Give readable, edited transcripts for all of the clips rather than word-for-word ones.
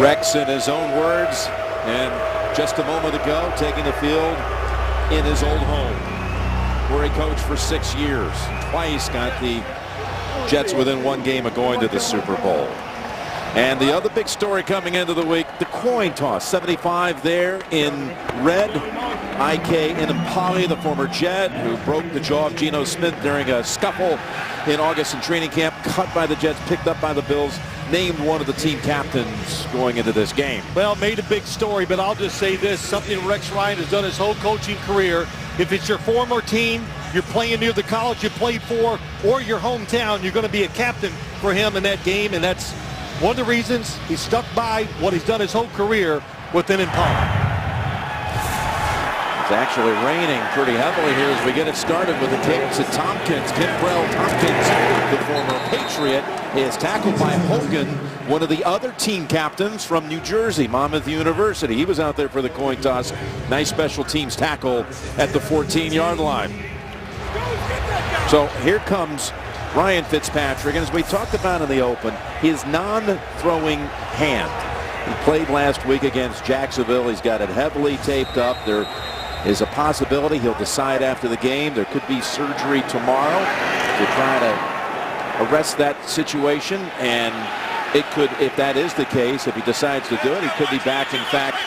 Rex, in his own words, and just a moment ago, taking the field in his old home, where he coached for 6 years. Twice got the Jets within one game of going to the Super Bowl. And the other big story coming into the week, the coin toss. 75 there in red. I.K. Enemkpali, the former Jet, who broke the jaw of Geno Smith during a scuffle in August in training camp, cut by the Jets, picked up by the Bills, named one of the team captains going into this game. Well, made a big story, but I'll just say this, something Rex Ryan has done his whole coaching career. If it's your former team, you're playing near the college you played for, or your hometown, you're going to be a captain for him in that game, and that's one of the reasons he stuck by what he's done his whole career with Enemkpali. It's actually raining pretty heavily here as we get it started with the kicks at Tompkins. Kenbrell Tompkins, the former Patriot, is tackled by Hogan, one of the other team captains from New Jersey, Monmouth University. He was out there for the coin toss. Nice special teams tackle at the 14-yard line. So here comes Ryan Fitzpatrick, and as we talked about in the open, his non-throwing hand. He played last week against Jacksonville. He's got it heavily taped up. There is a possibility he'll decide after the game. There could be surgery tomorrow to try to arrest that situation, and it could, if that is the case, if he decides to do it, he could be back, in fact,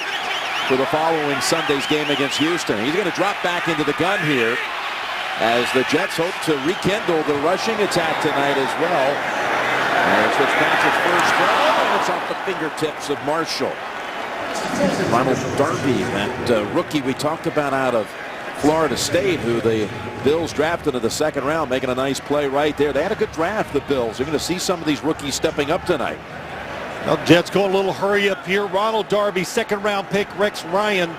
for the following Sunday's game against Houston. He's going to drop back into the gun here as the Jets hope to rekindle the rushing attack tonight as well. There's Fitzpatrick's first throw, and it's off the fingertips of Marshall. Ronald Darby, that rookie we talked about out of Florida State, who the Bills drafted in the second round, making a nice play right there. They had a good draft, the Bills. You're going to see some of these rookies stepping up tonight. Well, Jets going a little hurry up here. Ronald Darby, second-round pick. Rex Ryan,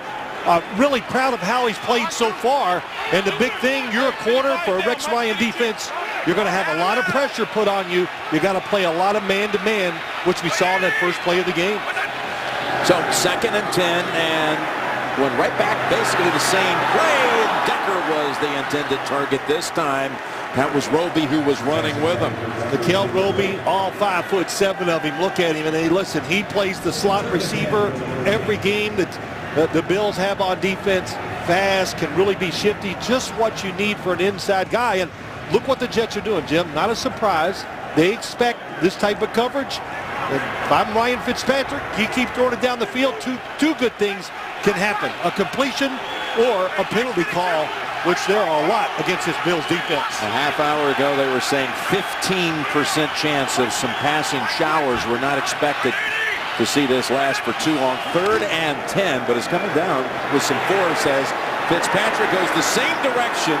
really proud of how he's played so far. And the big thing, you're a corner for a Rex Ryan defense. You're going to have a lot of pressure put on you. You got to play a lot of man-to-man, which we saw in that first play of the game. So 2nd and 10, and went right back basically the same play. Decker was the intended target this time. That was Roby who was running with him. Nickell Roby, all 5'7" of him. Look at him, and hey, listen, he plays the slot receiver every game that the Bills have on defense. Fast, can really be shifty, just what you need for an inside guy. And look what the Jets are doing, Jim. Not a surprise. They expect this type of coverage. And if I'm Ryan Fitzpatrick, you keep throwing it down the field, two good things can happen. A completion or a penalty call, which there are a lot against this Bills defense. A half hour ago, they were saying 15% chance of some passing showers. We're not expected to see this last for too long. 3rd and 10, but it's coming down with some force as Fitzpatrick goes the same direction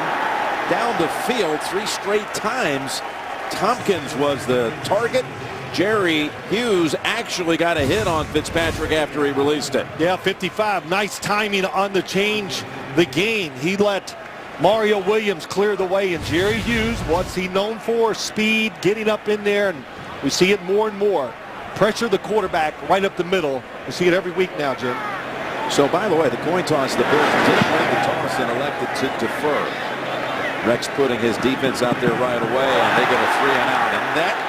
down the field 3 straight times. Tompkins was the target. Jerry Hughes actually got a hit on Fitzpatrick after he released it. Yeah, 55. Nice timing on the change, the gain. He let Mario Williams clear the way, and Jerry Hughes, what's he known for? Speed, getting up in there, and we see it more and more. Pressure the quarterback right up the middle. We see it every week now, Jim. So, by the way, the coin toss, the Bills did win the toss and elected to defer. Rex putting his defense out there right away, and they get a 3 and out. And that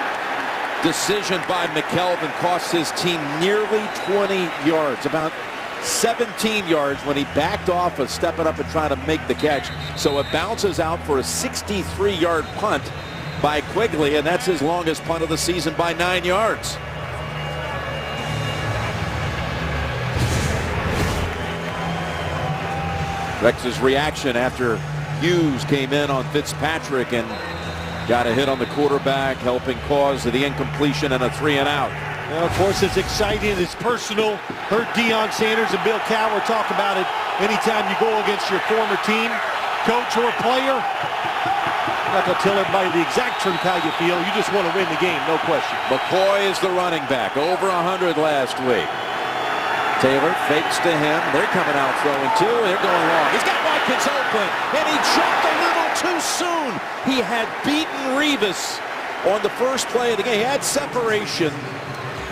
decision by McKelvin cost his team nearly 20 yards, about 17 yards when he backed off of stepping up and trying to make the catch. So it bounces out for a 63-yard punt by Quigley, and that's his longest punt of the season by 9 yards. Rex's reaction after Hughes came in on Fitzpatrick and got a hit on the quarterback, helping cause the incompletion and a 3 and out. Well, of course, it's exciting. It's personal. Heard Deion Sanders and Bill Cowher talk about it. Anytime you go against your former team, coach or player, I'm not going to tell everybody the exact truth how you feel. You just want to win the game, no question. McCoy is the running back, over 100 last week. Taylor fakes to him. They're coming out throwing too. They're going long. He's got Watkins open, and he jumped a little too soon. He had beaten Revis on the first play of the game. He had separation,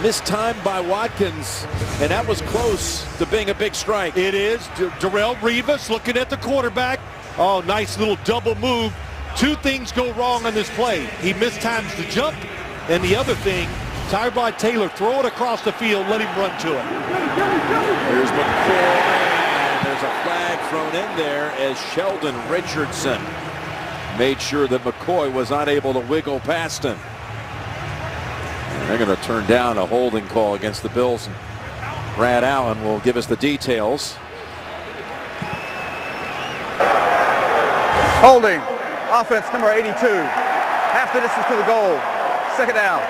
missed time by Watkins, and that was close to being a big strike. It is. Darrelle Revis looking at the quarterback. Oh, nice little double move. 2 things go wrong on this play. He mistimes the jump, and the other thing, Tyrod Taylor, throw it across the field, let him run to it. Here's McCoy, and there's a flag thrown in there as Sheldon Richardson made sure that McCoy was not able to wiggle past him. And they're going to turn down a holding call against the Bills. And Brad Allen will give us the details. Holding. Offense number 82. Half the distance to the goal. Second down.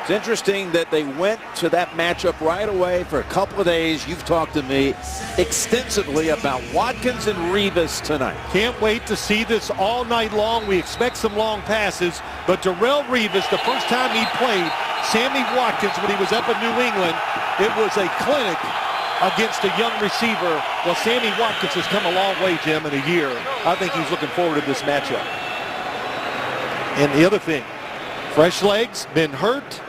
It's interesting that they went to that matchup right away for a couple of days. You've talked to me extensively about Watkins and Revis tonight. Can't wait to see this all night long. We expect some long passes, but Darrelle Revis, the first time he played Sammy Watkins when he was up in New England, it was a clinic against a young receiver. Well, Sammy Watkins has come a long way, Jim, in a year. I think he's looking forward to this matchup. And the other thing, fresh legs, been hurt.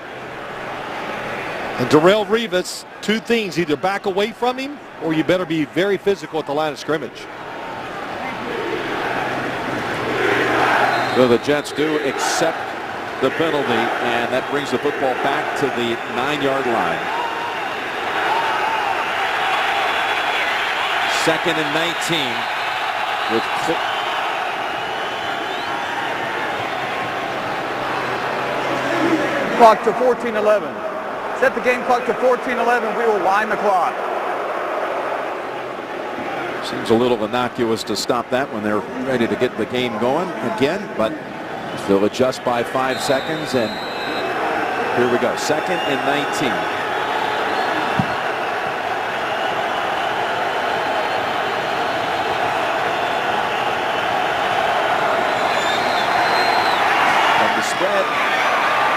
And Darrelle Revis, two things, either back away from him or you better be very physical at the line of scrimmage. So the Jets do accept the penalty, and that brings the football back to the 9-yard line. Second and 19 with Clock to 14:11. Set the game clock to 14:11. We will wind the clock. Seems a little innocuous to stop that when they're ready to get the game going again, but still adjust by 5 seconds, and here we go. Second and 19.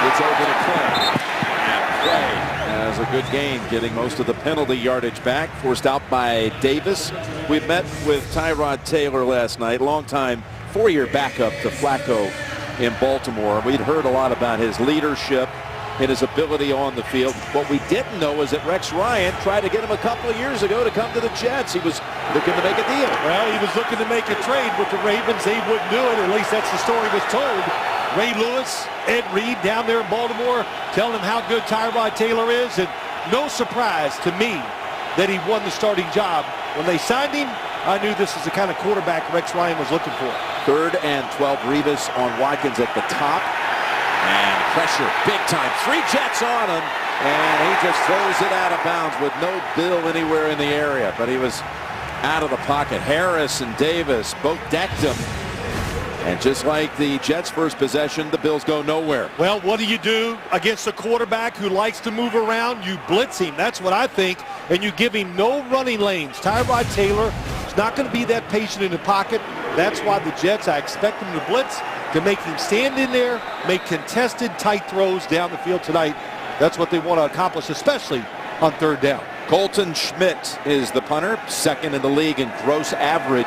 It's over to Clay. And Clay has a good game, getting most of the penalty yardage back, forced out by Davis. We met with Tyrod Taylor last night, longtime 4-year backup to Flacco in Baltimore. We'd heard a lot about his leadership and his ability on the field. What we didn't know is that Rex Ryan tried to get him a couple of years ago to come to the Jets. He was looking to make a deal. Well, he was looking to make a trade with the Ravens. They wouldn't do it. At least that's the story was told. Ray Lewis, Ed Reed down there in Baltimore telling him how good Tyrod Taylor is. And no surprise to me that he won the starting job. When they signed him, I knew this is the kind of quarterback Rex Ryan was looking for. 3rd and 12, Revis on Watkins at the top. And pressure, big time. 3 Jets on him. And he just throws it out of bounds with no Bill anywhere in the area. But he was out of the pocket. Harris and Davis both decked him. And just like the Jets' first possession, the Bills go nowhere. Well, what do you do against a quarterback who likes to move around? You blitz him. That's what I think. And you give him no running lanes. Tyrod Taylor is not going to be that patient in the pocket. That's why the Jets, I expect them to blitz, to make him stand in there, make contested tight throws down the field tonight. That's what they want to accomplish, especially on 3rd down. Colton Schmidt is the punter, 2nd in the league in gross average.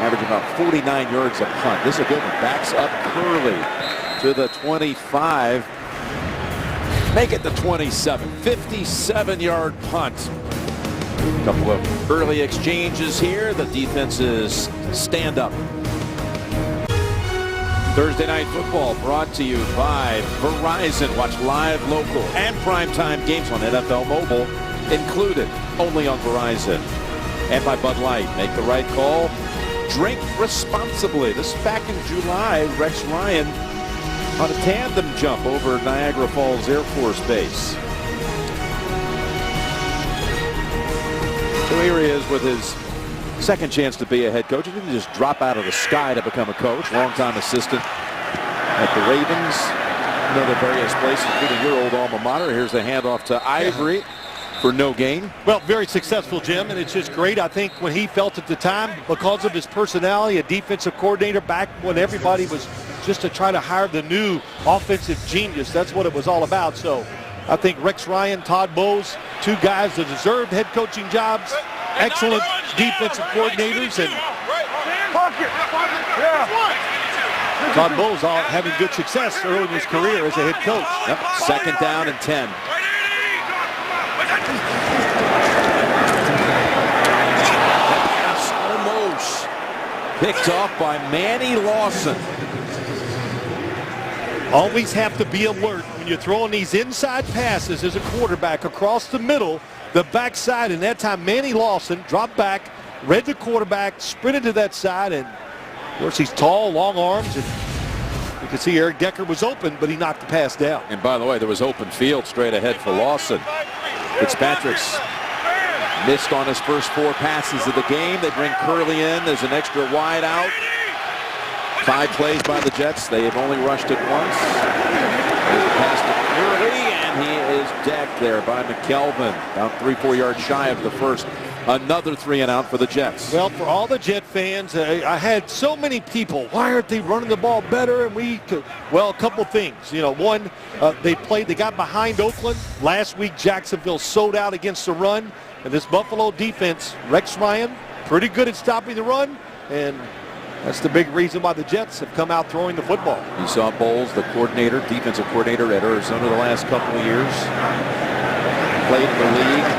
Averaging about 49 yards a punt. This is a good one. Backs up Curley to the 25. Make it the 27. 57-yard punt. A couple of early exchanges here. The defenses stand up. Thursday Night Football brought to you by Verizon. Watch live, local, and primetime games on NFL Mobile included. Only on Verizon. And by Bud Light. Make the right call. Drink responsibly. This is back in July. Rex Ryan on a tandem jump over Niagara Falls Air Force Base. So here he is with his second chance to be a head coach. He didn't just drop out of the sky to become a coach. Longtime assistant at the Ravens and other various places, including your old alma mater. Here's the handoff to Ivory. For no gain. Well, very successful, Jim, and it's just great. I think when he felt at the time, because of his personality, a defensive coordinator back when everybody was just to try to hire the new offensive genius. That's what it was all about. So I think Rex Ryan, Todd Bowles, 2 guys that deserved head coaching jobs, excellent defensive coordinators, and Todd Bowles having good success early in his career as a head coach. Yep. 2nd down and 10. Almost picked off by Manny Lawson. Always have to be alert when you're throwing these inside passes as a quarterback across the middle, the backside, and that time Manny Lawson dropped back, read the quarterback, sprinted to that side, and of course he's tall, long arms, and you can see Eric Decker was open, but he knocked the pass down. And by the way, there was open field straight ahead for Lawson. Fitzpatrick's missed on his first 4 passes of the game. They bring Curley in. There's an extra wide out. 5 plays by the Jets. They have only rushed it once. There's a pass to Curley, and he is decked there by McKelvin. About 3-4 yards shy of the first. Another 3 and out for the Jets. Well, for all the Jet fans, I had so many people, why aren't they running the ball better? And we could, well, a couple things. You know, one, they got behind Oakland. Last week, Jacksonville sold out against the run. And this Buffalo defense, Rex Ryan, pretty good at stopping the run. And that's the big reason why the Jets have come out throwing the football. You saw Bowles, the coordinator, defensive coordinator at Arizona the last couple of years. Played in the league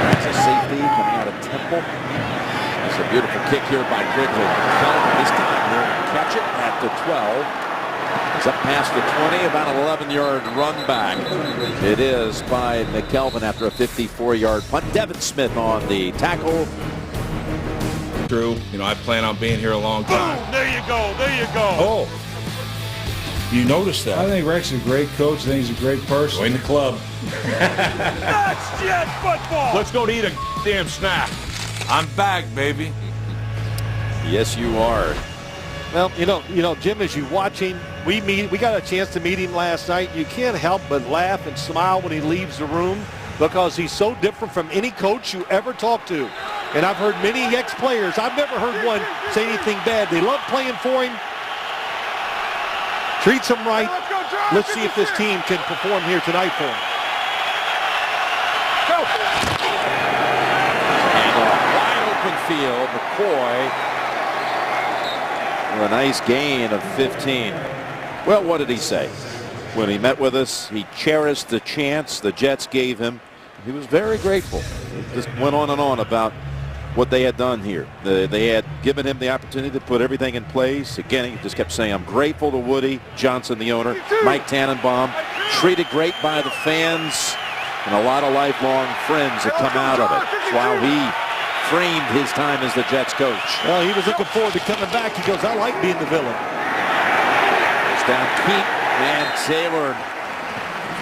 as a safety coming out of Temple. It's a beautiful kick here by Quigley. This time here, catch it at the 12. It's up past the 20, about an 11-yard run back. It is by McKelvin after a 54-yard punt. Devin Smith on the tackle. True. You know, I plan on being here a long time. Boom! There you go. There you go. Oh, you noticed that? I think Rex is a great coach. I think he's a great person. Join the club. That's Jet football. Let's go to eat a damn snack. I'm back, baby. Yes, you are. Well, you know, Jim, as you watching, we got a chance to meet him last night. You can't help but laugh and smile when he leaves the room because he's so different from any coach you ever talk to. And I've heard many ex-players. I've never heard one say anything bad. They love playing for him. Treats him right. Let's see if this team can perform here tonight for him. Go. And a wide open field. McCoy with a nice gain of 15. Well, what did he say? When he met with us, he cherished the chance the Jets gave him. He was very grateful. He just went on and on about what they had done here. They had given him the opportunity to put everything in place. Again, he just kept saying, I'm grateful to Woody Johnson, the owner, Mike Tannenbaum, treated great by the fans, and a lot of lifelong friends that come out of it. That's why he framed his time as the Jets coach. Well, he was looking forward to coming back. He goes, I like being the villain. It's down Pete and Taylor.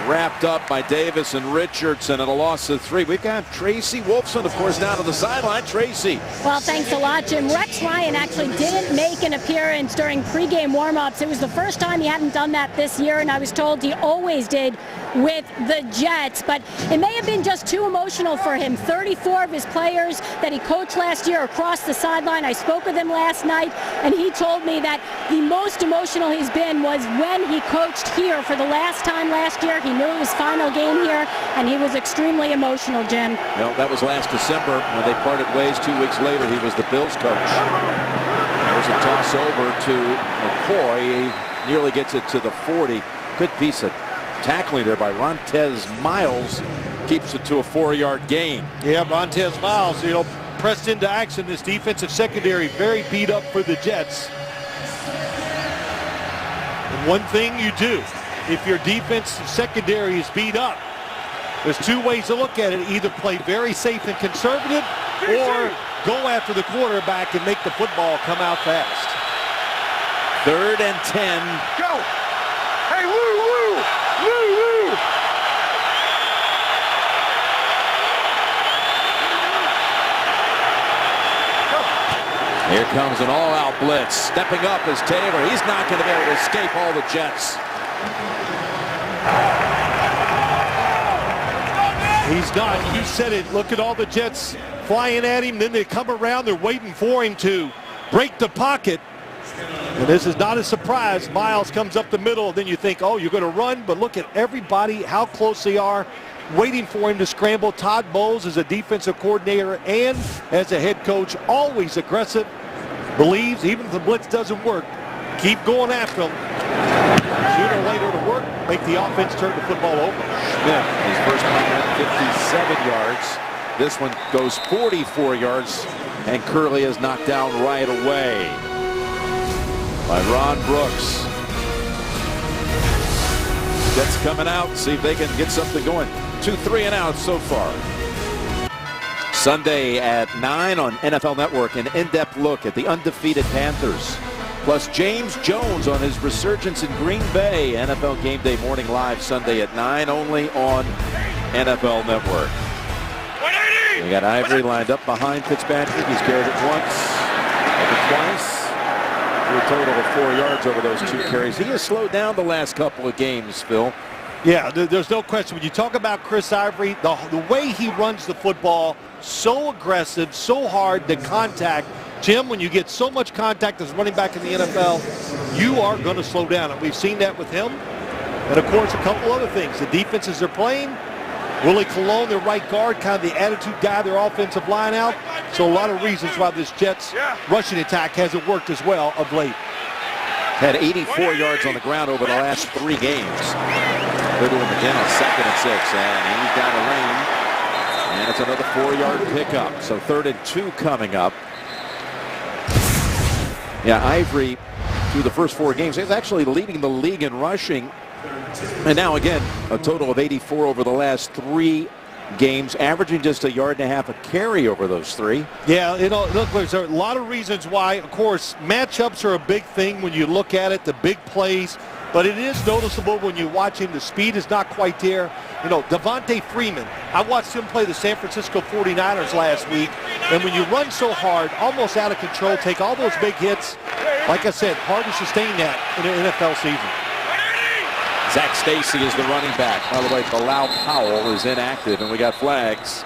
Wrapped up by Davis and Richardson at a loss of 3. We've got Tracy Wolfson, of course, down to the sideline. Tracy. Well, thanks a lot, Jim. Rex Ryan actually didn't make an appearance during pregame warm-ups. It was the first time he hadn't done that this year, and I was told he always did with the Jets. But it may have been just too emotional for him. 34 of his players that he coached last year across the sideline. I spoke with him last night, and he told me that the most emotional he's been was when he coached here for the last time last year. He knew it was final game here, and he was extremely emotional, Jim. Well, that was last December when they parted ways. 2 weeks later, he was the Bills coach. There's a toss over to McCoy. He nearly gets it to the 40. Good piece of tackling there by Rontez Miles. Keeps it to a 4-yard gain. Yeah, Rontez Miles, you know, pressed into action. This defensive secondary very beat up for the Jets. And one thing you do, if your defensive secondary is beat up, there's 2 ways to look at it. Either play very safe and conservative or go after the quarterback and make the football come out fast. 3rd and 10. Go! Hey, woo, woo! Woo, woo! Here comes an all-out blitz. Stepping up is Taylor. He's not going to be able to escape all the Jets. He's not. You said it. Look at all the Jets flying at him. Then they come around. They're waiting for him to break the pocket. And this is not a surprise. Miles comes up the middle. Then you think, oh, you're going to run. But look at everybody, how close they are, waiting for him to scramble. Todd Bowles is a defensive coordinator and as a head coach, always aggressive. Believes even if the blitz doesn't work, keep going after him. Sooner or later it'll work. Make the offense turn the football over. Smith, his first one went 57 yards. This one goes 44 yards, and Curley is knocked down right away by Ron Brooks. Jets coming out, see if they can get something going. 2 3-and-outs so far. Sunday at 9 on NFL Network, an in-depth look at the undefeated Panthers. Plus James Jones on his resurgence in Green Bay. NFL Game Day Morning Live Sunday at 9 only on NFL Network. We got Ivory lined up behind Fitzpatrick. He's carried it once, twice. For a total of 4 yards over those 2 carries. He has slowed down the last couple of games, Phil. Yeah, there's no question. When you talk about Chris Ivory, the way he runs the football, so aggressive, so hard, the contact. Jim, when you get so much contact as running back in the NFL, you are going to slow down. And we've seen that with him. And, of course, a couple other things. The defenses are playing. Willie Colon, their right guard, kind of the attitude guy, their offensive line out. So a lot of reasons why this Jets rushing attack hasn't worked as well of late. Had 84 yards on the ground over the last 3 games. They're doing again on 2nd and 6, and he's got a lane. And it's another 4-yard pickup. So 3rd and 2 coming up. Yeah, Ivory, through the first 4 games, he's actually leading the league in rushing. And now again, a total of 84 over the last 3 games, averaging just 1.5 yards a carry over those 3. Yeah, look, there's a lot of reasons why. Of course, matchups are a big thing when you look at it, the big plays. But it is noticeable when you watch him. The speed is not quite there. You know, Devontae Freeman, I watched him play the San Francisco 49ers last week. And when you run so hard, almost out of control, take all those big hits, like I said, hard to sustain that in an NFL season. Zach Stacy is the running back. By the way, Bilal Powell is inactive, and we got flags.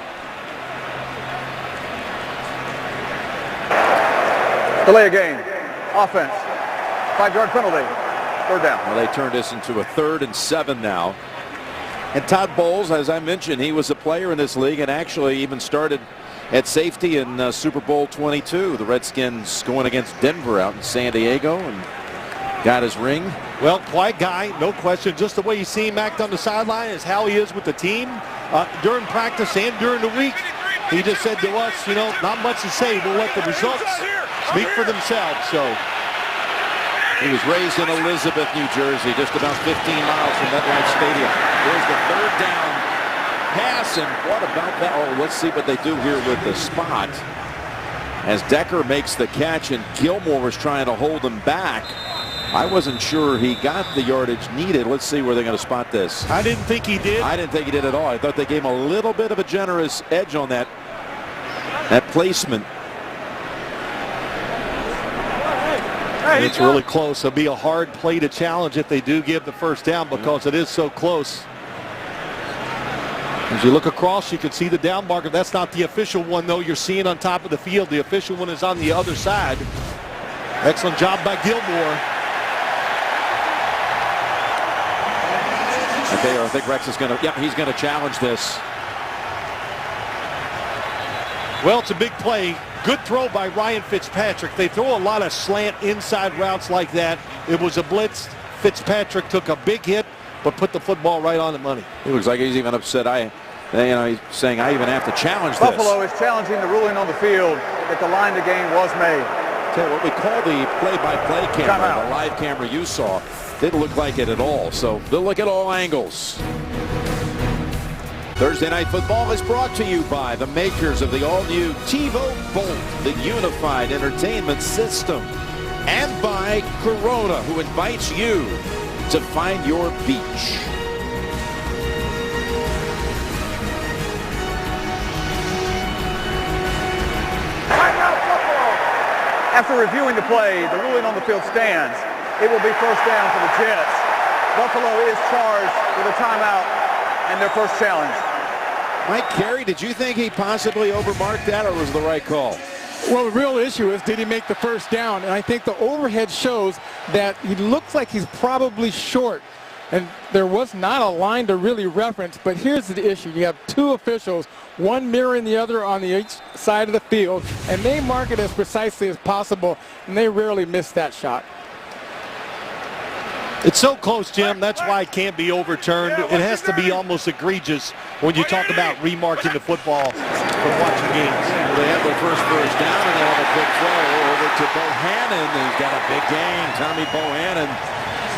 Delay a game. Offense. 5-yard penalty. 3rd down. Well, they turned this into a 3rd and 7 now. And Todd Bowles, as I mentioned, he was a player in this league and actually even started at safety in Super Bowl 22. The Redskins going against Denver out in San Diego and got his ring. Well, quiet guy, no question. Just the way you see him act on the sideline is how he is with the team during practice and during the week. He just said to us, you know, not much to say. We'll let the results speak for themselves. So he was raised in Elizabeth, New Jersey, just about 15 miles from MetLife Stadium. There's the 3rd down pass, and what about that? Oh, let's see what they do here with the spot. As Decker makes the catch, and Gilmore was trying to hold him back. I wasn't sure he got the yardage needed. Let's see where they're going to spot this. I didn't think he did. I didn't think he did at all. I thought they gave him a little bit of a generous edge on that placement. It's really close. It'll be a hard play to challenge if they do give the 1st down because it is so close. As you look across, you can see the down marker. That's not the official one, though, you're seeing on top of the field. The official one is on the other side. Excellent job by Gilmore. Okay, I think Rex is going to, he's going to challenge this. Well, it's a big play. Good throw by Ryan Fitzpatrick. They throw a lot of slant inside routes like that. It was a blitz. Fitzpatrick took a big hit, but put the football right on the money. He looks like he's even upset. He's saying I even have to challenge this. Buffalo is challenging the ruling on the field that the line to gain was made. Tell you what we call the play-by-play camera, the live camera you saw, didn't look like it at all. So they'll look at all angles. Thursday Night Football is brought to you by the makers of the all-new TiVo Bolt, the unified entertainment system, and by Corona, who invites you to find your beach. After reviewing the play, the ruling on the field stands. It will be 1st down for the Jets. Buffalo is charged with a timeout and their first challenge. Mike Carey, did you think he possibly overmarked that, or was the right call? Well, the real issue is, did he make the 1st down? And I think the overhead shows that he looks like he's probably short. And there was not a line to really reference, but here's the issue. You have 2 officials, one mirroring the other on the each side of the field, and they mark it as precisely as possible, and they rarely miss that shot. It's so close, Jim. That's why it can't be overturned. It has to be almost egregious when you talk about remarking the football from watching games. Well, they have their first down, and they have a big throw over to Bohannon. He's got a big game. Tommy Bohannon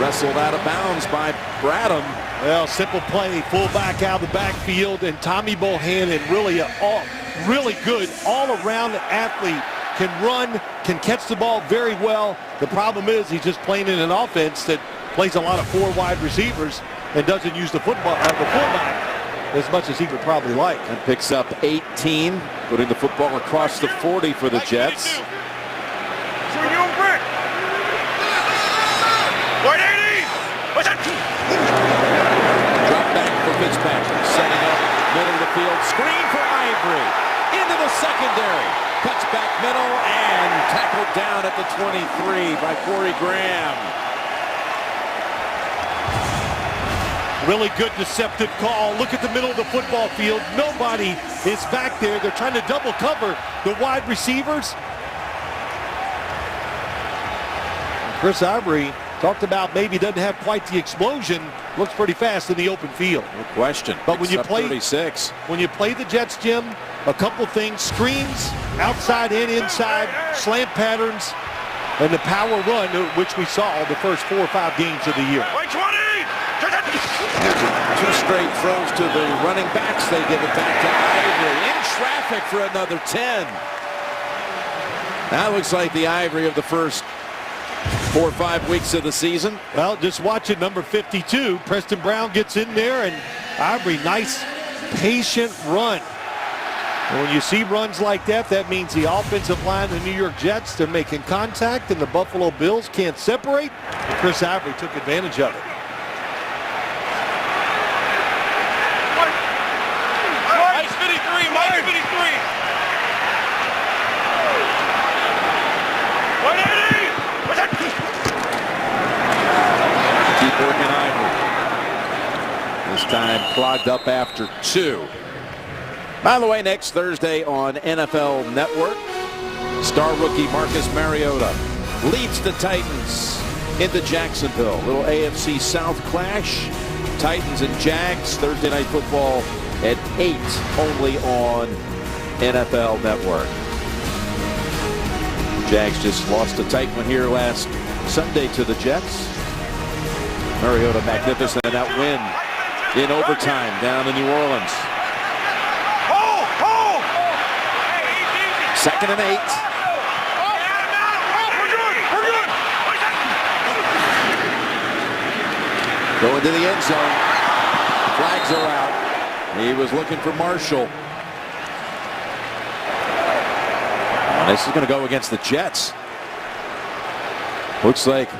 Wrestled out of bounds by Bradham. Well, simple play, fullback out of the backfield, and Tommy Bohannon, really good all-around athlete. Can run, can catch the ball very well. The problem is he's just playing in an offense that plays a lot of 4 wide receivers and doesn't use the fullback as much as he would probably like. And picks up 18, putting the football across the 40 for the Jets. Drop back for Fitzpatrick, setting up middle of the field. Screen for Ivory. Into the secondary. Cuts back middle and tackled down at the 23 by Corey Graham. Really good deceptive call. Look at the middle of the football field. Nobody is back there. They're trying to double cover the wide receivers. Chris Ivory talked about maybe doesn't have quite the explosion. Looks pretty fast in the open field. No question. But when you play 36. When you play the Jets, Jim, a couple things: screens, outside and inside, slant patterns, and the power run, which we saw the first 4 or 5 games of the year. 2 straight throws to the running backs. They give it back to Ivory. In traffic for another 10. That looks like the Ivory of the first 4 or 5 weeks of the season. Well, just watch it. Number 52, Preston Brown gets in there, and Ivory, nice, patient run. And when you see runs like that, that means the offensive line, the New York Jets, they're making contact, and the Buffalo Bills can't separate. And Chris Ivory took advantage of it. Keep working Ivory. This time clogged up after 2. By the way, next Thursday on NFL Network, star rookie Marcus Mariota leads the Titans into Jacksonville. Little AFC South clash. Titans and Jags, Thursday Night Football at 8, only on NFL Network. Jags just lost a tight one here last Sunday to the Jets. Mariota magnificent in that win in overtime down in New Orleans. 2nd and 8. Going to the end zone. Flags are out. He was looking for Marshall. This is going to go against the Jets. Looks like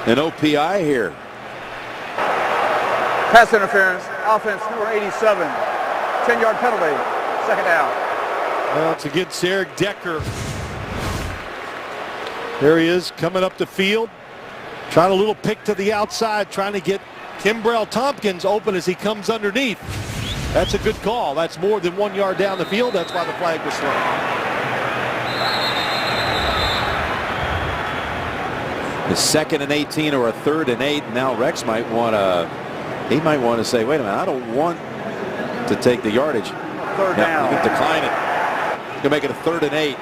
an OPI here. Pass interference, offense number 87. 10-yard penalty, 2nd down. Well, it's against Eric Decker. There he is coming up the field. Trying a little pick to the outside, trying to get Kimbrell Tompkins open as he comes underneath. That's a good call. That's more than 1 yard down the field. That's why the flag was thrown. The 2nd and 18 or a 3rd and 8. Now Rex might want to. He might want to say, wait a minute, I don't want to take the yardage. 3rd down. You can decline it. You can make it a 3rd and 8.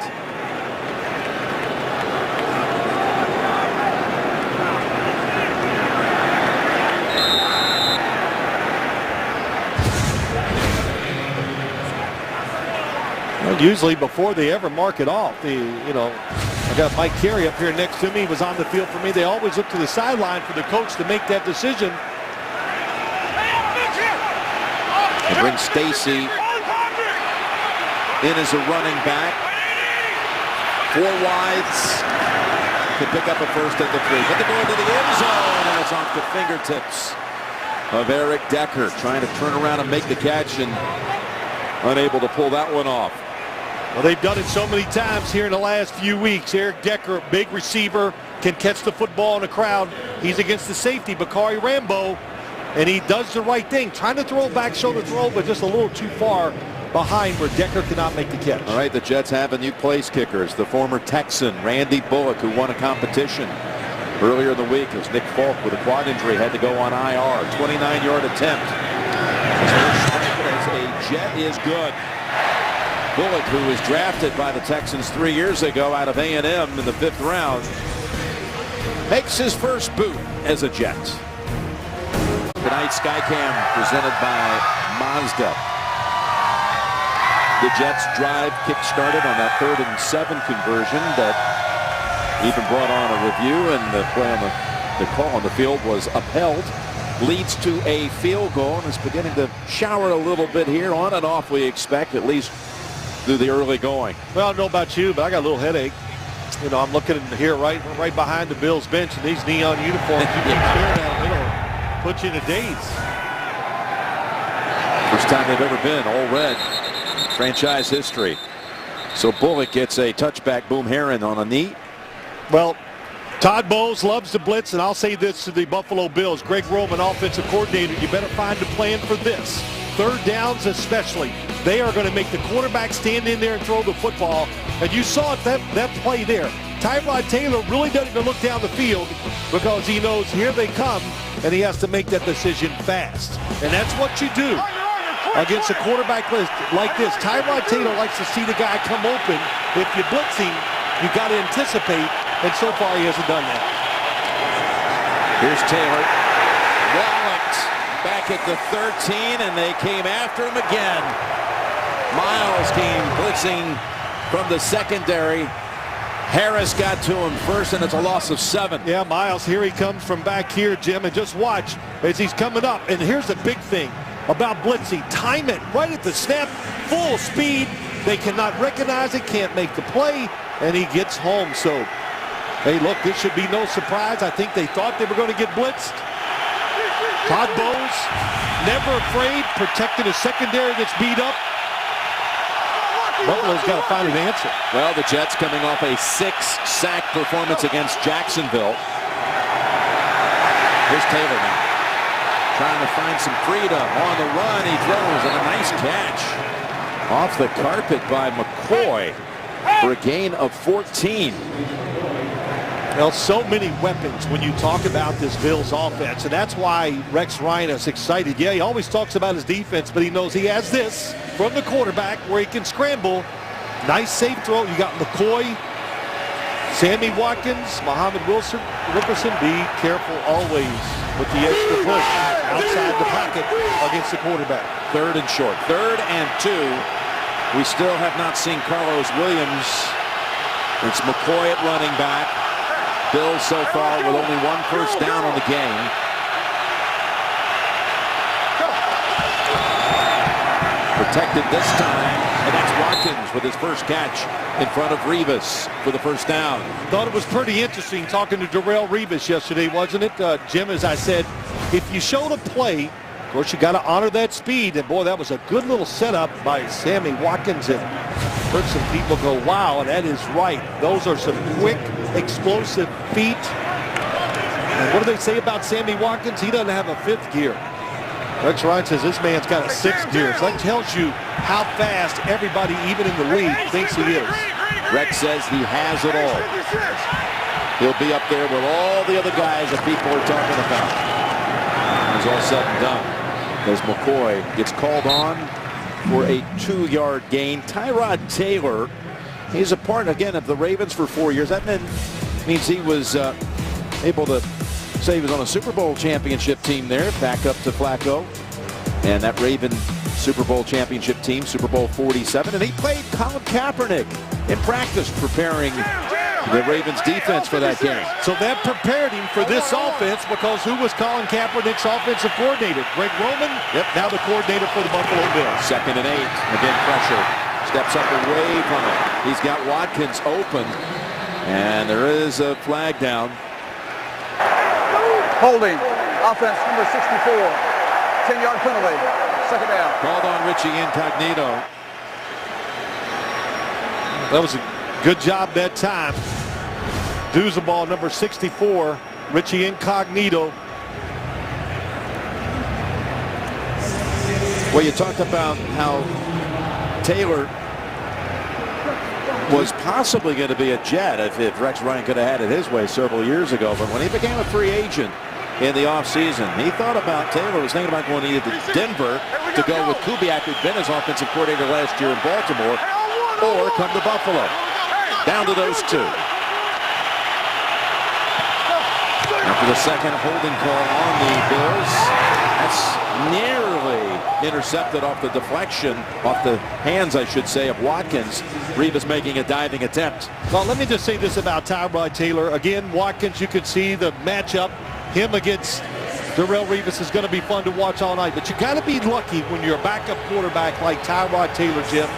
Well, usually before they ever mark it off, I got Mike Carey up here next to me. He was on the field for me. They always look to the sideline for the coach to make that decision. They bring Stacy in as a running back. 4 wides. Can pick up a first at the 3. But they're going to the end zone, and it's off the fingertips of Eric Decker, trying to turn around and make the catch and unable to pull that one off. Well, they've done it so many times here in the last few weeks. Eric Decker, big receiver, can catch the football in the crowd. He's against the safety, Bakari Rambo, and he does the right thing, trying to throw back shoulder throw, but just a little too far behind where Decker cannot make the catch. All right, the Jets have a new place kicker. It's the former Texan, Randy Bullock, who won a competition earlier in the week. It was Nick Falk with a quad injury, had to go on IR. 29-yard attempt. As a Jet is good. Bullock, who was drafted by the Texans 3 years ago out of A&M in the 5th round, makes his first boot as a Jet. Tonight's Skycam presented by Mazda. The Jets drive kick-started on that 3rd and 7 conversion that even brought on a review, and the play on the call on the field was upheld. Leads to a field goal and is beginning to shower a little bit here, on and off we expect, at least through the early going. Well, I don't know about you, but I got a little headache. You know, I'm looking here right behind the Bills bench, and these neon uniforms, you keep staring at them, it'll put you in a daze. First time they've ever been all red. Franchise history. So Bullock gets a touchback. Boom Herron on a knee. Well, Todd Bowles loves to blitz, and I'll say this to the Buffalo Bills. Greg Roman, offensive coordinator, you better find a plan for this. 3rd downs especially. They are going to make the quarterback stand in there and throw the football. And you saw it, that play there. Tyrod Taylor really doesn't even look down the field because he knows here they come, and he has to make that decision fast. And that's what you do against a quarterback list like this. Tyrod Taylor likes to see the guy come open. If you blitz him, you got to anticipate. And so far, he hasn't done that. Here's Taylor. Walloped back at the 13, and they came after him again. Miles came blitzing from the secondary. Harris got to him first, and it's a loss of 7. Yeah, Miles, here he comes from back here, Jim, and just watch as he's coming up. And here's the big thing about blitzing. Time it right at the snap, full speed. They cannot recognize it, can't make the play, and he gets home. So, hey, look, this should be no surprise. I think they thought they were going to get blitzed. Todd Bowles, never afraid, protecting his secondary, gets beat up. Buffalo's got to find an answer. Well, the Jets coming off a 6-sack performance against Jacksonville. Here's Taylor now, trying to find some freedom. On the run, he throws, and a nice catch off the carpet by McCoy for a gain of 14. Well, so many weapons when you talk about this Bills offense, and that's why Rex Ryan is excited. Yeah, he always talks about his defense, but he knows he has this from the quarterback where he can scramble. Nice safe throw. You got McCoy, Sammy Watkins, Muhammad Wilkerson. Be careful always with the extra push outside the pocket against the quarterback. 3rd and short. 3rd and 2. We still have not seen Carlos Williams. It's McCoy at running back. Bills so far with only 1 first down on the game. Protected this time, and that's Watkins with his first catch in front of Revis for the first down. Thought it was pretty interesting talking to Darrelle Revis yesterday, wasn't it? Jim, as I said, if you show the play, of course, you got to honor that speed. And, boy, that was a good little setup by Sammy Watkins. And heard some people go, wow, that is right. Those are some quick, explosive feet. And what do they say about Sammy Watkins? He doesn't have a 5th gear. Rex Ryan says this man's got a 6th gear. So that tells you how fast everybody, even in the league, thinks he is. Rex says he has it all. He'll be up there with all the other guys that people are talking about. It's all said and done as McCoy gets called on for a 2-yard gain. Tyrod Taylor, he's a part, again, of the Ravens for 4 years. That means he was able to say he was on a Super Bowl championship team there, back up to Flacco. And that Raven Super Bowl championship team, Super Bowl 47. And he played Colin Kaepernick in practice, preparing the Ravens defense for that game. So that prepared him for this offense, because who was Colin Kaepernick's offensive coordinator? Greg Roman? Yep. Now the coordinator for the Buffalo Bills. 2nd and 8. Again, pressure. Steps up away from it. He's got Watkins open. And there is a flag down. Holding. Offense number 64. 10-yard penalty. 2nd down. Called on Richie Incognito. That was a good job that time. Ball number 64, Richie Incognito. Well, you talked about how Taylor was possibly going to be a Jet if Rex Ryan could have had it his way several years ago. But when he became a free agent in the offseason, he thought about Taylor, was thinking about going either to Denver to go with Kubiak, who'd been his offensive coordinator last year in Baltimore, or come to Buffalo. Down to those 2. After the second holding call on the Bills, that's nearly intercepted off the deflection, off the hands, I should say, of Watkins. Revis making a diving attempt. Well, let me just say this about Tyrod Taylor. Again, Watkins, you can see the matchup. Him against Darrelle Revis is going to be fun to watch all night. But you got to be lucky when you're a backup quarterback like Tyrod Taylor, Jim.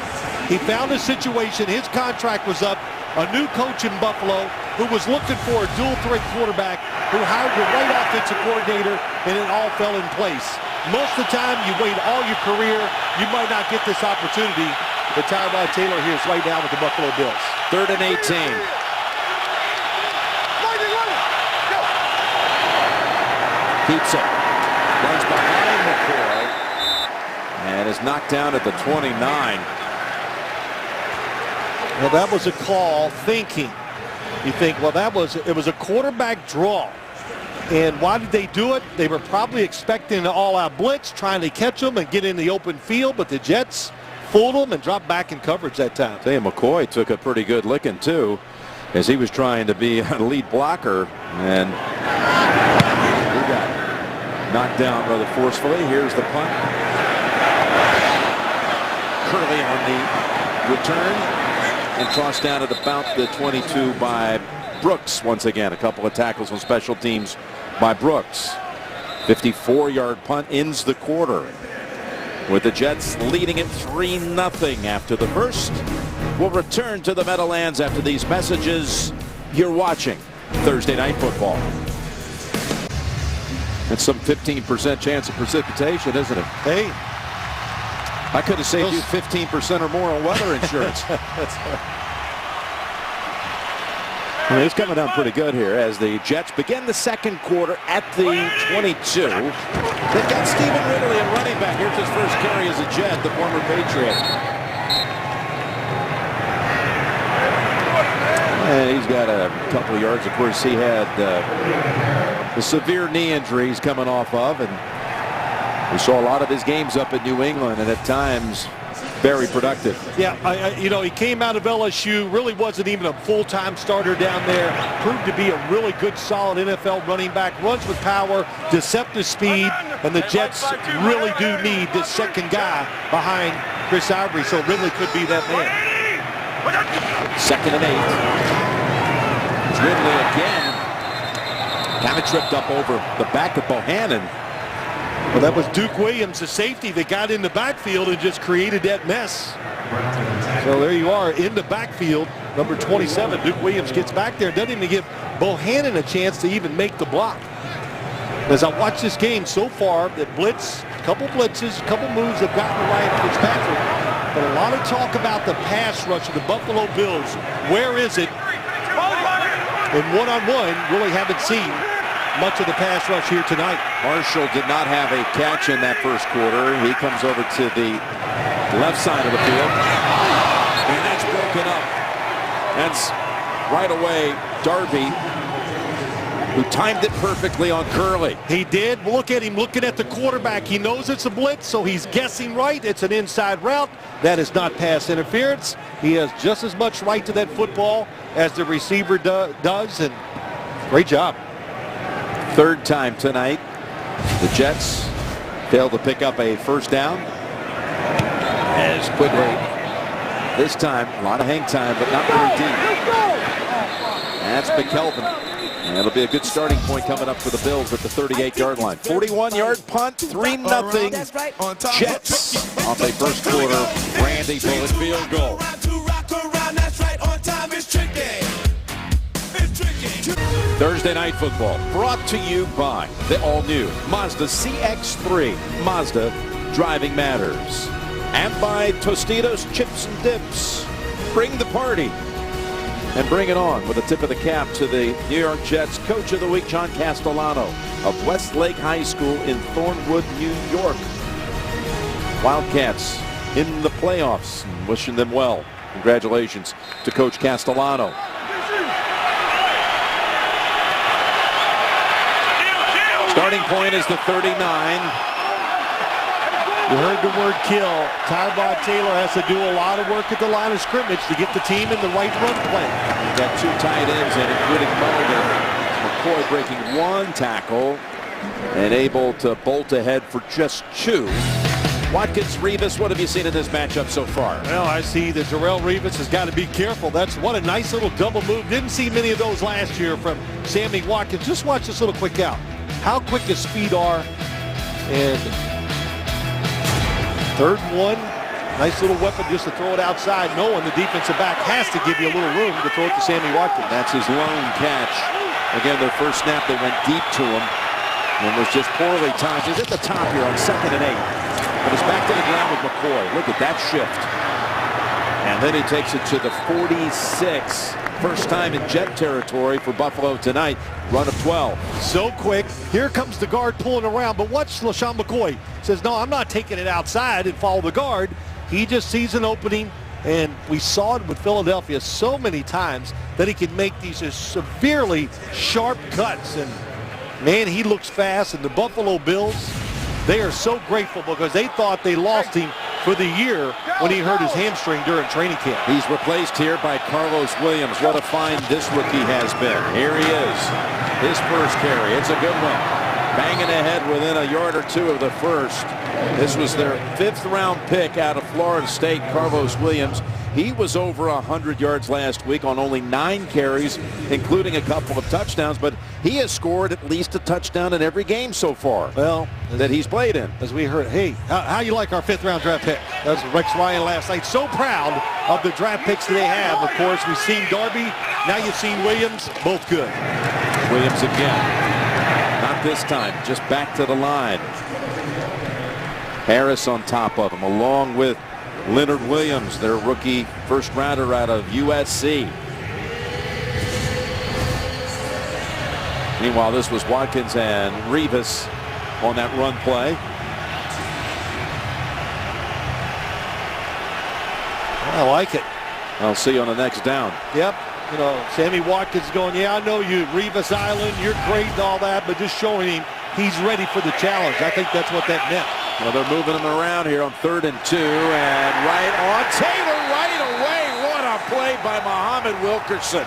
He found a situation. His contract was up. A new coach in Buffalo who was looking for a dual threat quarterback who hired the right offensive coordinator, and it all fell in place. Most of the time, you wait all your career, you might not get this opportunity. But Tyrod Taylor here is right now with the Buffalo Bills. 3rd and 18. Keeps it. Runs behind McCoy and is knocked down at the 29. Well, that was a call thinking. You think, well, it was a quarterback draw. And why did they do it? They were probably expecting an all-out blitz, trying to catch them and get in the open field, but the Jets fooled them and dropped back in coverage that time. Say McCoy took a pretty good licking too, as he was trying to be a lead blocker, and he got knocked down rather forcefully. Here's the punt. Curley on the return. And tossed down at about the 22 by Brooks once again. A couple of tackles on special teams by Brooks. 54-yard punt ends the quarter, with the Jets leading it 3-0 after the first. We'll return to the Meadowlands after these messages. You're watching Thursday Night Football. It's some 15% chance of precipitation, isn't it? Hey. I could have saved you 15% or more on weather insurance. I mean, it's coming down pretty good here as the Jets begin the second quarter at the 22. They've got Stephen Ridley at running back. Here's his first carry as a Jet, the former Patriot. And he's got a couple of yards. Of course, he had the severe knee injury he's coming off of, and we saw a lot of his games up in New England, and at times very productive. Yeah, you know, he came out of LSU, really wasn't even a full-time starter down there. Proved to be a really good, solid NFL running back. Runs with power, deceptive speed, and the Jets really do need this second guy behind Chris Ivory, so Ridley could be that man. 2nd and 8. Ridley again. Kind of tripped up over the back of Bohannon. Well, that was Duke Williams, the safety that got in the backfield and just created that mess. So there you are in the backfield, number 27. Duke Williams gets back there, doesn't even give Bohannon a chance to even make the block. As I watch this game so far, the blitz, a couple blitzes, a couple moves have gotten Ryan Fitzpatrick, but a lot of talk about the pass rush of the Buffalo Bills. Where is it? And one-on-one, really haven't seen much of the pass rush here tonight. Marshall did not have a catch in that first quarter. He comes over to the left side of the field, and that's broken up. That's right away Darby, who timed it perfectly on Curley. He did. Look at him looking at the quarterback. He knows it's a blitz, so he's guessing right. It's an inside route. That is not pass interference. He has just as much right to that football as the receiver does, and great job. 3rd time tonight. The Jets failed to pick up a first down. As quickly, this time, a lot of hang time, but not very deep. That's McKelvin. And it'll be a good starting point coming up for the Bills at the 38-yard line. 41-yard punt, 3-0. Jets off a first quarter Randy Bullock field goal. Thursday Night Football brought to you by the all-new Mazda CX-3. Mazda, driving matters. And by Tostitos Chips and Dips. Bring the party and bring it on with a tip of the cap to the New York Jets Coach of the Week, John Castellano of Westlake High School in Thornwood, New York. Wildcats in the playoffs, and wishing them well. Congratulations to Coach Castellano. Starting point is the 39. You heard the word kill. Tyrod Taylor has to do a lot of work at the line of scrimmage to get the team in the right run play. We've got 2 tight ends in, including Mulder. McCoy breaking one tackle and able to bolt ahead for just 2. Watkins, Revis, what have you seen in this matchup so far? Well, I see that Darrelle Revis has got to be careful. That's what a nice little double move. Didn't see many of those last year from Sammy Watkins. Just watch this little quick out. How quick his speed are. And 3rd and 1. Nice little weapon just to throw it outside, knowing the defensive back has to give you a little room to throw it to Sammy Watkins. That's his lone catch. Again, their first snap, they went deep to him and was just poorly timed. He's at the top here on 2nd and 8. But it's back to the ground with McCoy. Look at that shift. And then he takes it to the 46. First time in Jet territory for Buffalo tonight. Run of 12. So quick. Here comes the guard pulling around. But watch LeSean McCoy. Says, no, I'm not taking it outside and follow the guard. He just sees an opening. And we saw it with Philadelphia so many times that he can make these severely sharp cuts. And, man, he looks fast. And the Buffalo Bills, they are so grateful because they thought they lost him for the year when he hurt his hamstring during training camp. He's replaced here by Carlos Williams. What a find this rookie has been. Here he is. His first carry. It's a good one. Banging ahead within a yard or 2 of the first. This was their 5th round pick out of Florida State, Carlos Williams. He was over 100 yards last week on only 9 carries, including a couple of touchdowns, but he has scored at least a touchdown in every game so far that he's played in. As we heard, hey, how you like our 5th round draft pick? That was Rex Ryan last night. So proud of the draft picks that they have. Of course, we've seen Darby. Now you've seen Williams. Both good. Williams again. Not this time, just back to the line. Harris on top of him, along with Leonard Williams, their rookie first rounder out of USC. Meanwhile, this was Watkins and Revis on that run play. I like it. I'll see you on the next down. Yep. You know, Sammy Watkins going, yeah, I know you, Revis Island, you're great and all that, but just showing him he's ready for the challenge. I think that's what that meant. Well, they're moving him around here on 3rd and 2, and right on Taylor right away. What a play by Muhammad Wilkerson.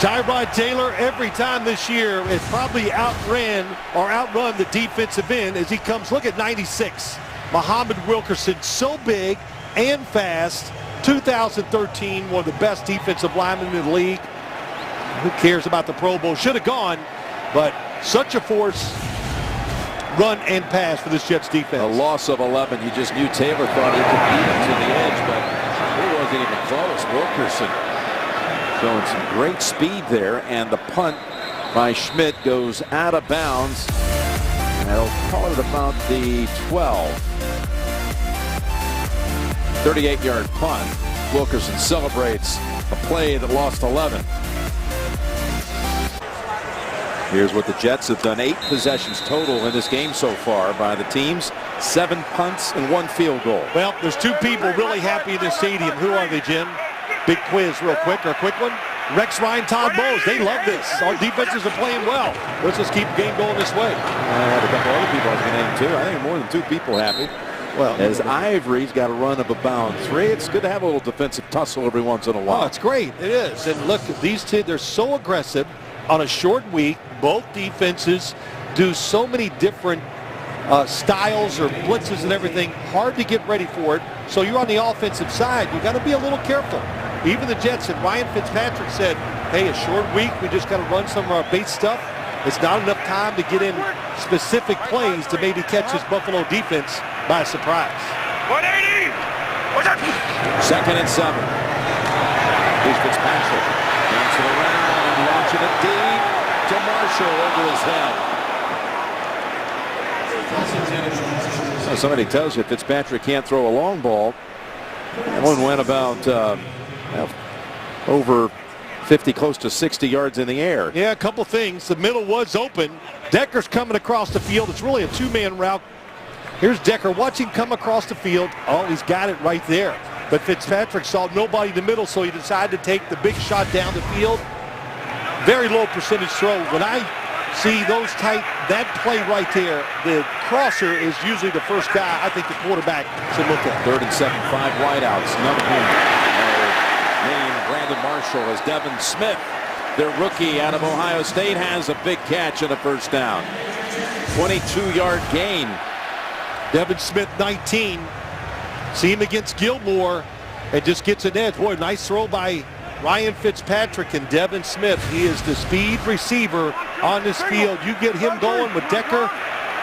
Tyrod Taylor, every time this year, has probably outrun the defensive end as he comes. Look at 96. Muhammad Wilkerson, so big and fast. 2013, one of the best defensive linemen in the league. Who cares about the Pro Bowl? Should have gone, but such a force, run and pass for this Jets defense. A loss of 11. You just knew Taylor thought he could beat him to the edge, but he wasn't even close. Wilkerson showing some great speed there, and the punt by Schmidt goes out of bounds. And they'll call it about the 12. 38-yard punt. Wilkerson celebrates a play that lost 11. Here's what the Jets have done. 8 possessions total in this game so far by the teams. 7 punts and 1 field goal. Well, there's 2 people really happy in this stadium. Who are they, Jim? Big quiz real quick, or a quick one. Rex Ryan, Todd Bowles. They love this. Our defenses are playing well. Let's just keep the game going this way. I had a couple other people I was going to name too. I think more than 2 people happy. Well, as Ivory's got a run of about 3, it's good to have a little defensive tussle every once in a while. Oh, it's great. It is. And look, these two, they're so aggressive on a short week. Both defenses do so many different styles or blitzes and everything. Hard to get ready for it. So you're on the offensive side. You got to be a little careful. Even the Jets and Ryan Fitzpatrick said, hey, a short week. We just got to run some of our base stuff. It's not enough time to get in specific plays to maybe catch this Buffalo defense by surprise. 180! 2nd and 7. Here's Fitzpatrick. Dancing around and launching it deep to Marshall over his head. So somebody tells you Fitzpatrick can't throw a long ball. That one went about over 50, close to 60 yards in the air. Yeah, a couple things. The middle was open. Decker's coming across the field. It's really a 2-man route. Here's Decker. Watch him come across the field. Oh, he's got it right there. But Fitzpatrick saw nobody in the middle, so he decided to take the big shot down the field. Very low percentage throw. When I see those tight, that play right there, the crosser is usually the first guy I think the quarterback should look at. 3rd and 7, 5 wideouts. None of whom are named Brandon Marshall as Devin Smith, their rookie out of Ohio State, has a big catch and a first down. 22-yard gain. Devin Smith, 19. See him against Gilmore and just gets an edge. Boy, nice throw by Ryan Fitzpatrick and Devin Smith. He is the speed receiver on this field. You get him going with Decker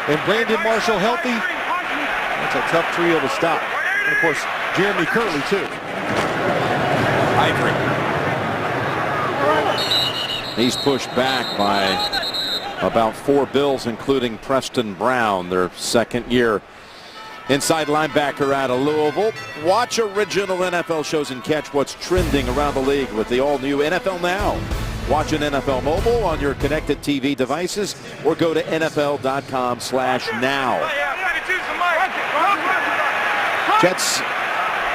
and Brandon Marshall healthy. That's a tough trio to stop. And of course, Jeremy Curley too. Ivory. He's pushed back by about 4 Bills, including Preston Brown, their second year inside linebacker out of Louisville. Watch original NFL shows and catch what's trending around the league with the all-new NFL Now. Watch an NFL Mobile on your connected TV devices or go to NFL.com/now. Jets,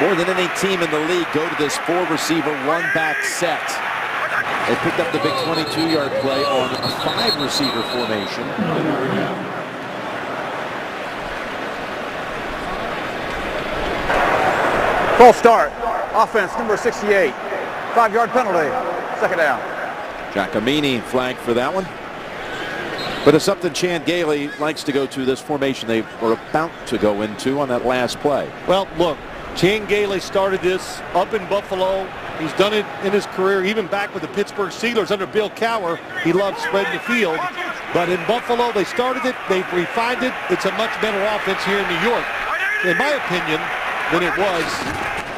more than any team in the league, go to this 4-receiver one-back set. They picked up the big 22-yard play on a 5-receiver formation. False start. Offense number 68. 5-yard penalty. Second down. Giacomini flagged for that one. But it's something Chan Gailey likes to go to, this formation they were about to go into on that last play. Well, look, Chan Gailey started this up in Buffalo. He's done it in his career, even back with the Pittsburgh Steelers under Bill Cowher. He loved spreading the field. But in Buffalo, they started it. They've refined it. It's a much better offense here in New York, in my opinion, than it was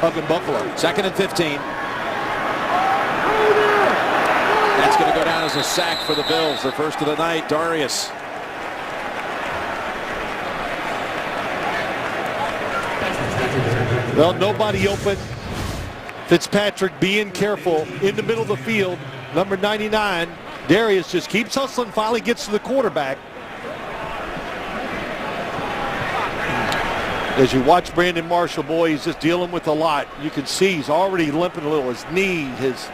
up in Buffalo. 2nd and 15. That's going to go down as a sack for the Bills. Their first of the night. Darius. Well, nobody open. Fitzpatrick being careful in the middle of the field. Number 99. Darius just keeps hustling, finally gets to the quarterback. As you watch Brandon Marshall, boy, he's just dealing with a lot. You can see he's already limping a little. His knee, just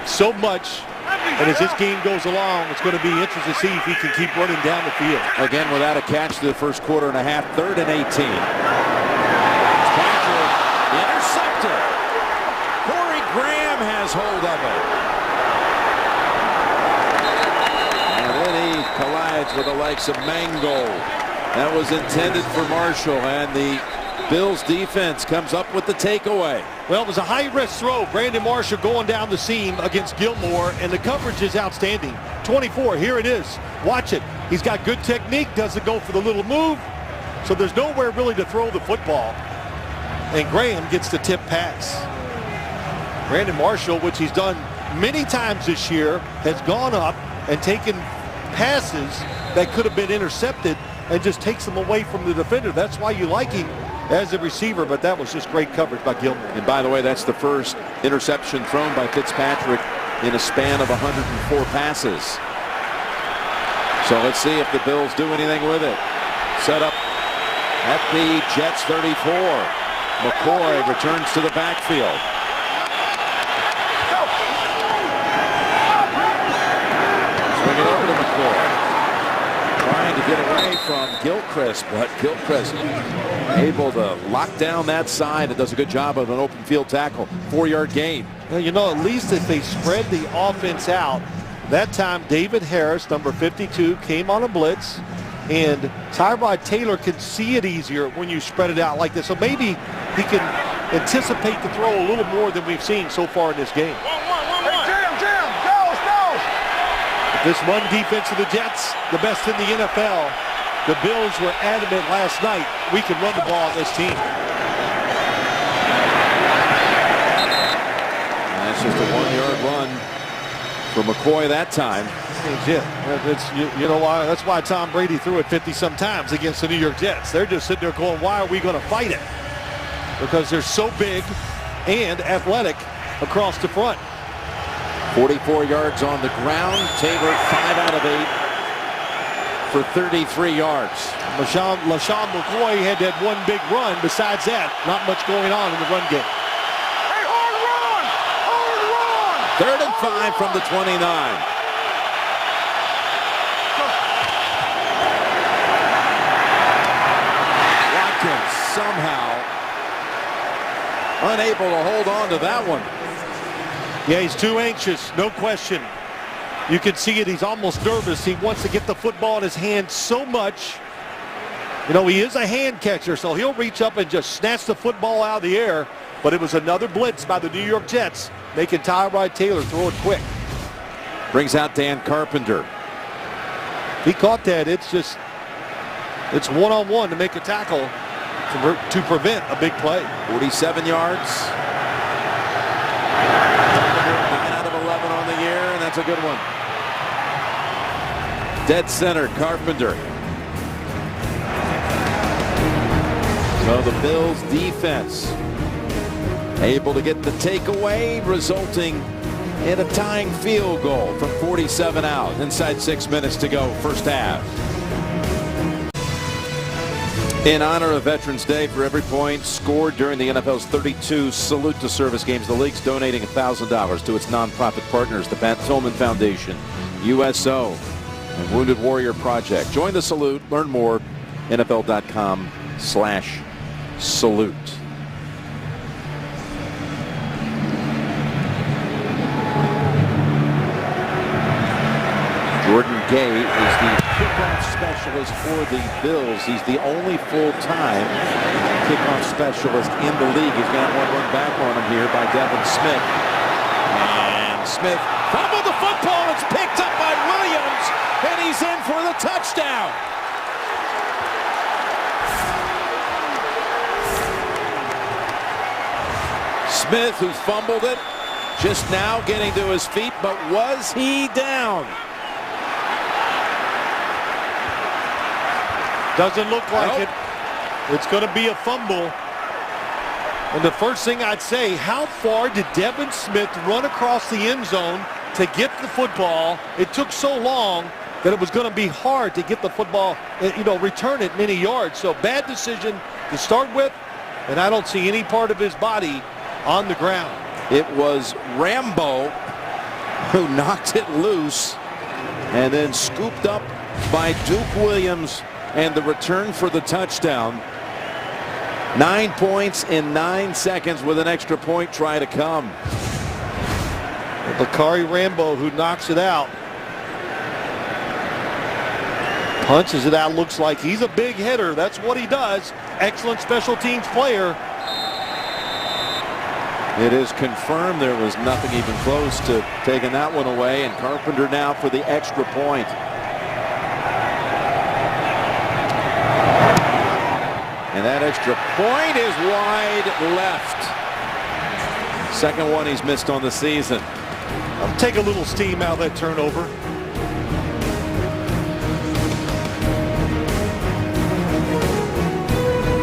so much. And as this game goes along, it's going to be interesting to see if he can keep running down the field. Again, without a catch through the first quarter and a half. 3rd and 18. Patrick intercepted. Corey Graham has hold of it. And then he collides with the likes of Mangold. That was intended for Marshall, and the Bills defense comes up with the takeaway. Well, it was a high-risk throw. Brandon Marshall going down the seam against Gilmore, and the coverage is outstanding. 24, here it is. Watch it. He's got good technique, doesn't go for the little move, so there's nowhere really to throw the football. And Graham gets the tip pass. Brandon Marshall, which he's done many times this year, has gone up and taken passes that could have been intercepted and just takes them away from the defender. That's why you like him as a receiver, but that was just great coverage by Gilmore. And by the way, that's the first interception thrown by Fitzpatrick in a span of 104 passes. So let's see if the Bills do anything with it. Set up at the Jets 34. McCoy returns to the backfield. Swing it over to McCoy. Trying to get away from Gilchrist, but Gilchrist able to lock down that side. It does a good job of an open field tackle. 4-yard gain. Well, you know, at least if they spread the offense out, that time David Harris, number 52, came on a blitz, and Tyrod Taylor could see it easier when you spread it out like this. So maybe he can anticipate the throw a little more than we've seen so far in this game. This run defense of the Jets, the best in the NFL. The Bills were adamant last night. We can run the ball on this team. And that's just a 1-yard run for McCoy that time. You know why? That's why Tom Brady threw it 50-some times against the New York Jets. They're just sitting there going, why are we going to fight it? Because they're so big and athletic across the front. 44 yards on the ground. Taylor 5 out of 8 for 33 yards. LaShawn McCoy had that one big run. Besides that, not much going on in the run game. Hey, hard run! Hard run! 3rd and 5 from the 29. Watkins somehow unable to hold on to that one. Yeah, he's too anxious, no question. You can see it. He's almost nervous. He wants to get the football in his hand so much. You know, he is a hand catcher, so he'll reach up and just snatch the football out of the air. But it was another blitz by the New York Jets, making Tyrod Taylor throw it quick. Brings out Dan Carpenter. He caught that. It's one-on-one to make a tackle to prevent a big play. 47 yards. 9 out of 11 on the year, and that's a good one. Dead center, Carpenter. So the Bills defense able to get the takeaway, resulting in a tying field goal from 47 out. Inside 6 minutes to go, first half. In honor of Veterans Day, for every point scored during the NFL's 32 Salute to Service games, the league's donating $1,000 to its nonprofit partners, the Pat Tillman Foundation, USO, and Wounded Warrior Project. Join the Salute. Learn more, NFL.com/salute. Jordan Gay is the kickoff specialist for the Bills. He's the only full-time kickoff specialist in the league. He's got one run back on him here by Devin Smith. And Smith fumbled the football. It's picked up by Williams, and he's in for the touchdown. Smith, who fumbled it, just now getting to his feet, but was he down? Doesn't look like it. It's going to be a fumble. And the first thing I'd say, how far did Devin Smith run across the end zone to get the football? It took so long that it was going to be hard to get the football, return it many yards. So bad decision to start with, and I don't see any part of his body on the ground. It was Rambo who knocked it loose and then scooped up by Duke Williams, and the return for the touchdown. 9 points in 9 seconds with an extra point try to come. Bakari Rambo, who knocks it out. Punches it out. Looks like he's a big hitter. That's what he does. Excellent special teams player. It is confirmed there was nothing even close to taking that one away, and Carpenter now for the extra point. And that extra point is wide left. Second one he's missed on the season. I'll take a little steam out of that turnover.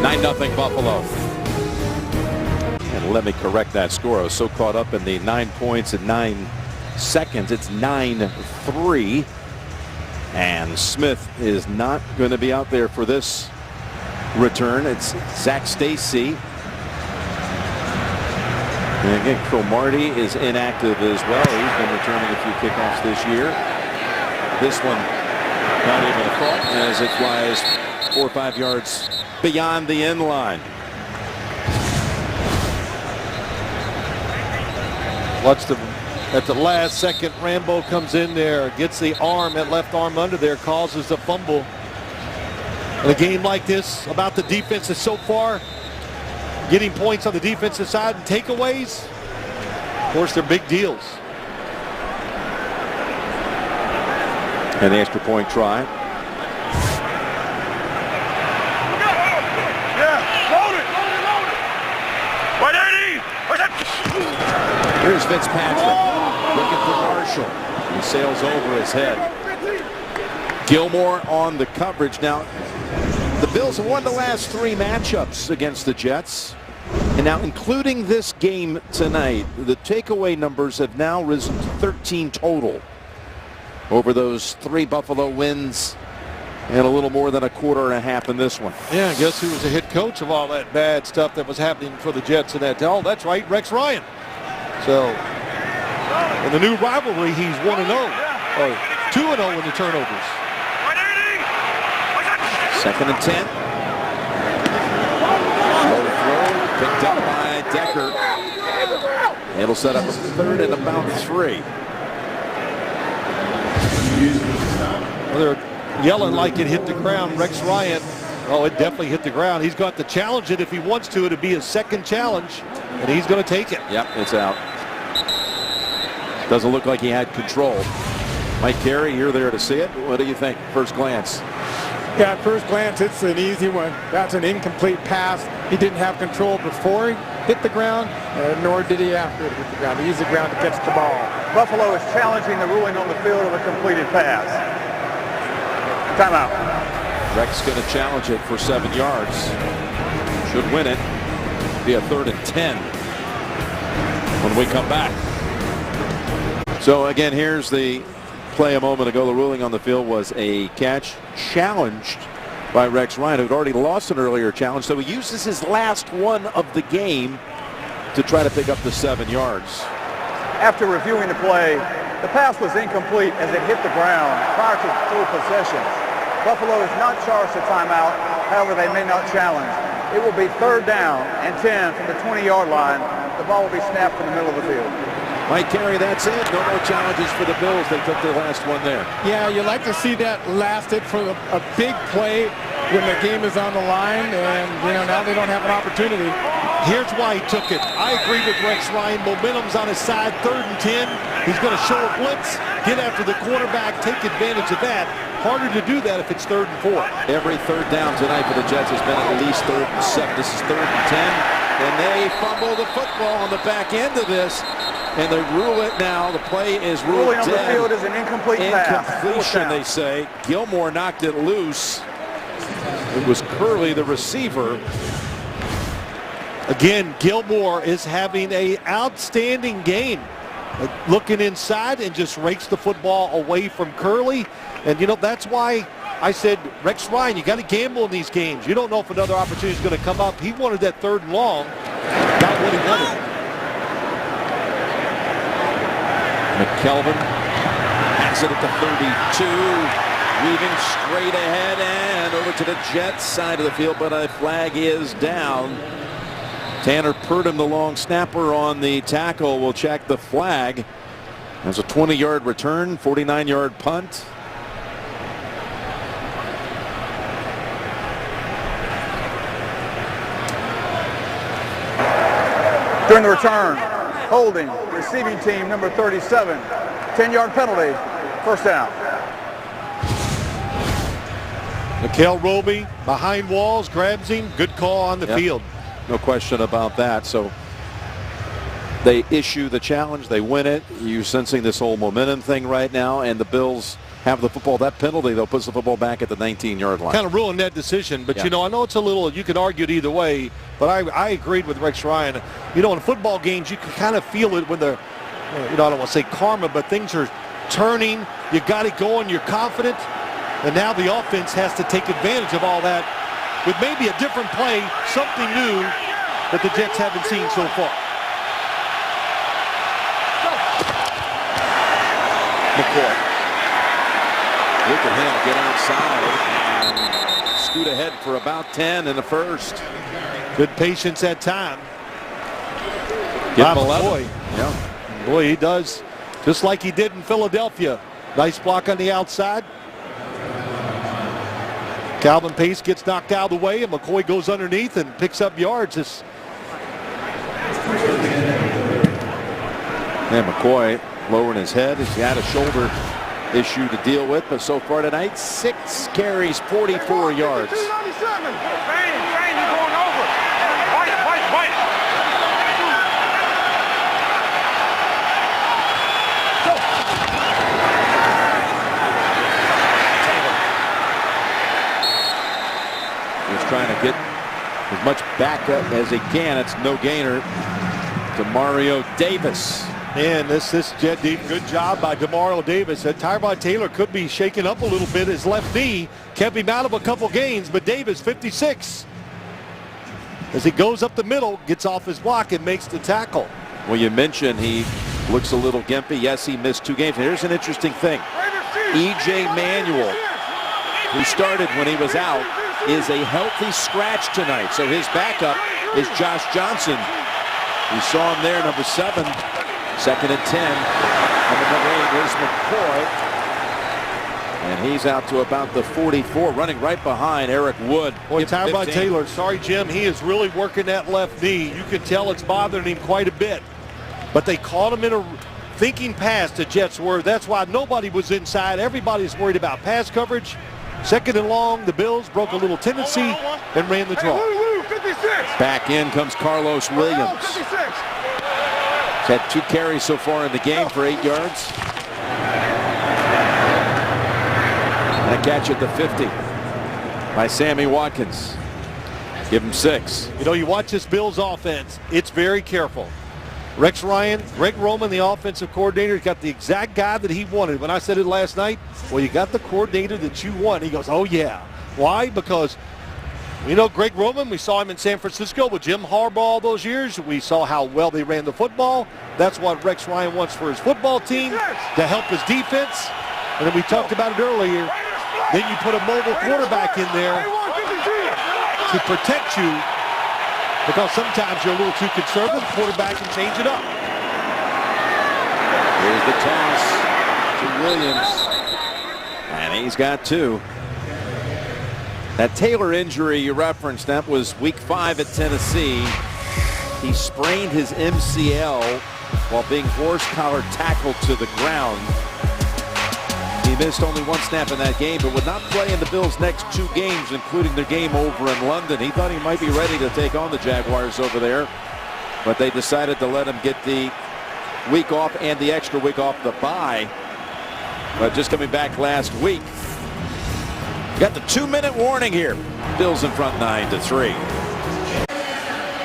Nine 9-0 Buffalo. And let me correct that score. I was so caught up in the 9 points in 9 seconds. It's 9-3. And Smith is not going to be out there for this return. It's Zach Stacy. And again, Cromartie is inactive as well. He's been returning a few kickoffs this year. This one not even a thought as it flies 4 or 5 yards beyond the end line. Watch at the last second, Rambo comes in there, gets the arm, that left arm under there, causes the fumble. In a game like this, about the defenses so far, getting points on the defensive side and takeaways, of course, they're big deals. And the extra point try. Here's Fitzpatrick looking for Marshall. He sails over his head. Gilmore on the coverage. Now, the Bills have won the last 3 matchups against the Jets. And now, including this game tonight, the takeaway numbers have now risen to 13 total over those 3 Buffalo wins and a little more than a quarter and a half in this one. Yeah, guess who was the head coach of all that bad stuff that was happening for the Jets in that? Oh, that's right, Rex Ryan. So, in the new rivalry, he's 1-0, or 2-0 in the turnovers. 2nd and 10. Low throw, picked up by Decker. It'll set up a 3rd and about 3. Well, they're yelling like it hit the ground. Rex Ryan, oh, it definitely hit the ground. He's got to challenge it if he wants to. It'll be his second challenge, and he's going to take it. Yep, it's out. Doesn't look like he had control. Mike Carey, you're there to see it. What do you think, first glance? Yeah, at first glance, it's an easy one. That's an incomplete pass. He didn't have control before he hit the ground, nor did he after it hit the ground. He used the ground to catch the ball. Buffalo is challenging the ruling on the field of a completed pass. Timeout. Rex going to challenge it for 7 yards. Should win it. Be a 3rd and 10 when we come back. So again, here's the play a moment ago. The ruling on the field was a catch challenged by Rex Ryan, who'd already lost an earlier challenge. So he uses his last one of the game to try to pick up the 7 yards. After reviewing the play, the pass was incomplete as it hit the ground prior to full possession. Buffalo is not charged a timeout. However, they may not challenge. It will be 3rd down and 10 from the 20-yard line. The ball will be snapped from the middle of the field. Mike Carey, that's it. No more challenges for the Bills. They took their last one there. Yeah, you like to see that lasted for a big play when the game is on the line, and now they don't have an opportunity. Here's why he took it. I agree with Rex Ryan. Momentum's on his side, 3rd and 10. He's going to show a blitz, get after the quarterback, take advantage of that. Harder to do that if it's 3rd and 4. Every 3rd down tonight for the Jets has been at least 3rd and 7. This is 3rd and 10, and they fumble the football on the back end of this. And they rule it now. The play is ruled dead. Ruling on the field is an incomplete pass. Incompletion, they say. Gilmore knocked it loose. It was Curley, the receiver. Again, Gilmore is having an outstanding game. Looking inside and just rakes the football away from Curley. And, that's why I said, Rex Ryan, you got to gamble in these games. You don't know if another opportunity is going to come up. He wanted that 3rd and long. Got what he wanted. McKelvin has it at the 32, weaving straight ahead and over to the Jets side of the field, but a flag is down. Tanner Purdom, the long snapper on the tackle, will check the flag. There's a 20-yard return, 49-yard punt. During the return, holding receiving team number 37, 10-yard penalty, 1st down. Mikael Roby behind walls, grabs him, good call on the field. No question about that. So they issue the challenge, they win it. You're sensing this whole momentum thing right now, and the Bills have the football. That penalty, though, puts the football back at the 19-yard line. Kind of ruined that decision, but I know it's a little, you could argue it either way, but I agreed with Rex Ryan. In football games, you can kind of feel it when the, I don't want to say karma, but things are turning, you got it going, you're confident, and now the offense has to take advantage of all that with maybe a different play, something new that the Jets haven't seen so far. McCoy. Look at him get outside and scoot ahead for about 10 in the 1st. Good patience at time. Get McCoy. Yeah. Boy, he does just like he did in Philadelphia. Nice block on the outside. Calvin Pace gets knocked out of the way, and McCoy goes underneath and picks up yards. McCoy lowering his head. He's had a shoulder issue to deal with, but so far tonight, 6 carries, 44 yards. He's trying to get as much backup as he can. It's no gainer to Mario Davis. And this Jet deep, good job by Demario Davis. Tyrod Taylor could be shaken up a little bit. His left knee kept him out of a couple games, but Davis, 56. As he goes up the middle, gets off his block and makes the tackle. Well, you mentioned he looks a little gimpy. Yes, he missed 2 games. Here's an interesting thing. E.J. Manuel, who started when he was out, is a healthy scratch tonight. So his backup is Josh Johnson. We saw him there, number 7. 2nd and 10. Number 8 is McCoy. And he's out to about the 44, running right behind Eric Wood. Boy, Tyrod Taylor, sorry, Jim, he is really working that left knee. You can tell it's bothering him quite a bit. But they caught him in a thinking pass to Jets were. That's why nobody was inside. Everybody's worried about pass coverage. 2nd and long, the Bills broke a little tendency and ran the draw. Back in comes Carlos Williams. He's had 2 carries so far in the game for 8 yards. And a catch at the 50 by Sammy Watkins. Give him 6. You know, you watch this Bills offense, it's very careful. Rex Ryan, Greg Roman, the offensive coordinator, got the exact guy that he wanted. When I said it last night, well, you got the coordinator that you want. He goes, oh, yeah. Why? Because we know Greg Roman. We saw him in San Francisco with Jim Harbaugh all those years. We saw how well they ran the football. That's what Rex Ryan wants for his football team, to help his defense. And then we talked about it earlier. Then you put a mobile quarterback in there to protect you, because sometimes you're a little too conservative. Quarterback can change it up. Here's the toss to Williams. And he's got 2. That Taylor injury you referenced, that was week 5 at Tennessee. He sprained his MCL while being horse collar tackled to the ground. He missed only 1 snap in that game, but would not play in the Bills' next 2 games, including their game over in London. He thought he might be ready to take on the Jaguars over there, but they decided to let him get the week off and the extra week off the bye. But just coming back last week. We got the 2-minute warning here. Bills in front 9-3.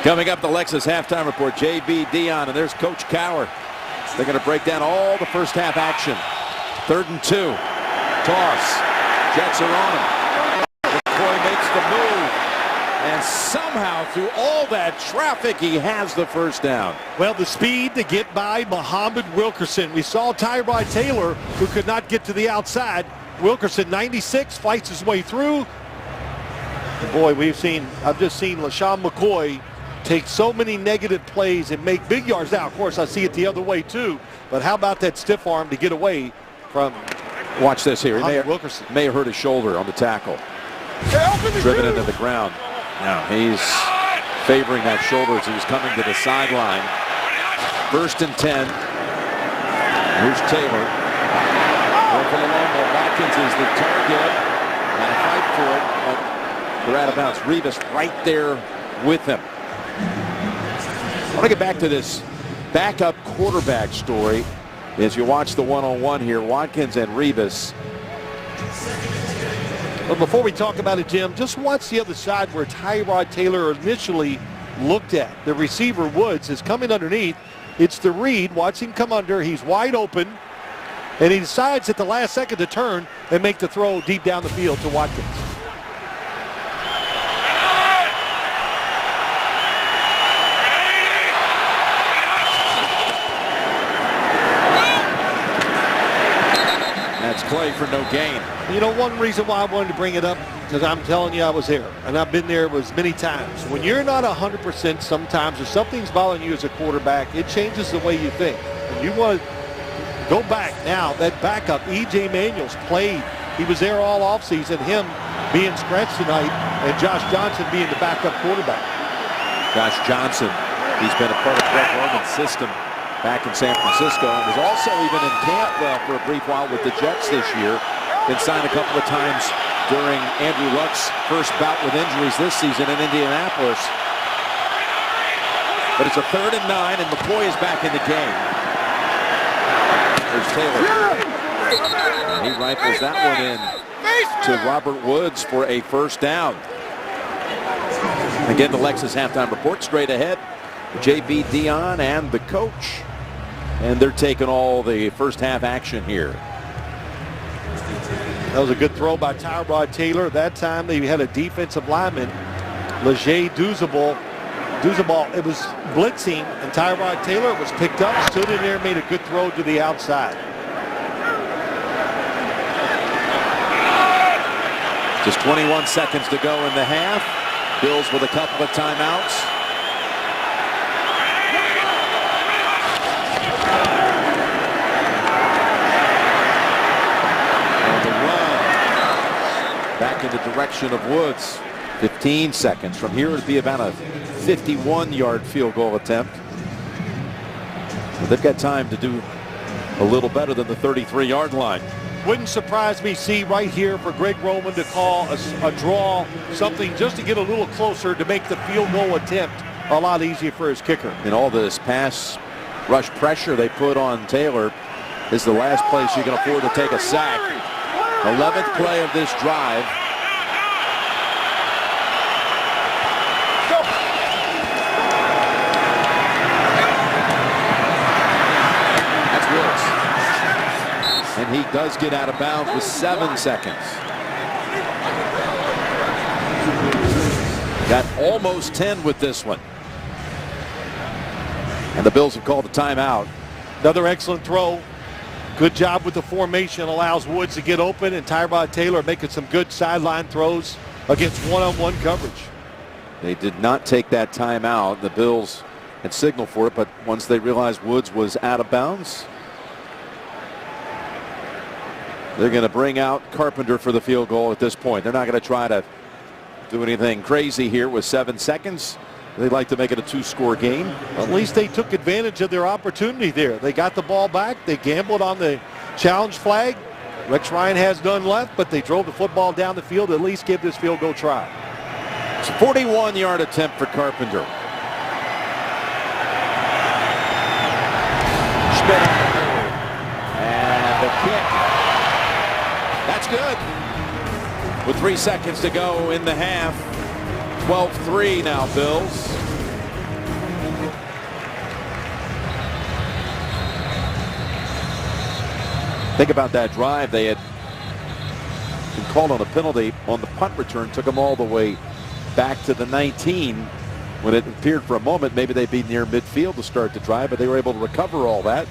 Coming up, the Lexus halftime report. J.B. Dion, and there's Coach Cowher. They're going to break down all the first half action. 3rd and 2. Toss. Jets are on him. McCoy makes the move. And somehow, through all that traffic, he has the first down. Well, the speed to get by Muhammad Wilkerson. We saw Tyrod Taylor, who could not get to the outside. Wilkerson, 96, fights his way through. And boy, I've just seen LaShawn McCoy take so many negative plays and make big yards. Now, of course, I see it the other way, too. But how about that stiff arm to get away from Watch this here. He Wilkerson may have hurt his shoulder on the tackle. Driven into the ground. Now he's favoring that shoulder as he was coming to the sideline. 1st and 10. Here's Taylor. Going for the long ball. Watkins is the target. And a fight for it, but they're out of bounds. Revis right there with him. I want to get back to this backup quarterback story. As you watch the one-on-one here, Watkins and Revis. But before we talk about it, Jim, just watch the other side where Tyrod Taylor initially looked at. The receiver, Woods, is coming underneath. It's the read. Watch him come under. He's wide open. And he decides at the last second to turn and make the throw deep down the field to Watkins. That's Clay for no gain. You know, one reason why I wanted to bring it up, because I'm telling you I was there, and I've been there was many times. When you're not 100% sometimes, if something's bothering you as a quarterback, it changes the way you think. And you want to go back now. That backup, E.J. Manuels, played. He was there all offseason, him being scratched tonight, and Josh Johnson being the backup quarterback. Josh Johnson, he's been a part of Greg Roman's system back in San Francisco, and was also even in camp for a brief while with the Jets this year. Been signed a couple of times during Andrew Luck's first bout with injuries this season in Indianapolis. But it's a 3rd and 9, and McCoy is back in the game. There's Taylor. And he rifles that one in to Robert Woods for a first down. Again, the Lexus halftime report straight ahead. J.B. Dion and the coach. And they're taking all the first half action here. That was a good throw by Tyrod Taylor. That time they had a defensive lineman, Leger Duzabal. It was blitzing, and Tyrod Taylor was picked up, stood in there, made a good throw to the outside. Just 21 seconds to go in the half. Bills with a couple of timeouts. back in the direction of Woods. 15 seconds. From here, it would be about a 51-yard field goal attempt. But they've got time to do a little better than the 33-yard line. Wouldn't surprise me, see, right here for Greg Roman to call a draw, something just to get a little closer to make the field goal attempt a lot easier for his kicker. In all this pass rush pressure they put on Taylor is the last place you can afford to take a sack. 11th play of this drive. That's Woods. And he does get out of bounds with 7 seconds. Got almost 10 with this one. And the Bills have called a timeout. Another excellent throw. Good job with the formation. Allows Woods to get open, and Tyrod Taylor making some good sideline throws against one-on-one coverage. They did not take that timeout. The Bills had signaled for it, but once they realized Woods was out of bounds, they're going to bring out Carpenter for the field goal at this point. They're not going to try to do anything crazy here with 7 seconds. They'd like to make it a 2-score game. At least they took advantage of their opportunity there. They got the ball back. They gambled on the challenge flag. Rex Ryan has none left, but they drove the football down the field to at least give this field goal try. It's a 41-yard attempt for Carpenter. Schmidt. And the kick. That's good. With 3 seconds to go in the half. 12-3 now, Bills. Think about that drive. They had been called on a penalty on the punt return. Took them all the way back to the 19. When it appeared for a moment maybe they'd be near midfield to start the drive, but they were able to recover all that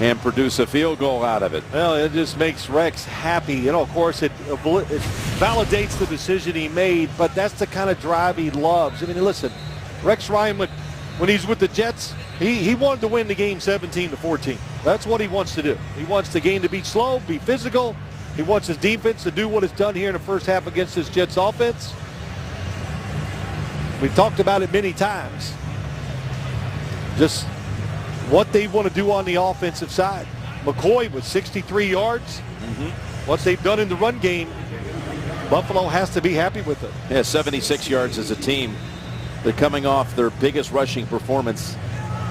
and produce a field goal out of it. Well, it just makes Rex happy. You know, of course, it validates the decision he made, but that's the kind of drive he loves. I mean, listen, Rex Ryan, when he's with the Jets, he wanted to win the game 17-14. That's what he wants to do. He wants the game to be slow, be physical. He wants his defense to do what it's done here in the first half against this Jets offense. We've talked about it many times. Just what they want to do on the offensive side. McCoy with 63 yards. What they've done in the run game, Buffalo has to be happy with it. Yeah, 76 yards as a team. They're coming off their biggest rushing performance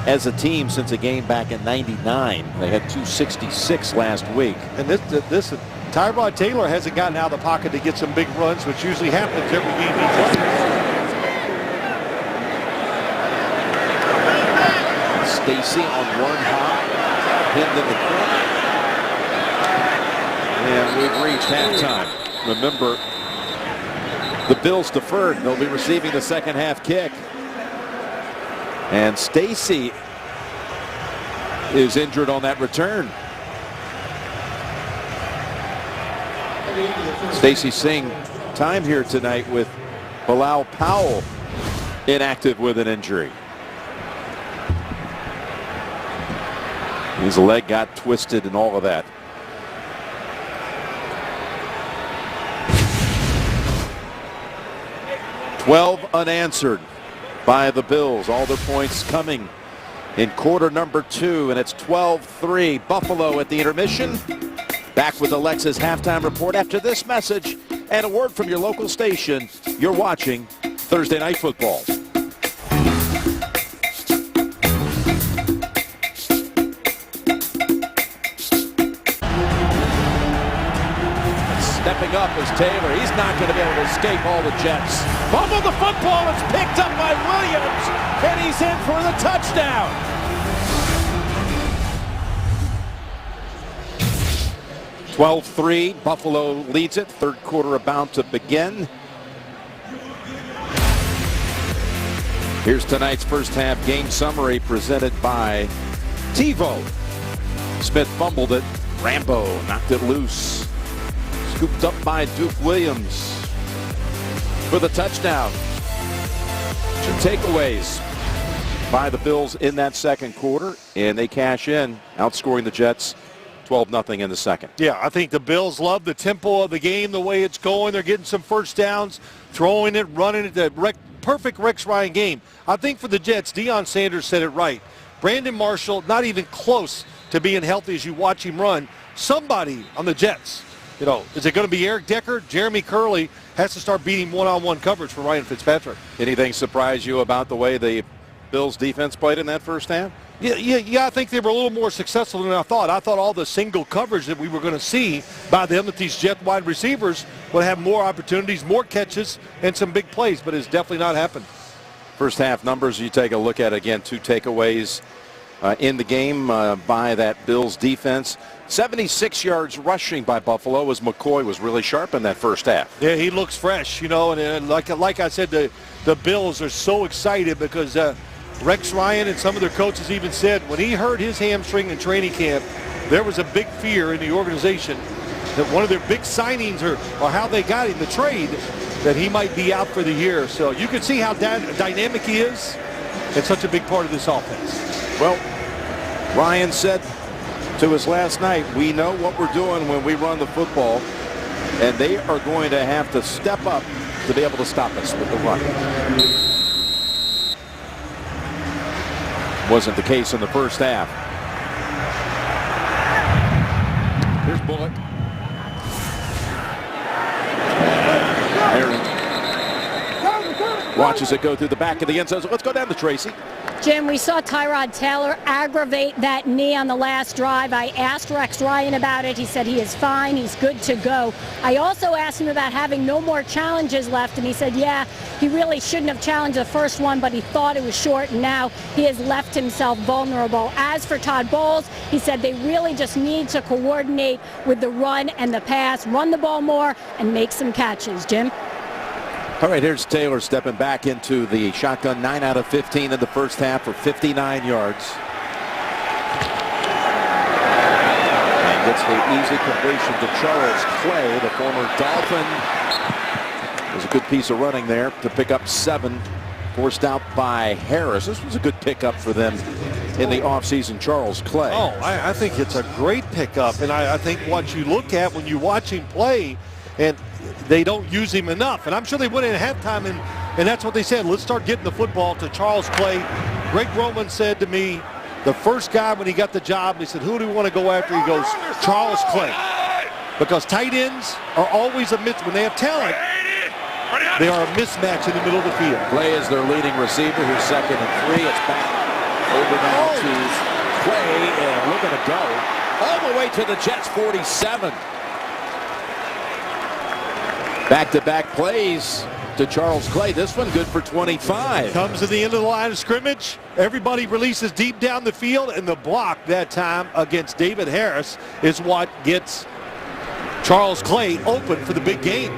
as a team since a game back in '99. They had 266 last week. And this Tyrod Taylor hasn't gotten out of the pocket to get some big runs, which usually happens every game he plays. Stacy on one hop, pinned in the corner. And we've reached halftime. Remember, the Bills deferred. They'll be receiving the second half kick. And Stacy is injured on that return. Stacy Singh time here tonight with Bilal Powell inactive with an injury. His leg got twisted and all of that. $12 unanswered by the Bills. All their points coming in quarter number 2, and it's 12-3 Buffalo at the intermission. Back with Alexa's halftime report after this message and a word from your local station. You're watching Thursday Night Football. Stepping up is Taylor. He's not going to be able to escape all the Jets. Fumble the football. It's picked up by Williams, and he's in for the touchdown. (12-3). Buffalo leads it. Third quarter about to begin. Here's tonight's first half game summary presented by TiVo. Smith fumbled it. Rambo knocked it loose. Scooped up by Duke Williams for the touchdown. 2 takeaways by the Bills in that second quarter, and they cash in, outscoring the Jets 12-0 in the second. Yeah, I think the Bills love the tempo of the game, the way it's going. They're getting some first downs, throwing it, running it. The perfect Rex Ryan game. I think for the Jets, Deion Sanders said it right. Brandon Marshall, not even close to being healthy as you watch him run. Somebody on the Jets, is it going to be Eric Decker? Jeremy Curley has to start beating one-on-one coverage for Ryan Fitzpatrick. Anything surprise you about the way the Bills defense played in that first half? Yeah, I think they were a little more successful than I thought. I thought all the single coverage that we were going to see by them, that these Jet wide receivers would have more opportunities, more catches, and some big plays, but it's definitely not happened. First half numbers you take a look at, again, 2 takeaways in the game by that Bills defense. 76 yards rushing by Buffalo as McCoy was really sharp in that first half. Yeah, he looks fresh, and like I said, the Bills are so excited because Rex Ryan and some of their coaches even said when he hurt his hamstring in training camp, there was a big fear in the organization that one of their big signings or how they got him, the trade, that he might be out for the year. So you can see how dynamic he is and such a big part of this offense. Well, Ryan said to us last night, we know what we're doing when we run the football, and they are going to have to step up to be able to stop us with the run. Wasn't the case in the first half. Here's Bullock. Aaron watches it go through the back of the end zone. So let's go down to Tracy. Jim, we saw Tyrod Taylor aggravate that knee on the last drive. I asked Rex Ryan about it. He said he is fine. He's good to go. I also asked him about having no more challenges left, and he said, yeah, he really shouldn't have challenged the first one, but he thought it was short, and now he has left himself vulnerable. As for Todd Bowles, he said they really just need to coordinate with the run and the pass, run the ball more, and make some catches. Jim? All right, here's Taylor stepping back into the shotgun. 9 out of 15 in the first half for 59 yards. And gets the easy completion to Charles Clay, the former Dolphin. There's a good piece of running there to pick up 7. Forced out by Harris. This was a good pickup for them in the offseason, Charles Clay. Oh, I think it's a great pickup. And I think what you look at when you watch him play, and they don't use him enough. And I'm sure they went in at halftime, and that's what they said. Let's start getting the football to Charles Clay. Greg Roman said to me, the first guy when he got the job, he said, who do we want to go after? He goes, Charles Clay. Because tight ends are always a mismatch. When they have talent, they are a mismatch in the middle of the field. Clay is their leading receiver, who's 2nd and 3. It's back over now to Clay, and we're going to go all the way to the Jets' 47. Back-to-back plays to Charles Clay. This one good for 25. Comes to the end of the line of scrimmage. Everybody releases deep down the field, and the block that time against David Harris is what gets Charles Clay open for the big game.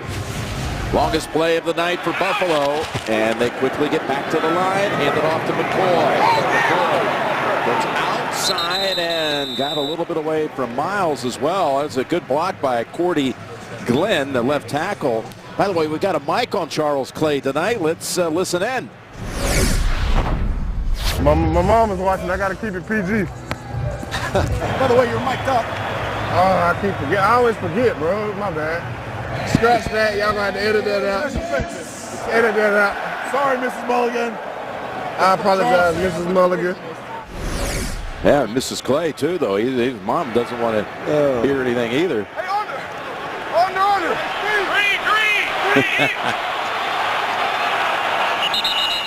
Longest play of the night for Buffalo, and they quickly get back to the line. Hand it off to McCoy. McCoy goes outside and got a little bit away from Miles as well. That's a good block by Cordy Glenn, the left tackle. By the way, we got a mic on Charles Clay tonight. Let's listen in. My mom is watching. I got to keep it PG. By the way, you're mic'd up. Oh, I keep forget. I always forget, bro. My bad. Scratch that. Y'all gonna have to edit that out. Edit that out. Sorry, Mrs. Mulligan. I apologize, Mrs. Mulligan. Yeah, Mrs. Clay too, though. His mom doesn't want to hear anything either. Hey, under. Green.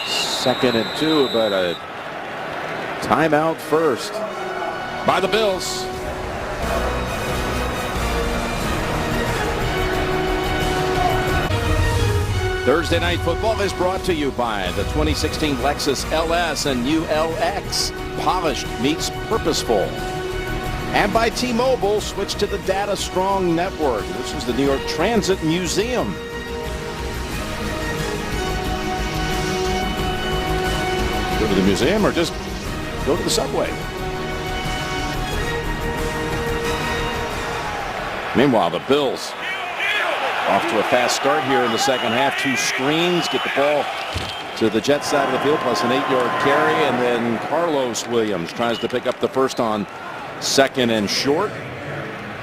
2nd and 2, but a timeout first by the Bills. Thursday Night Football is brought to you by the 2016 Lexus LS and ULX. Polished meets purposeful. And by T-Mobile, switch to the Data Strong network. This is the New York Transit Museum. Go to the museum or just go to the subway. Meanwhile, the Bills off to a fast start here in the second half. 2 screens, get the ball to the Jets side of the field, plus an 8-yard carry, and then Carlos Williams tries to pick up the first on 2nd and short.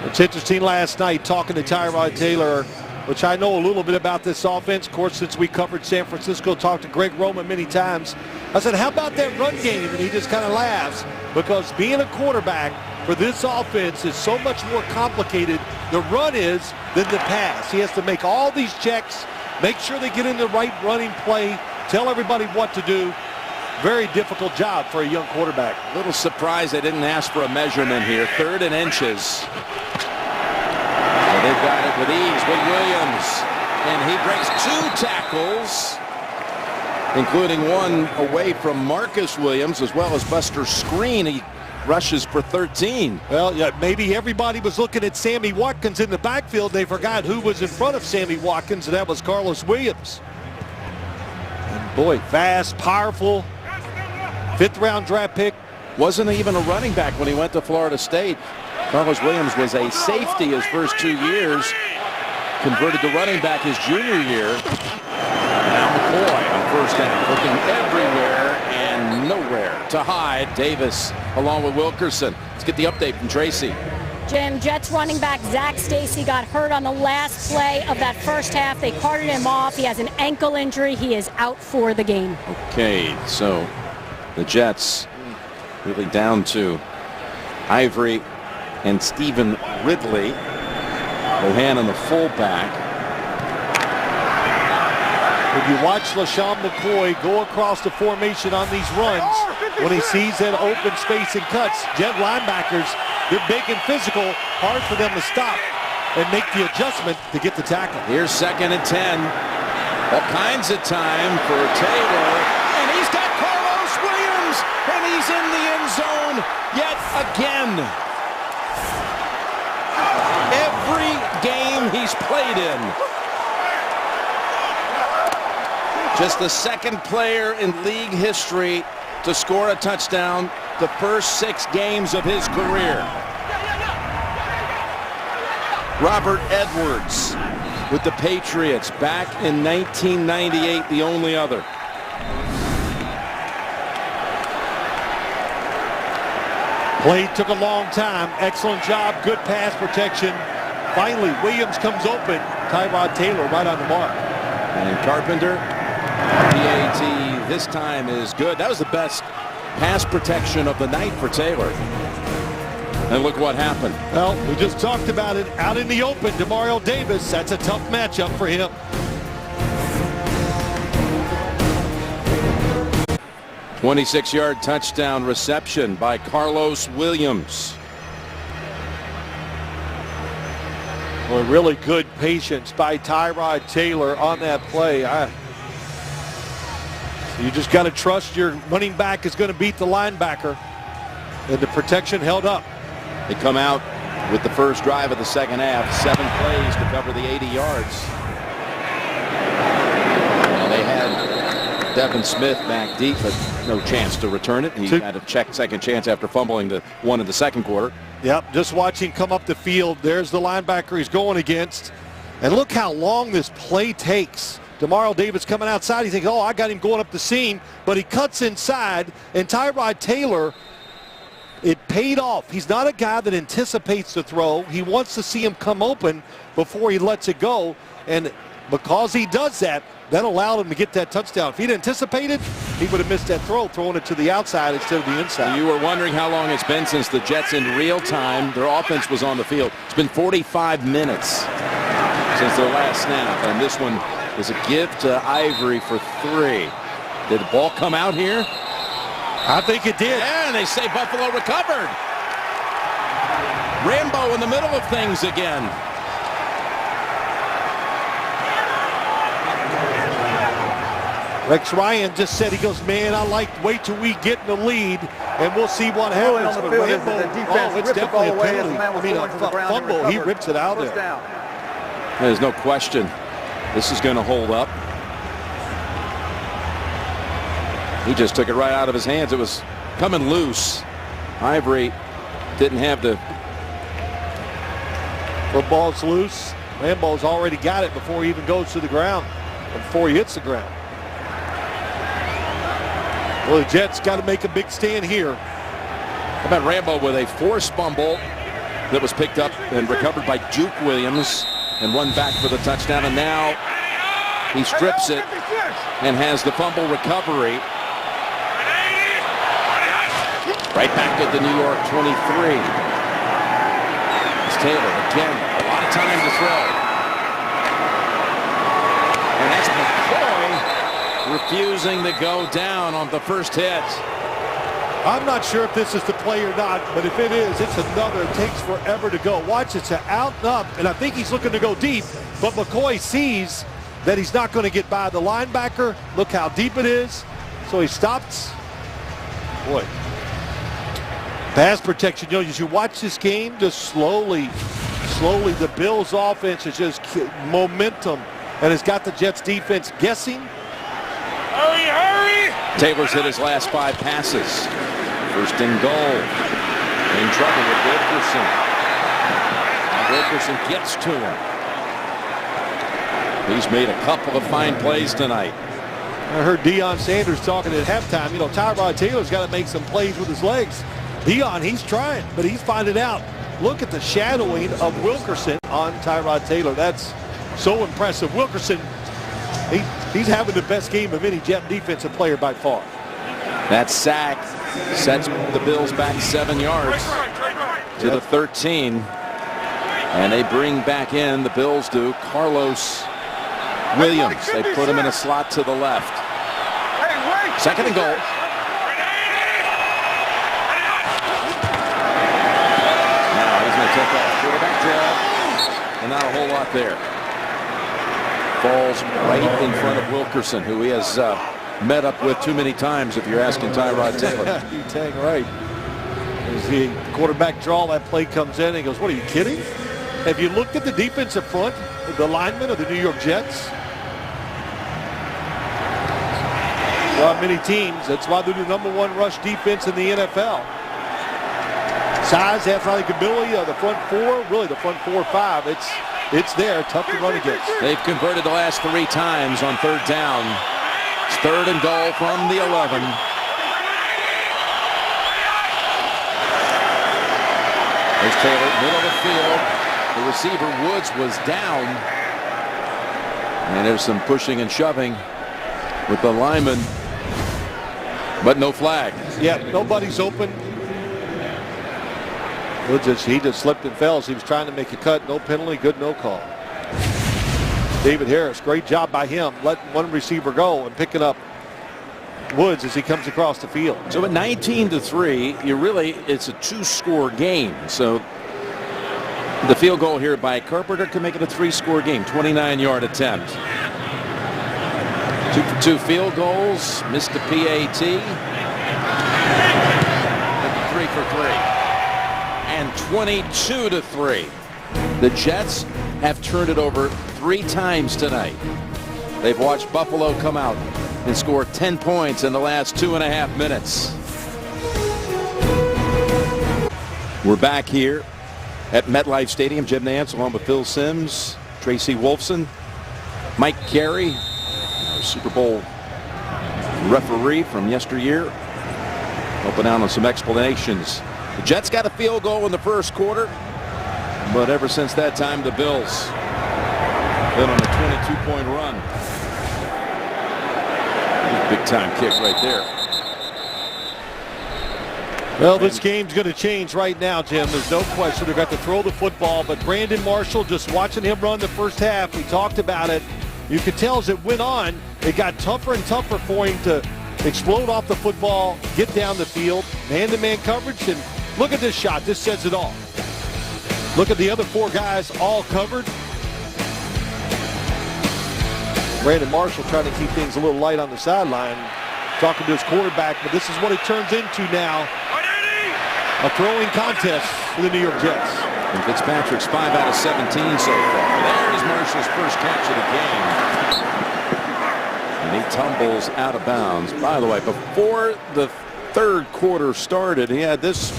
It's interesting last night talking to Tyrod Taylor, which I know a little bit about this offense. Of course, since we covered San Francisco, talked to Greg Roman many times. I said, how about that run game? And he just kind of laughs because being a quarterback for this offense is so much more complicated, the run is, than the pass. He has to make all these checks, make sure they get in the right running play, tell everybody what to do. Very difficult job for a young quarterback. A little surprised they didn't ask for a measurement here. 3rd and inches. Well, they've got it with ease with Williams. And he breaks 2 tackles, including one away from Marcus Williams, as well as Buster Screen. He rushes for 13. Well, yeah, maybe everybody was looking at Sammy Watkins in the backfield. They forgot who was in front of Sammy Watkins, and that was Carlos Williams. And boy, fast, powerful, 5th-round draft pick. Wasn't even a running back when he went to Florida State. Carlos Williams was a safety his first 2 years. Converted to running back his junior year. Now McCoy on first down, looking everywhere and nowhere to hide. Davis along with Wilkerson. Let's get the update from Tracy. Jim, Jets running back Zach Stacy got hurt on the last play of that first half. They carted him off. He has an ankle injury. He is out for the game. Okay, so the Jets really down to Ivory and Stephen Ridley. Bohannon, the fullback. When you watch LaShawn McCoy go across the formation on these runs, when he sees that open space and cuts, Jet linebackers, they're big and physical, hard for them to stop and make the adjustment to get the tackle. Here's 2nd and 10. All kinds of time for Taylor. And he's got Carlos Williams, and he's in the end zone yet again. Every game he's played in. Just the 2nd player in league history to score a touchdown the first 6 games of his career. Robert Edwards with the Patriots back in 1998, the only other. Play took a long time. Excellent job. Good pass protection. Finally, Williams comes open. Tyrod Taylor right on the mark. And Carpenter, PAT this time is good. That was the best pass protection of the night for Taylor. And look what happened. Well, we just talked about it out in the open. Demario Davis, that's a tough matchup for him. 26-yard touchdown reception by Carlos Williams. Well, really good patience by Tyrod Taylor on that play. You just got to trust your running back is going to beat the linebacker. And the protection held up. They come out with the first drive of the second half. 7 plays to cover the 80 yards. Well, they had Devin Smith back deep, but no chance to return it. He had a second chance after fumbling the one in the second quarter. Yep, just watching come up the field. There's the linebacker he's going against. And look how long this play takes. Demario Davis coming outside. He thinks, oh, I got him going up the seam. But he cuts inside, and Tyrod Taylor, it paid off. He's not a guy that anticipates the throw. He wants to see him come open before he lets it go. And because he does that, that allowed him to get that touchdown. If he'd anticipated, he would have missed that throw, throwing it to the outside instead of the inside. You were wondering how long it's been since the Jets in real time, their offense was on the field. It's been 45 minutes since their last snap. And this one is a gift to Ivory for 3. Did the ball come out here? I think it did. Yeah, and they say Buffalo recovered. Rambo in the middle of things again. Rex Ryan just said, he goes, man, wait till we get in the lead, and we'll see what happens. On the field, Rambo, the defense it's ripped the ball definitely a away as penalty. the man was going to the ground and Fumble, he recovered. rips it out First there. down. There's no question. This is going to hold up. He just took it right out of his hands. It was coming loose. Ivory didn't have the... Football's loose. Rambo's already got it before he even goes to the ground, before he hits the ground. Well, the Jets got to make a big stand here. How about Rambo with a forced fumble that was picked up and recovered by Duke Williams and run back for the touchdown. And now he strips it and has the fumble recovery. Right back at the New York 23. It's Taylor again. A lot of time to throw. And that's McCoy refusing to go down on the first hit. I'm not sure if this is the play or not, but if it is, it's another. It takes forever to go. Watch, it's an out and up, and I think he's looking to go deep, but McCoy sees that he's not going to get by the linebacker. Look how deep it is. So he stops. Boy. Pass protection, you know, as you watch this game, just slowly, the Bills offense is just momentum, and it's got the Jets defense guessing. Hurry! Taylor's hit his last 5 passes. First and goal. In trouble with Wilkerson. Wilkerson gets to him. He's made a couple of fine plays tonight. I heard Deion Sanders talking at halftime. You know, Tyrod Taylor's got to make some plays with his legs. Deion, he's trying, but he's finding out. Look at the shadowing of Wilkerson on Tyrod Taylor. That's so impressive. Wilkerson, he's having the best game of any Jet defensive player by far. That sack sets the Bills back 7 yards to the 13. And they bring back in, the Bills do, Carlos Williams. They put him in a slot to the left. Second and goal. Now he's going to take off quarterback draw. And not a whole lot there. Falls right in front of Wilkerson, who he has met up with too many times, if you're asking Tyrod Taylor. You're dang right. As the quarterback draw, that play comes in, and he goes, what, are you kidding? Have you looked at the defensive front, the linemen of the New York Jets? Not many teams. That's why they're the #1 rush defense in the NFL. Size, athletic ability of the front 4, really the front 4 or 5. It's there, tough to run against. They've converted the last 3 times on 3rd down. It's 3rd and goal from the 11. There's Taylor, middle of the field. The receiver, Woods, was down. And there's some pushing and shoving with the lineman. But no flag. Yeah, nobody's open. He just slipped and fell as he was trying to make a cut. No penalty, good no call. David Harris, great job by him, letting one receiver go and picking up Woods as he comes across the field. So at 19-3, it's a 2-score game. So the field goal here by Carpenter can make it a 3-score game. 29-yard attempt. 2 for 2 field goals. Missed the PAT. 3 for 3. And 22-3. The Jets have turned it over 3 times tonight. They've watched Buffalo come out and score 10 points in the last 2.5 minutes. We're back here at MetLife Stadium. Jim Nantz along with Phil Simms, Tracy Wolfson, Mike Carey, our Super Bowl referee from yesteryear, helping out on some explanations. The Jets got a field goal in the first quarter, but ever since that time, the Bills been on a 22-point run. Big time kick right there. Well, this game's going to change right now, Jim. There's no question. They've got to throw the football, but Brandon Marshall, just watching him run the first half, we talked about it. You could tell as it went on, it got tougher and tougher for him to explode off the football, get down the field, man-to-man coverage, and look at this shot. This says it all. Look at the other 4 guys all covered. Brandon Marshall trying to keep things a little light on the sideline, talking to his quarterback, but this is what it turns into now. A throwing contest for the New York Jets. And Fitzpatrick's 5 out of 17 so far. There's Marshall's first catch of the game. And he tumbles out of bounds. By the way, before the 3rd quarter started, he had this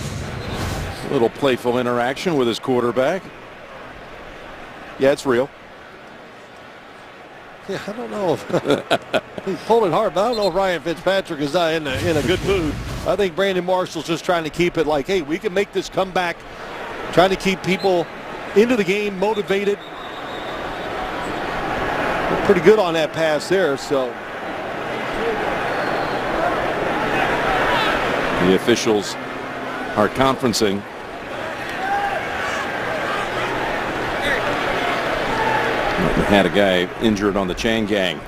little playful interaction with his quarterback. Yeah, it's real. Yeah, I don't know if he's pulling hard, but I don't know if Ryan Fitzpatrick is in a good mood. I think Brandon Marshall's just trying to keep it like, hey, we can make this comeback trying to keep people into the game, motivated. Pretty good on that pass there, so. The officials are conferencing. Had a guy injured on the chain gang.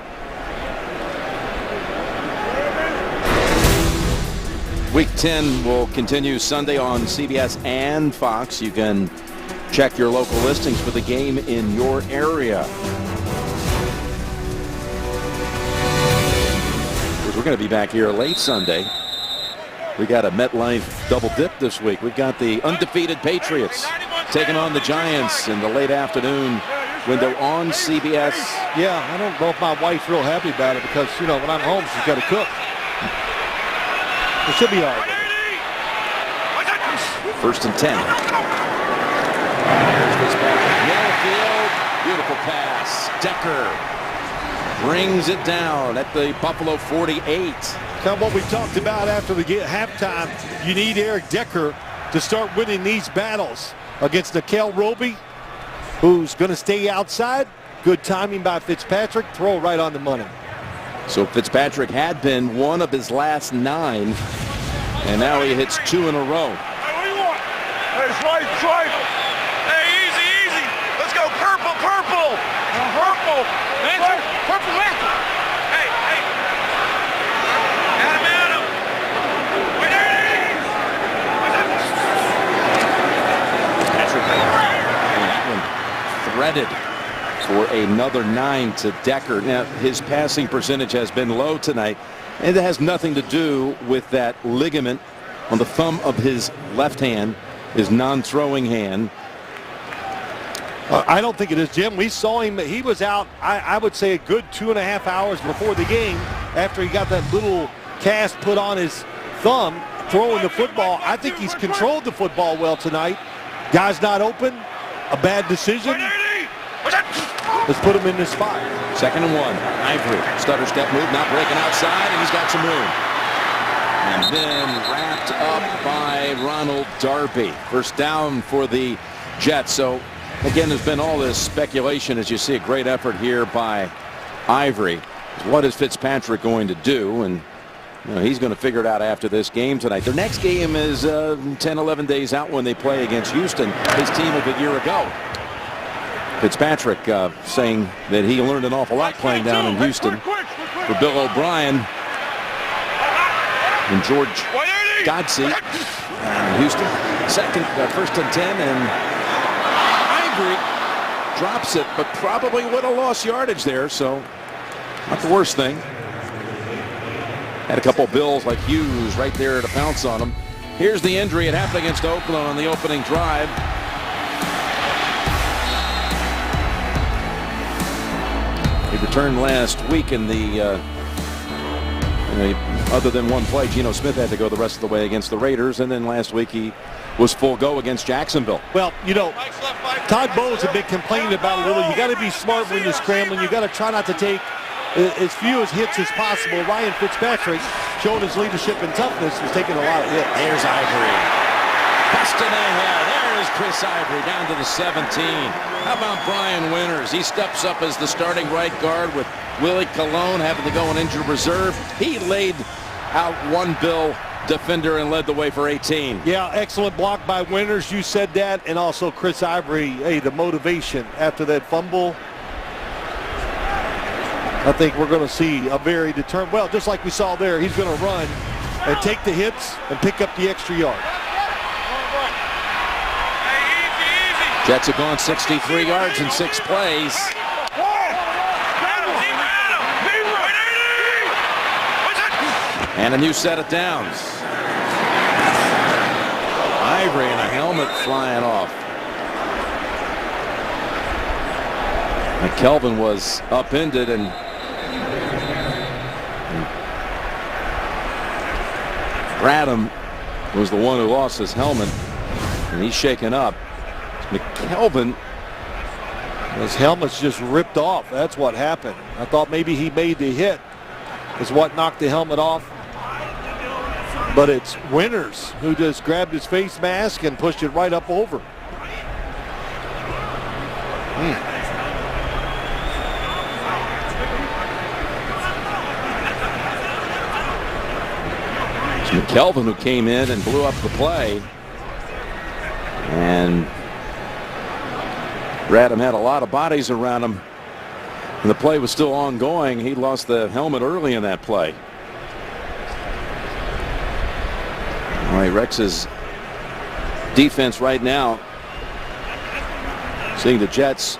Week 10 will continue Sunday on CBS and Fox. You can check your local listings for the game in your area. We're going to be back here late Sunday. We got a MetLife double dip this week. We've got the undefeated Patriots taking on the Giants in the late afternoon window on CBS. Yeah, I don't know if my wife's real happy about it because, you know, when I'm home, she's got to cook. It should be all right. 1st and 10. There's Fitzpatrick. Middle field. Beautiful pass. Decker brings it down at the Buffalo 48. Kind of what we talked about after the halftime. You need Eric Decker to start winning these battles against Nickell Robey, who's going to stay outside. Good timing by Fitzpatrick. Throw right on the money. So Fitzpatrick had been one of his last 9, and now he hits 2 in a row. Hey, what do you want? Hey, swipe. Hey, easy. Let's go purple. Purple. Lantern. Purple lantern. Hey. Adam. Wait, Patrick threaded for another 9 to Decker. Now, his passing percentage has been low tonight, and it has nothing to do with that ligament on the thumb of his left hand, his non-throwing hand. I don't think it is, Jim. We saw him. He was out, I would say, a good 2.5 hours before the game after he got that little cast put on his thumb throwing the football. I think he's controlled the football well tonight. Guy's not open. A bad decision. Let's put him in this spot. 2nd and 1. Ivory. Stutter step move, not breaking outside, and he's got some room. And then wrapped up by Ronald Darby. 1st down for the Jets. So, again, there's been all this speculation as you see a great effort here by Ivory. What is Fitzpatrick going to do? And you know, he's going to figure it out after this game tonight. Their next game is 10-11 days out when they play against Houston, his team of a year ago. Fitzpatrick saying that he learned an awful lot playing down in Houston. For Bill O'Brien and George Godsey in Houston. 1st and 10, and Ivory drops it, but probably would have lost yardage there, so not the worst thing. Had a couple Bills like Hughes right there to pounce on him. Here's the injury. It happened against Oakland on the opening drive. He returned last week in the other than one play. Geno Smith had to go the rest of the way against the Raiders, and then last week he was full go against Jacksonville. Well, you know, Todd Bowles has been complaining about it a little. You got to be smart when you're scrambling. You got to try not to take as few as hits as possible. Ryan Fitzpatrick, showing his leadership and toughness, was taking a lot of hits. There's Ivory. Busting ahead. There's Chris Ivory down to the 17. How about Brian Winters? He steps up as the starting right guard with Willie Colon having to go on injured reserve. He laid out one Bill defender and led the way for 18. Yeah, excellent block by Winters. You said that. And also Chris Ivory, hey, the motivation after that fumble. I think we're going to see a very determined, well, just like we saw there, he's going to run and take the hits and pick up the extra yard. Jets have gone 63 yards in 6 plays. And a new set of downs. Ivory and a helmet flying off. McKelvin was upended, and Bradham was the one who lost his helmet, and he's shaken up. McKelvin, his helmet's just ripped off. That's what happened. I thought maybe he made the hit is what knocked the helmet off. But it's Winters who just grabbed his face mask and pushed it right up over. It's McKelvin who came in and blew up the play. And Bradham had a lot of bodies around him. And the play was still ongoing. He lost the helmet early in that play. All right, Rex's defense right now, seeing the Jets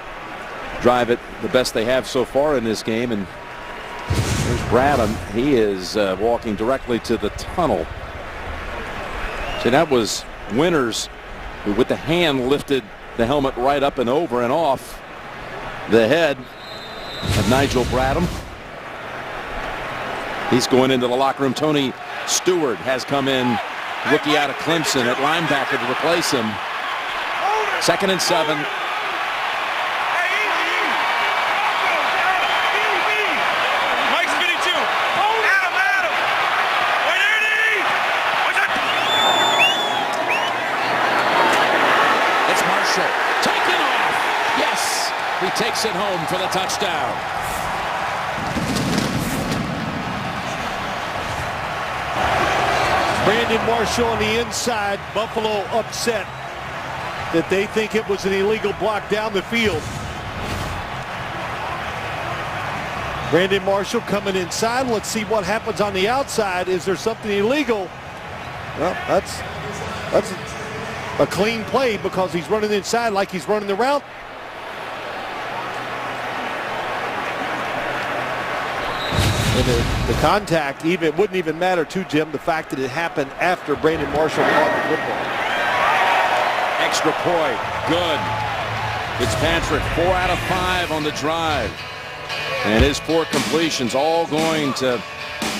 drive it the best they have so far in this game. And there's Bradham. He is walking directly to the tunnel. So that was Winters, who with the hand lifted the helmet right up and over and off the head of Nigel Bradham. He's going into the locker room. Tony Stewart has come in, rookie out of Clemson, at linebacker to replace him. 2nd and 7. Mike's spinning too. Adam. Wait, Eddie. What's that? It's Marshall. Taken off. Yes. He takes it home for the touchdown. Brandon Marshall on the inside. Buffalo upset that they think it was an illegal block down the field. Brandon Marshall coming inside. Let's see what happens on the outside. Is there something illegal? Well, that's a clean play because he's running inside like he's running the route. And the contact, it wouldn't even matter to Jim, the fact that it happened after Brandon Marshall caught the football. Extra point. Good. Fitzpatrick 4 out of 5 on the drive. And his 4 completions all going to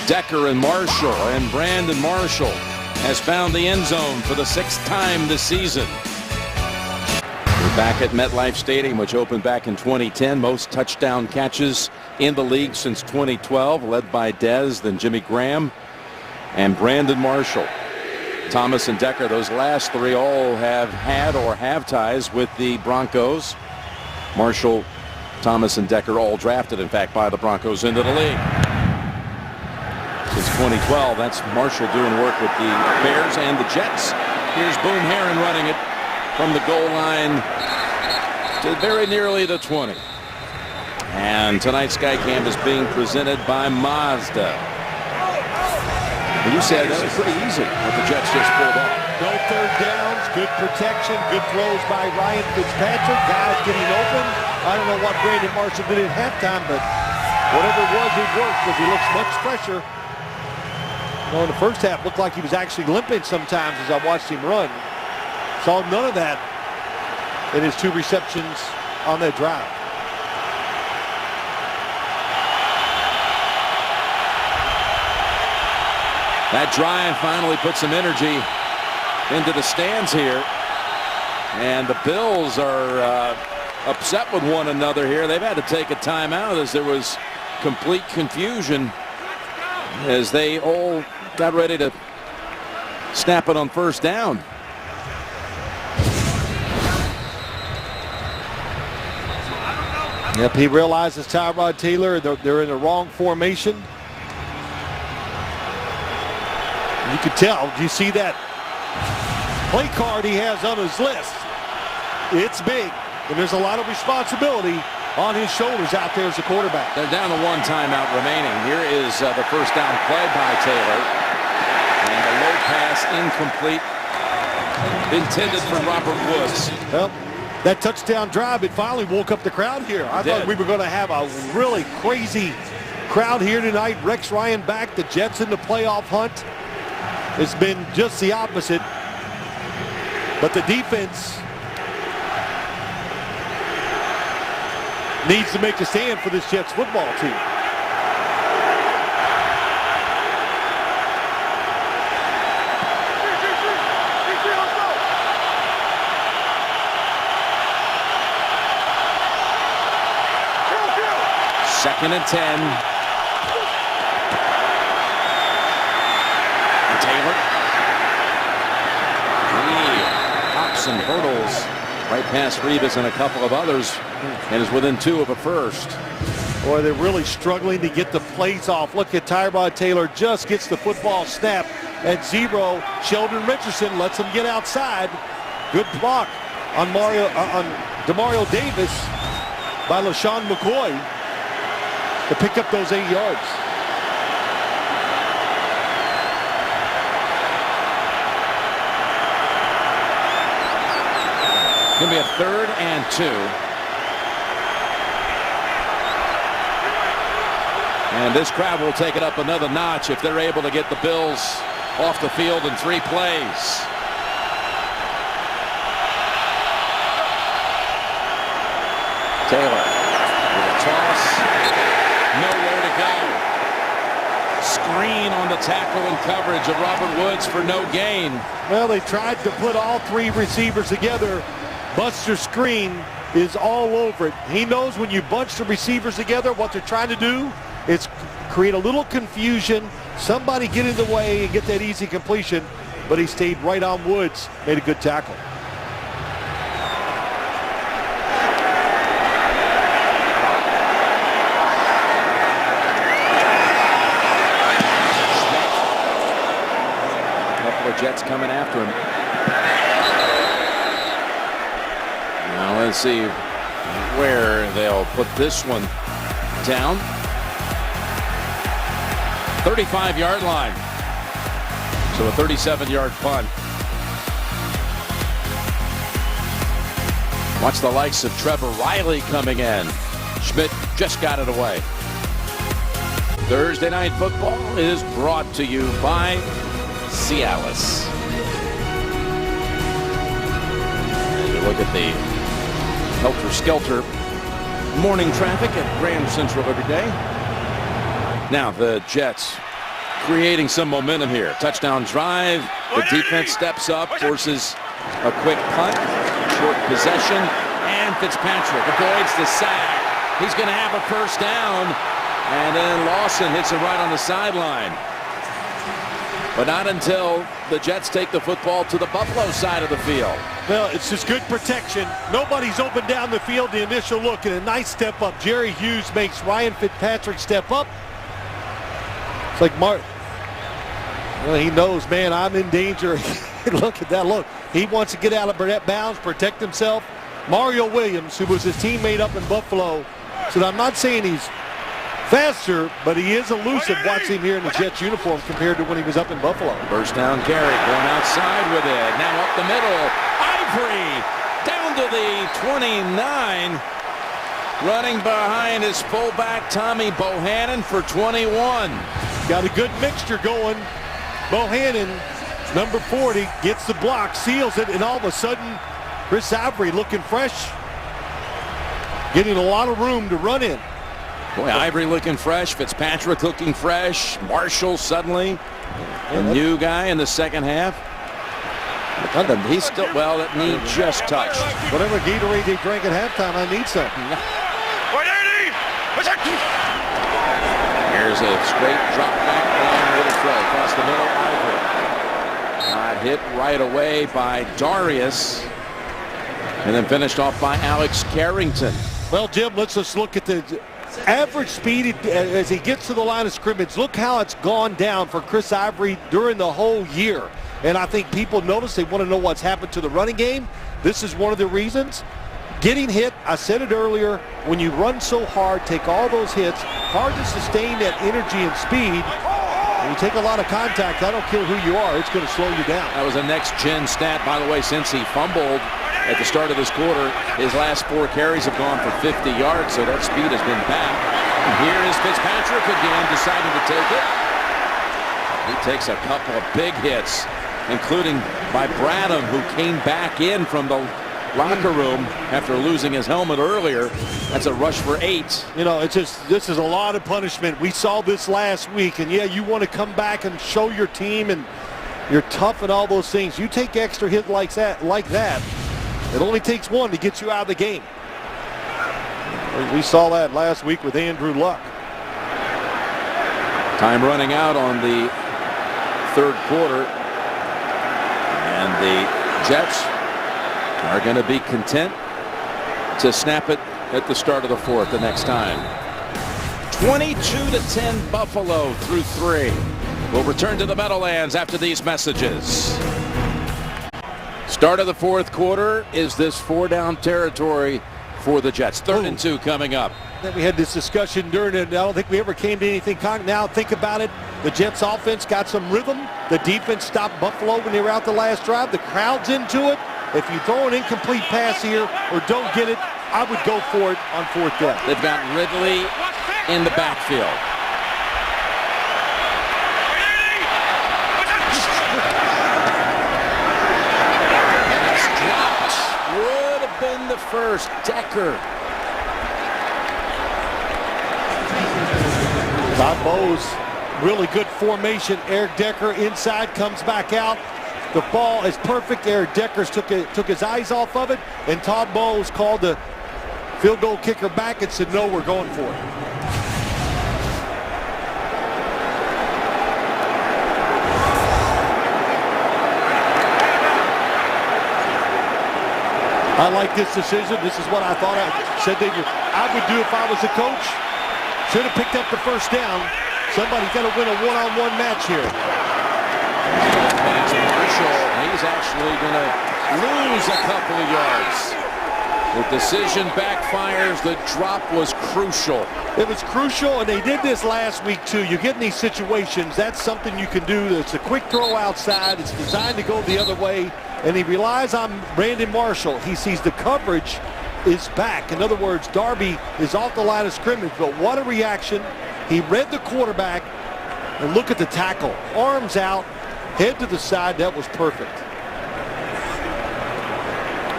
Decker and Marshall. And Brandon Marshall has found the end zone for the 6th time this season. We're back at MetLife Stadium, which opened back in 2010. Most touchdown catches in the league since 2012, led by Dez, then Jimmy Graham, and Brandon Marshall. Thomas and Decker, those last 3 all have had or have ties with the Broncos. Marshall, Thomas, and Decker all drafted, in fact, by the Broncos into the league. Since 2012, that's Marshall doing work with the Bears and the Jets. Here's Boone Herron running it from the goal line to very nearly the 20. And tonight's Skycam is being presented by Mazda. You said that was pretty easy what the Jets just pulled off. No third downs, good protection, good throws by Ryan Fitzpatrick. Guys getting open. I don't know what Brandon Marshall did at halftime, but whatever it was, it worked because he looks much fresher. You know, in the first half, looked like he was actually limping sometimes as I watched him run. Saw none of that in his 2 receptions on that drive. That drive finally put some energy into the stands here. And the Bills are upset with one another here. They've had to take a timeout as there was complete confusion as they all got ready to snap it on 1st down. Yep, he realizes Tyrod Taylor, they're in the wrong formation. You can tell. Do you see that play card he has on his list? It's big, and there's a lot of responsibility on his shoulders out there as a quarterback. They're down to 1 timeout remaining. Here is the 1st down play by Taylor. And the low pass incomplete, intended for Robert Woods. Well, that touchdown drive, it finally woke up the crowd here. I thought we were going to have a really crazy crowd here tonight. Rex Ryan back, the Jets in the playoff hunt. It's been just the opposite. But the defense needs to make a stand for this Jets football team. Second and 10. Taylor. He hops and hurdles right past Revis and a couple of others. and is within 2 of a first. Boy, they're really struggling to get the plays off. Look at Tyrod Taylor, just gets the football snap at 0. Sheldon Richardson lets him get outside. Good block on Demario Davis by LaShawn McCoy to pick up those 8 yards. Going to be a 3rd and 2. And this crowd will take it up another notch if they're able to get the Bills off the field in 3 plays. Taylor with a toss. Nowhere to go. Screen on the tackle and coverage of Robert Woods for no gain. Well, they tried to put all 3 receivers together. Buster Screen is all over it. He knows when you bunch the receivers together, what they're trying to do is create a little confusion. Somebody get in the way and get that easy completion. But he stayed right on Woods. Made a good tackle. Jets coming after him. Now let's see where they'll put this one down. 35-yard line. So a 37-yard punt. Watch the likes of Trevor Riley coming in. Schmidt just got it away. Thursday Night Football is brought to you by Cialis. As you look at the helter-skelter morning traffic at Grand Central every day. Now the Jets creating some momentum here. Touchdown drive. The defense steps up, forces a quick punt, short possession, and Fitzpatrick avoids the sack. He's going to have a first down, and then Lawson hits it right on the sideline. But not until the Jets take the football to the Buffalo side of the field. Well, it's just good protection. Nobody's open down the field. The initial look and a nice step up. Jerry Hughes makes Ryan Fitzpatrick step up. It's like Mark. Well, he knows, man, I'm in danger. Look at that look. He wants to get out of bounds, protect himself. Mario Williams, who was his teammate up in Buffalo, said, I'm not saying he's faster, but he is elusive. Watching him here in the Jets uniform compared to when he was up in Buffalo. First down carry, going outside with it. Now up the middle. Ivory down to the 29. Running behind his fullback, Tommy Bohannon, for 21. Got a good mixture going. Bohannon, number 40, gets the block, seals it, and all of a sudden, Chris Ivory looking fresh. Getting a lot of room to run in. Boy, Ivory looking fresh. Fitzpatrick looking fresh. Marshall suddenly a new guy in the second half. He's still, well, that knee just touched. Whatever Gatorade they drank at halftime, I need some. Here's a straight drop back long little throw across the middle. Ivory got hit right away by Darius, and then finished off by Alex Carrington. Well, Jim, let's just look at the average speed as he gets to the line of scrimmage. Look how it's gone down for Chris Ivory during the whole year. And I think people notice, they want to know what's happened to the running game. This is one of the reasons. Getting hit, I said it earlier, when you run so hard, take all those hits, hard to sustain that energy and speed. When you take a lot of contact, I don't care who you are, it's going to slow you down. That was a next-gen stat, by the way, since he fumbled at the start of this quarter. His last 4 carries have gone for 50 yards, so that speed has been back. And here is Fitzpatrick again, deciding to take it. He takes a couple of big hits, including by Bradham, who came back in from the locker room after losing his helmet earlier. That's a rush for 8. You know, it's just, this is a lot of punishment. We saw this last week, and yeah, you want to come back and show your team and you're tough and all those things. You take extra hit like that, it only takes one to get you out of the game. We saw that last week with Andrew Luck. Time running out on the 3rd quarter, and the Jets are going to be content to snap it at the start of the fourth the next time. 22-10 Buffalo through 3. We'll return to the Meadowlands after these messages. Start of the fourth quarter. Is this 4-down territory for the Jets? 3rd and 2 coming up. Then we had this discussion during it. I don't think we ever came to anything. Now think about it. The Jets offense got some rhythm. The defense stopped Buffalo when they were out the last drive. The crowd's into it. If you throw an incomplete pass here or don't get it, I would go for it on 4th down. They've got Ridley in the backfield. Would have been the first. Decker. Todd Bowles, really good formation. Eric Decker inside, comes back out. The ball is perfect. Eric Decker took his eyes off of it, and Todd Bowles called the field goal kicker back and said, no, we're going for it. I like this decision. This is what I thought I would do if I was a coach. Should have picked up the first down. Somebody's got to win a one-on-one match here. Marshall, he's actually going to lose a couple of yards. The decision backfires. The drop was crucial. It was crucial, and they did this last week too. You get in these situations, that's something you can do. It's a quick throw outside. It's designed to go the other way, and he relies on Brandon Marshall. He sees the coverage is back. In other words, Darby is off the line of scrimmage, but what a reaction. He read the quarterback, and look at the tackle. Arms out, head to the side. That was perfect.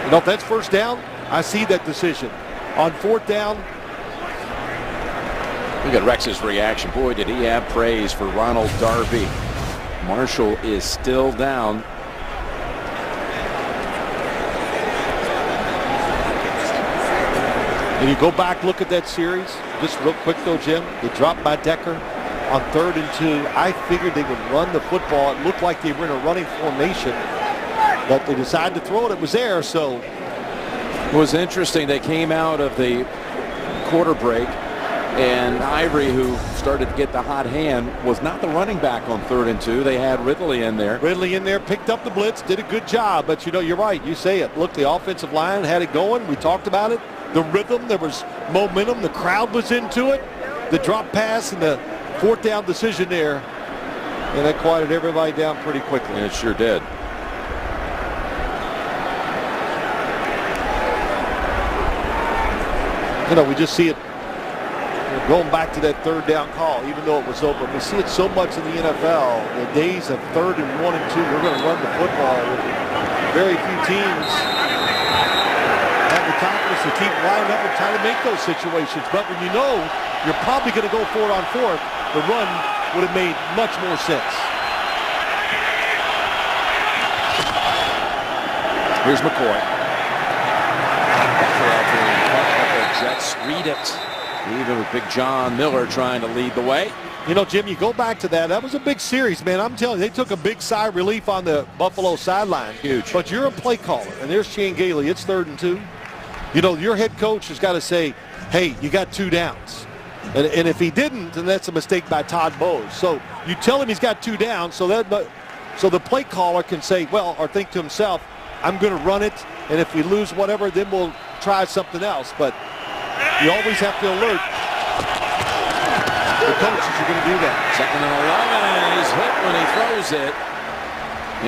You know, if that's first down, I see that decision. On 4th down, look at Rex's reaction. Boy, did he have praise for Ronald Darby. Marshall is still down. And you go back, look at that series. Just real quick though, Jim, the drop by Decker on 3rd and 2. I figured they would run the football. It looked like they were in a running formation, but they decided to throw it. It was there, so. It was interesting. They came out of the quarter break, and Ivory, who started to get the hot hand, was not the running back on 3rd and 2. They had Ridley in there. Ridley in there, picked up the blitz, did a good job. But, you know, you're right. You say it. Look, the offensive line had it going. We talked about it. The rhythm, there was momentum. The crowd was into it. The drop pass and the 4th down decision there. And that quieted everybody down pretty quickly. It sure did. You know, we just see it going back to that 3rd down call, even though it was open. We see it so much in the NFL. The days of 3rd and 1 and 2, we're going to run the football. Very few teams have the confidence to keep lining up and trying to make those situations. But when you know you're probably going to go for it on 4th, the run would have made much more sense. Here's McCoy. Jets read it. Even with Big John Miller trying to lead the way. You know, Jim, you go back to that. That was a big series, man. I'm telling you, they took a big sigh of relief on the Buffalo sideline. Huge. But you're a play caller, and there's Shane Gailey. It's 3rd and 2. You know, your head coach has got to say, hey, you got 2 downs. And if he didn't, then that's a mistake by Todd Bowles. So you tell him he's got 2 downs, so the play caller can say, well, or think to himself, I'm going to run it, and if we lose whatever, then we'll try something else. But you always have to alert the coaches are going to do that. 2nd and 11, and he's hit when he throws it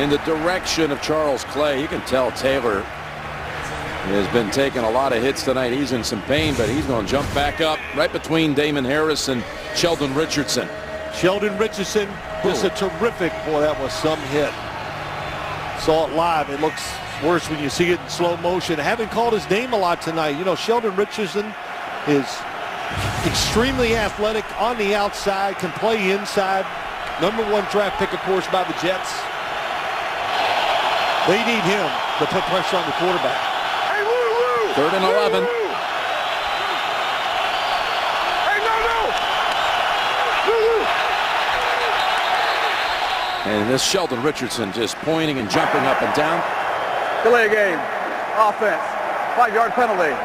in the direction of Charles Clay. You can tell Taylor has been taking a lot of hits tonight. He's in some pain, but he's going to jump back up right between Damon Harris and Sheldon Richardson. Sheldon Richardson, just a terrific, boy, that was some hit. Saw it live. It looks worse when you see it in slow motion. I haven't called his name a lot tonight. You know, Sheldon Richardson is extremely athletic on the outside, can play inside. #1 draft pick, of course, by the Jets. They need him to put pressure on the quarterback. 3rd and 11. And this Sheldon Richardson just pointing and jumping up and down. Delay game. Offense. 5-yard penalty.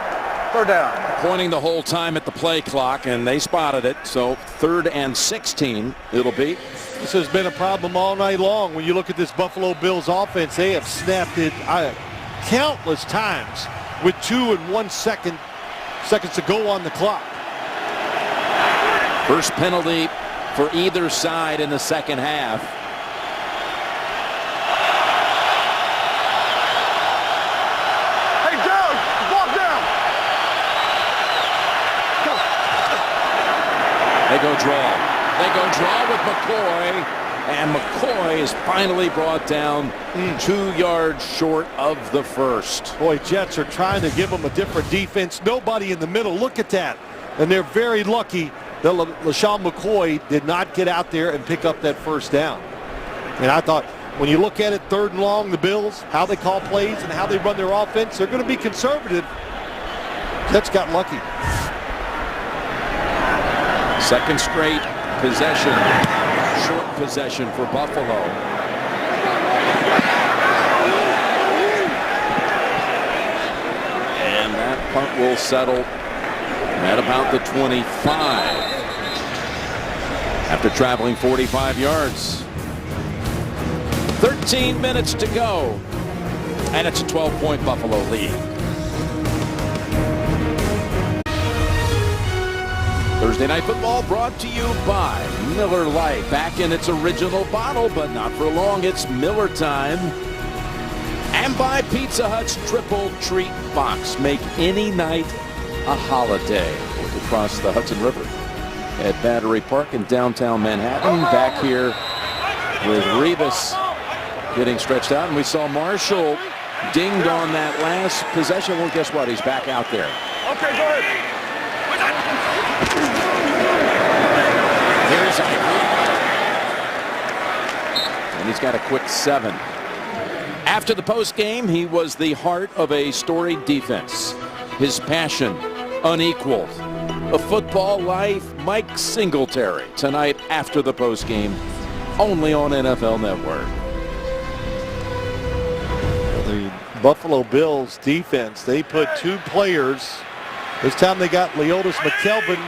Third down. Pointing the whole time at the play clock, and they spotted it. So 3rd and 16 it'll be. This has been a problem all night long. When you look at this Buffalo Bills offense, they have snapped it countless times with 2 and 1 seconds to go on the clock. First penalty for either side in the second half. Hey, Joe, walk down. They go draw. They go draw with McCoy, and McCoy is finally brought down 2 yards short of the first. Boy, Jets are trying to give them a different defense. Nobody in the middle. Look at that. And they're very lucky that LeSean McCoy did not get out there and pick up that first down. And I thought, when you look at it, 3rd and long, the Bills, how they call plays and how they run their offense, they're going to be conservative. Jets got lucky. Second straight possession, short possession for Buffalo. And that punt will settle at about the 25 after traveling 45 yards. 13 minutes to go, and it's a 12-point Buffalo lead. Thursday Night Football brought to you by Miller Lite. Back in its original bottle, but not for long. It's Miller time. And by Pizza Hut's Triple Treat Box. Make any night a holiday. Look across the Hudson River at Battery Park in downtown Manhattan. Back here with Revis getting stretched out. And we saw Marshall dinged on that last possession. Well, guess what? He's back out there. Okay, go ahead. Here's Ivory. And he's got a quick 7. After the post game, he was the heart of a storied defense. His passion unequaled. A football life, Mike Singletary. Tonight after the post game, only on NFL Network. The Buffalo Bills defense, they put 2 players. This time they got Leotis McKelvin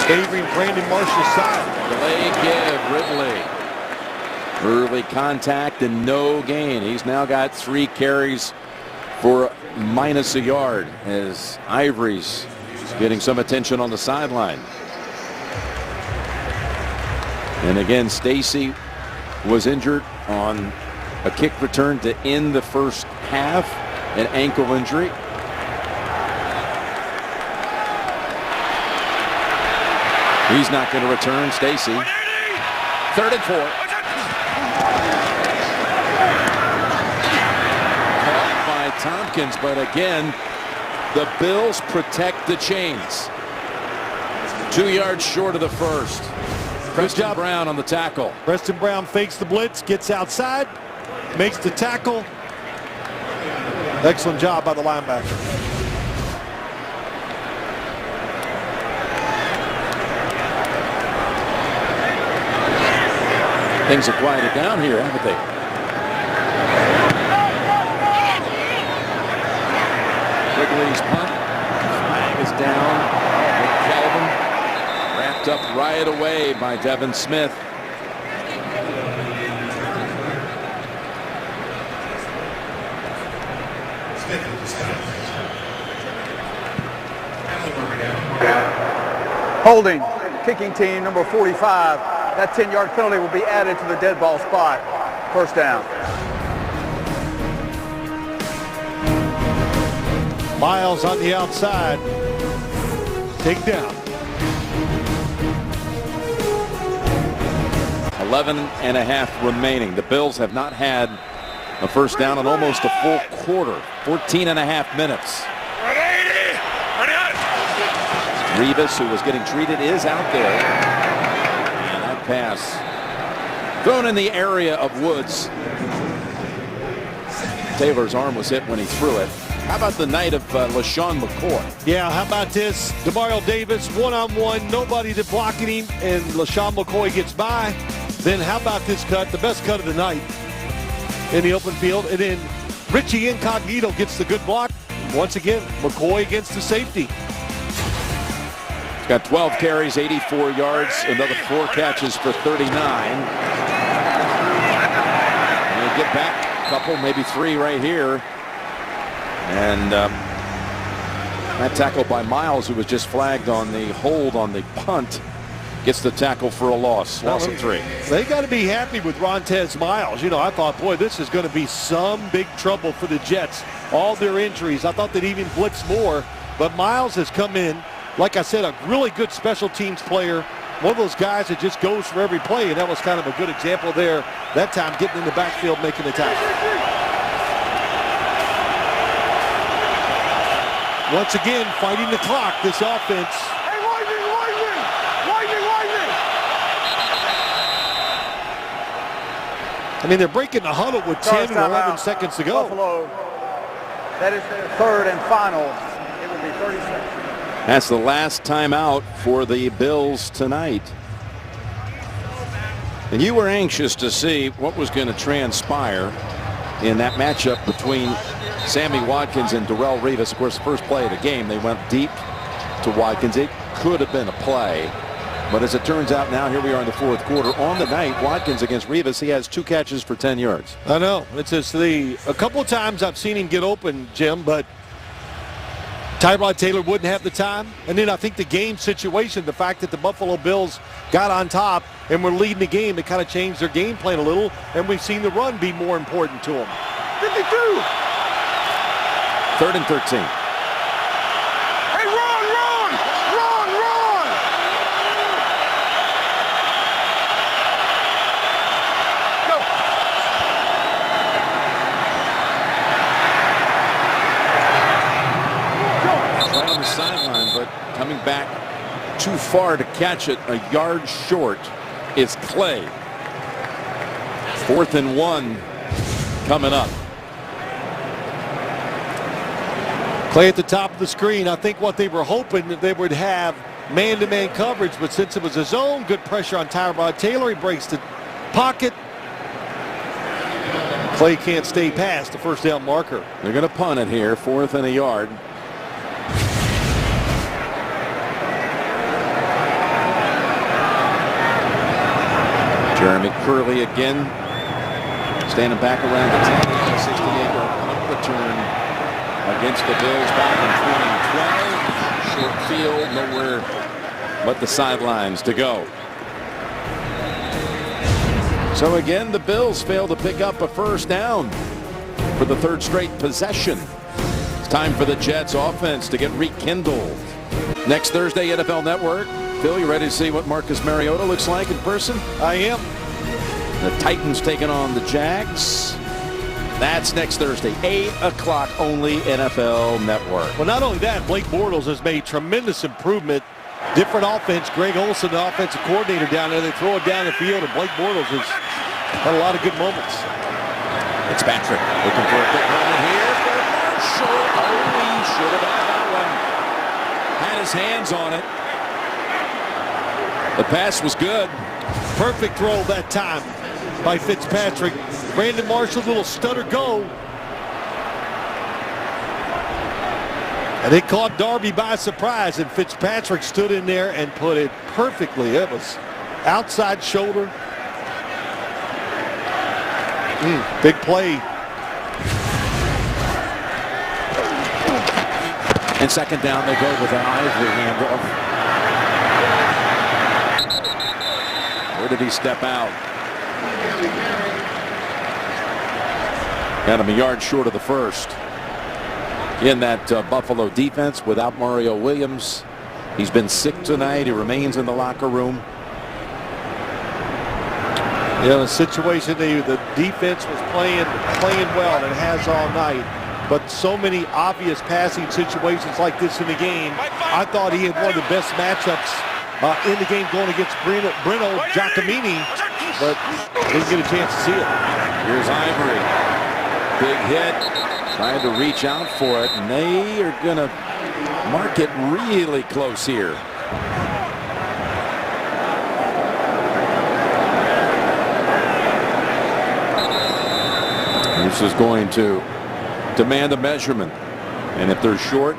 favoring Brandon Marshall's side. Delay give, Ridley. Early contact and no gain. He's now got 3 carries for minus a yard as Ivory's getting some attention on the sideline. And again, Stacy was injured on a kick return to end the first half, an ankle injury. He's not going to return. Stacy. 3rd and 4. Caught by Tompkins, but again, the Bills protect the chains. 2 yards short of the first. Preston Brown on the tackle. Preston Brown fakes the blitz, gets outside, makes the tackle. Excellent job by the linebacker. Things have quieted down here, haven't they? Wrigley's punt. Flag is down. McKelvin wrapped up right away by Devin Smith. Holding, kicking team number 45. That 10-yard penalty will be added to the dead ball spot. First down. Miles on the outside. Take down. 11.5 remaining. The Bills have not had a first down in almost a full quarter. 14.5 minutes. Revis, who was getting treated, is out there. And that pass thrown in the area of Woods. Taylor's arm was hit when he threw it. How about the night of LeSean McCoy? Yeah, how about this? Demario Davis, one-on-one, nobody to blocking him, and LeSean McCoy gets by. Then how about this cut, the best cut of the night in the open field, and then Richie Incognito gets the good block. once again, McCoy against the safety. He's got 12 carries, 84 yards, another 4 catches for 39. And he'll get back a couple, maybe 3 right here. And that tackle by Miles, who was just flagged on the hold on the punt, gets the tackle for a loss of 3. They got to be happy with Rontez Miles. You know, I thought, boy, this is going to be some big trouble for the Jets. All their injuries. I thought they'd even blitz more. But Miles has come in, like I said, a really good special teams player. One of those guys that just goes for every play, and that was kind of a good example there. That time getting in the backfield, making the tackle. Once again, fighting the clock, this offense. I mean, they're breaking the huddle with 10 and 11 seconds to go. Buffalo, that is their 3rd and final. It will be 30 seconds. That's the last timeout for the Bills tonight. And you were anxious to see what was going to transpire in that matchup between Sammy Watkins and Darrelle Revis. Of course, the first play of the game, they went deep to Watkins. It could have been a play. But as it turns out now, here we are in the 4th quarter. On the night, Watkins against Revis, he has 2 catches for 10 yards. I know. It's just a couple of times I've seen him get open, Jim, but Tyrod Taylor wouldn't have the time. And then I think the game situation, the fact that the Buffalo Bills got on top and were leading the game, it kind of changed their game plan a little, and we've seen the run be more important to them. 52! 3rd and 13. Hey, run! Go! Right on the sideline, but coming back too far to catch it, a yard short is Clay. 4th and 1 coming up. Clay at the top of the screen. I think what they were hoping that they would have man-to-man coverage, but since it was a zone, good pressure on Tyrod Taylor. He breaks the pocket. Clay can't stay past the first down marker. They're going to punt it here, 4th and a yard. Jeremy Curley again, standing back around the 10, 68-yard punt return against the Bills back in 2012. Short field, nowhere but the sidelines to go. So again, the Bills fail to pick up a first down for the 3rd straight possession. It's time for the Jets offense to get rekindled. Next Thursday, NFL Network. Phil, you ready to see what Marcus Mariota looks like in person? I am. The Titans taking on the Jags. That's next Thursday, 8 o'clock only, NFL Network. Well, not only that, Blake Bortles has made tremendous improvement. Different offense. Greg Olsen, the offensive coordinator down there, they throw it down the field, and Blake Bortles has had a lot of good moments. It's Patrick looking for a big moment here for Marshall. Oh, he should have had that one. Had his hands on it. The pass was good. Perfect throw that time by Fitzpatrick. Brandon Marshall, little stutter go. And it caught Darby by surprise, and Fitzpatrick stood in there and put it perfectly. It was outside shoulder. Big play. And second down, they go with an Ivory handoff. Where did he step out? Got him a yard short of the first. In that Buffalo defense without Mario Williams. He's been sick tonight. He remains in the locker room. Yeah, the situation, the defense was playing well, and it has all night. But so many obvious passing situations like this in the game. I thought he had one of the best matchups in the game going against Breno Giacomini, but didn't get a chance to see it. Here's Ivory. Big hit. Trying to reach out for it, and they are going to mark it really close here. This is going to demand a measurement. And if they're short,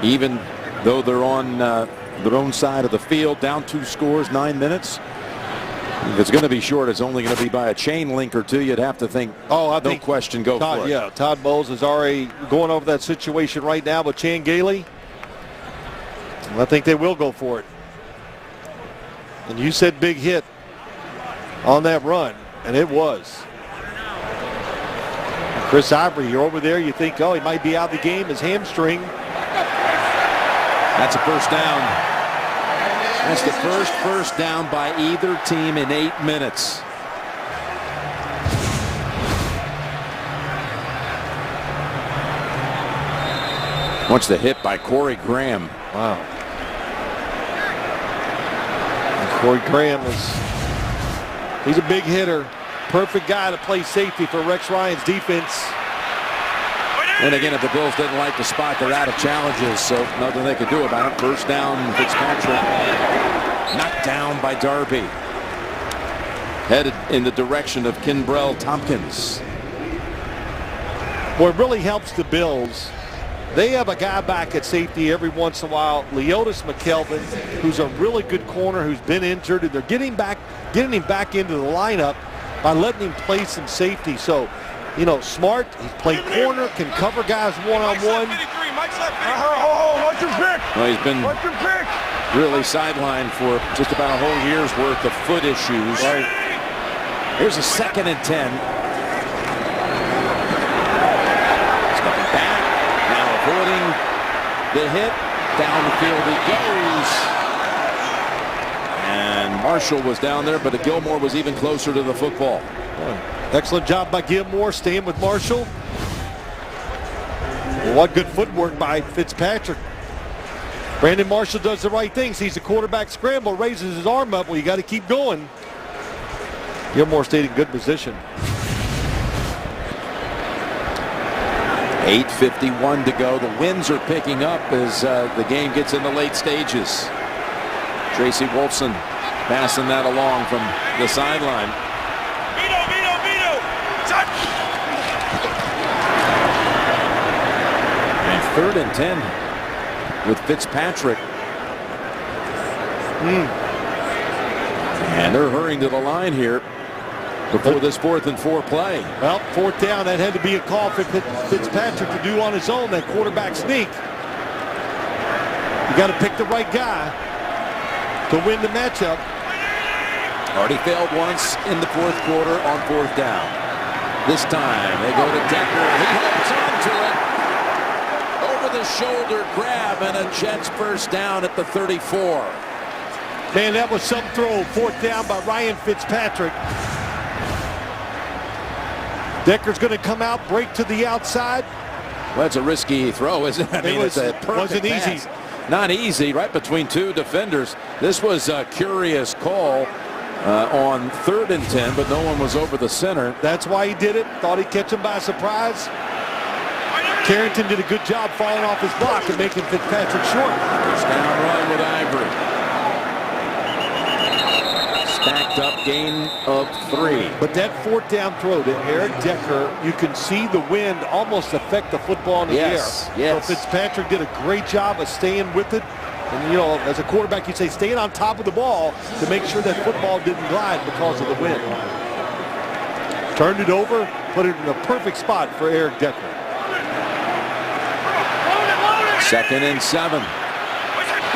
even though they're on their own side of the field, down 2 scores, 9 minutes, if it's going to be short, it's only going to be by a chain link or two. You'd have to think, no question, go for it. Yeah, Todd Bowles is already going over that situation right now with Chan Gailey. I think they will go for it. And you said big hit on that run, and it was. Chris Ivory, you're over there. You think, he might be out of the game. His hamstring. That's a first down. That's the first down by either team in 8 minutes. Watch the hit by Corey Graham. Wow. And Corey Graham he's a big hitter. Perfect guy to play safety for Rex Ryan's defense. And again, if the Bills didn't like the spot, they're out of challenges, so nothing they could do about it. First down, Fitzpatrick knocked down by Darby. Headed in the direction of Kenbrell Tompkins. What really helps the Bills, they have a guy back at safety every once in a while, Leotis McKelvin, who's a really good corner who's been injured, and they're getting him back into the lineup by letting him play some safety. So, smart. He's played corner, can cover guys one-on-one. What's your pick? Well, he's been What's your pick? really sidelined for just about a whole year's worth of foot issues. Right. Here's a 2nd and 10. Stepping back, now avoiding the hit. Down the field he goes. And Marshall was down there, but Gilmore was even closer to the football. Excellent job by Gilmore, staying with Marshall. Well, what good footwork by Fitzpatrick. Brandon Marshall does the right thing. Sees the quarterback scramble, raises his arm up. Well, you got to keep going. Gilmore stayed in good position. 8:51 to go. The winds are picking up as the game gets in the late stages. Tracy Wolfson passing that along from the sideline. And 3rd and 10 with Fitzpatrick. And they're hurrying to the line here before this 4th and 4 play. Well, 4th down, that had to be a call for Fitzpatrick to do on his own, that quarterback sneak. You got to pick the right guy to win the matchup. Already failed once in the 4th quarter on 4th down. This time they go to Decker. He holds on to it. Over the shoulder grab and a Jets first down at the 34. Man, that was some throw. 4th down by Ryan Fitzpatrick. Decker's going to come out, break to the outside. Well, that's a risky throw, isn't it? I mean, it's a perfect wasn't pass. easy. Not easy, right between 2 defenders. This was a curious call on 3rd and 10, but no one was over the center. That's why he did it. Thought he'd catch him by surprise. Carrington did a good job falling off his block and making Fitzpatrick short. First down run with Ivory. Stacked up gain of 3. But that 4th down throw to Eric Decker, you can see the wind almost affect the football in the air. Yes. So Fitzpatrick did a great job of staying with it. And, as a quarterback, you'd say staying on top of the ball to make sure that football didn't glide because of the wind. Turned it over, put it in a perfect spot for Eric Decker. 2nd and 7.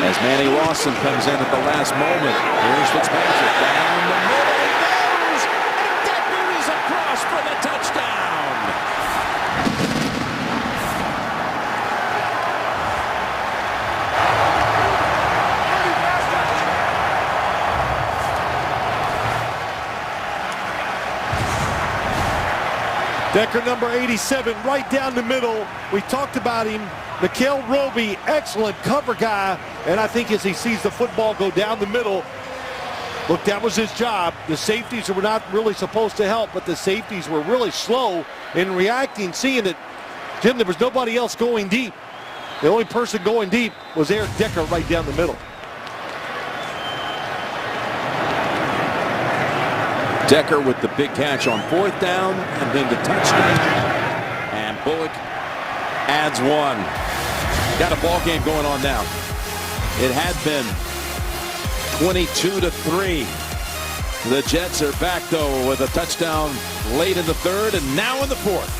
As Manny Rawson comes in at the last moment. Here's Fitzpatrick down the middle. He goes. Decker is across for the touchdown. Decker, number 87, right down the middle. We talked about him. Mikael Roby, excellent cover guy. And I think as he sees the football go down the middle, look, that was his job. The safeties were not really supposed to help, but the safeties were really slow in reacting, seeing that, Jim, there was nobody else going deep. The only person going deep was Eric Decker right down the middle. Decker with the big catch on 4th down and then the touchdown. And Bullock adds 1. Got a ball game going on now. It had been 22-3. The Jets are back, though, with a touchdown late in the third and now in the fourth.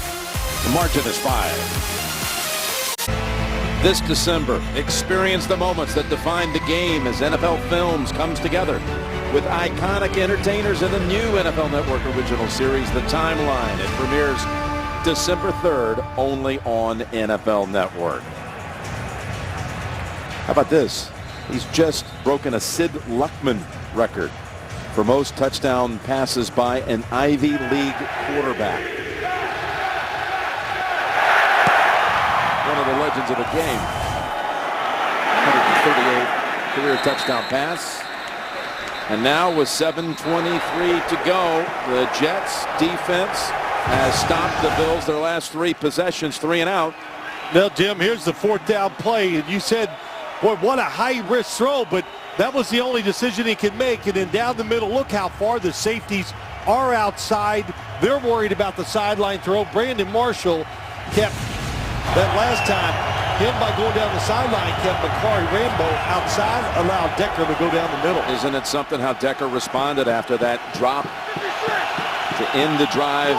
The margin is 5. This December, experience the moments that define the game as NFL Films comes together with iconic entertainers in the new NFL Network original series, The Timeline. It premieres December 3rd only on NFL Network. How about this? He's just broken a Sid Luckman record for most touchdown passes by an Ivy League quarterback. One of the legends of the game. 138 career touchdown pass. And now with 7:23 to go, the Jets defense has stopped the Bills their last 3 possessions, 3 and out. Now, Jim, here's the 4th down play. And you said, boy, what a high-risk throw, but that was the only decision he could make. And then down the middle, look how far the safeties are outside. They're worried about the sideline throw. Brandon Marshall kept that last time. Him, by going down the sideline, kept Bakari Rambo outside, allowed Decker to go down the middle. Isn't it something how Decker responded after that drop to end the drive?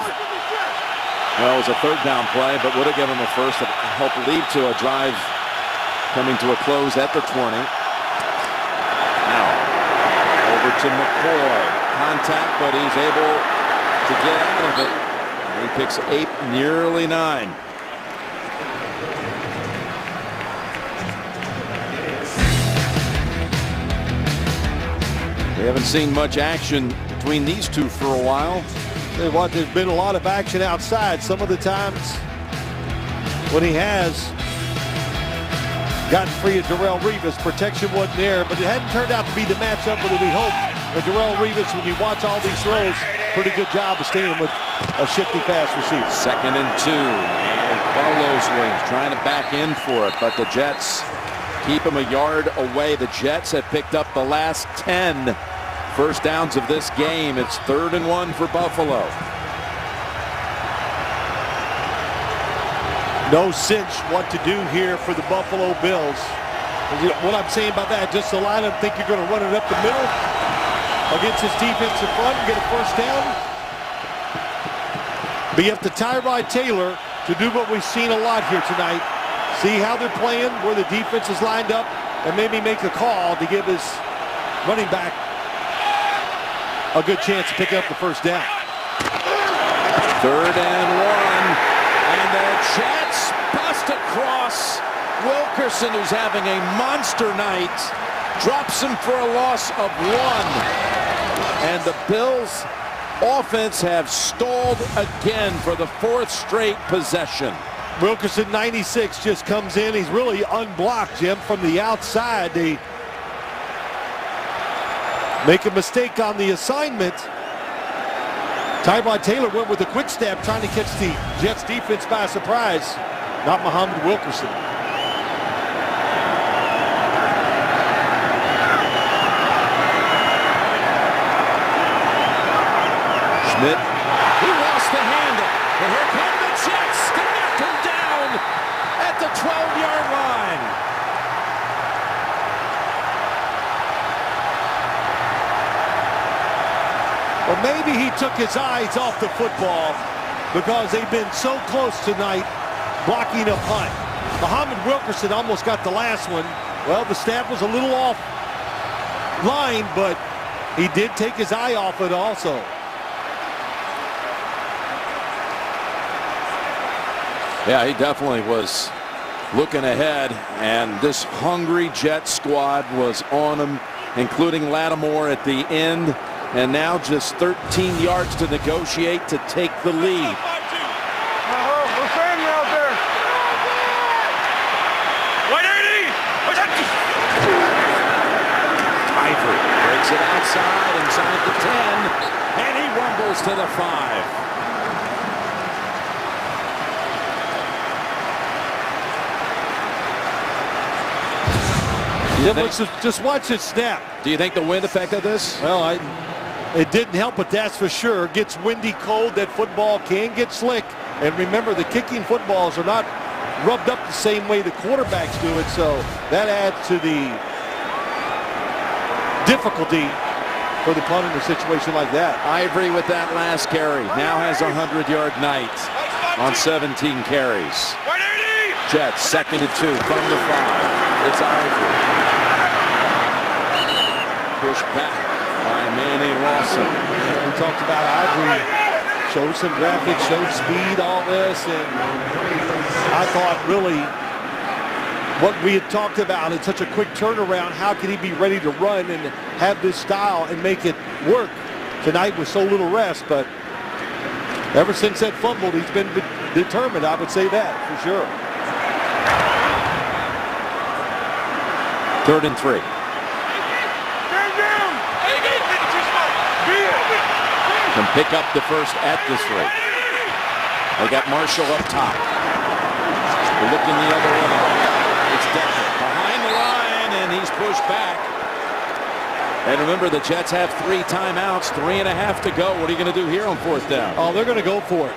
Well, it was a 3rd down play, but would have given him a first to help lead to a drive coming to a close at the 20. Now, over to McCoy. Contact, but he's able to get out of it. He picks 8, nearly 9. We haven't seen much action between these two for a while. There's been a lot of action outside. Some of the times when he has gotten free of Darrelle Revis, protection wasn't there, but it hadn't turned out to be the matchup that we hoped. But Darrelle Revis, when you watch all these throws, pretty good job of staying with a shifty pass receiver. 2nd and 2. And Carlos Wings trying to back in for it, but the Jets keep him a yard away. The Jets have picked up the last 10 first downs of this game. It's 3rd and 1 for Buffalo. No cinch what to do here for the Buffalo Bills. What I'm saying about that, just a lot of them think you're going to run it up the middle against this defensive front and get a first down. But you have to Tyrod Taylor to do what we've seen a lot here tonight. See how they're playing, where the defense is lined up, and maybe make a call to give his running back a good chance to pick up the first down. 3rd and 1. And the Jets bust across. Wilkerson, who's having a monster night, drops him for a loss of 1. And the Bills offense have stalled again for the 4th straight possession. Wilkerson, 96, just comes in. He's really unblocked, Jim, from the outside. They make a mistake on the assignment. Tyrod Taylor went with a quick step, trying to catch the Jets defense by surprise. Not Muhammad Wilkerson. Schmidt, he lost the handle. And here come the Jets to knock him down at the 12-yard line. Well, maybe he took his eyes off the football because they've been so close tonight blocking a punt. Muhammad Wilkerson almost got the last one. Well, the snap was a little off line, but he did take his eye off it also. Yeah, he definitely was looking ahead, and this hungry Jet squad was on him, including Lattimore at the end. And now just 13 yards to negotiate to take the lead. We're standing out there. 180. Ivory breaks it outside, inside the 10, and he rumbles to the 5. Just watch it snap. Do you think the wind affected this? Well, it didn't help, but that's for sure. It gets windy, cold. That football can get slick. And remember, the kicking footballs are not rubbed up the same way the quarterbacks do it, so that adds to the difficulty for the punt in a situation like that. Ivory with that last carry. Now has a 100-yard night on 17 carries. Jets 2nd and 2 from the 5. It's Ivory. Pushed back by Manny Lawson. We talked about Ivory. Showed some graphics, showed speed, all this, and I thought really what we had talked about in such a quick turnaround, how can he be ready to run and have this style and make it work tonight with so little rest, but ever since that fumble, he's been determined, I would say that for sure. 3rd and 3. Can pick up the first at the 3. They got Marshall up top. They're looking the other way. It's Decker behind the line, and he's pushed back. And remember, the Jets have 3 timeouts, 3.5 to go. What are you going to do here on 4th down? Oh, they're going to go for it.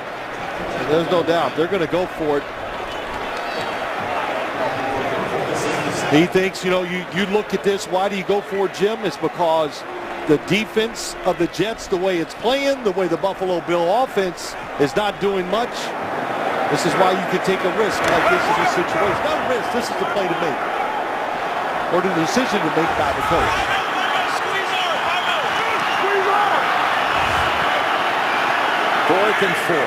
There's no doubt. They're going to go for it. He thinks, you know, you look at this, why do you go for it, Jim? It's because the defense of the Jets, the way it's playing, the way the Buffalo Bill offense is not doing much. This is why you can take a risk like this in this situation. Not a risk, this is the play to make. Or the decision to make by the coach. 4th and 4.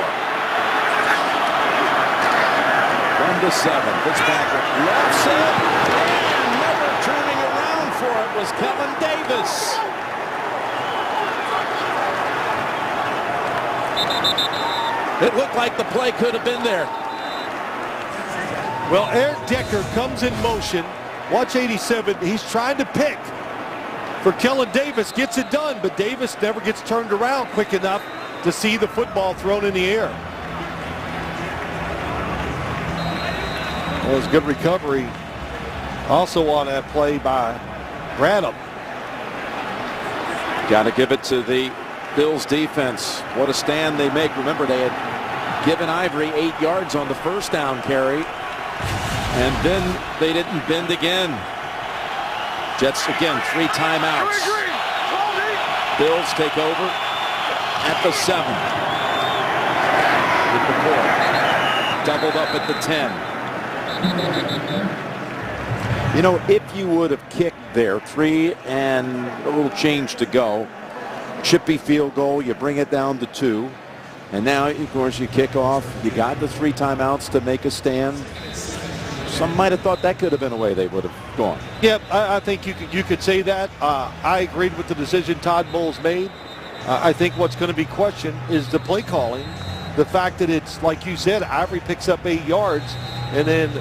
From the 7. Fitzpatrick left it, and never turning around for it was Kellen Davis. It looked like the play could have been there. Well, Eric Decker comes in motion. Watch 87. He's trying to pick for Kellen Davis. Gets it done, but Davis never gets turned around quick enough to see the football thrown in the air. Well, it was good recovery also on that play by Branham. Got to give it to the Bills defense. What a stand they make. Remember, they had given Ivory 8 yards on the 1st down carry, and then they didn't bend again. Jets again, 3 timeouts. Bills take over at the 7. With the 4. Doubled up at the 10. You know, if you would have kicked there, 3 and a little change to go, chippy field goal, you bring it down to 2. And now, of course, you kick off. You got the 3 timeouts to make a stand. Some might have thought that could have been a way they would have gone. Yep, I think you could say that. I agreed with the decision Todd Bowles made. I think what's going to be questioned is the play calling. The fact that it's, like you said, Ivory picks up 8 yards, and then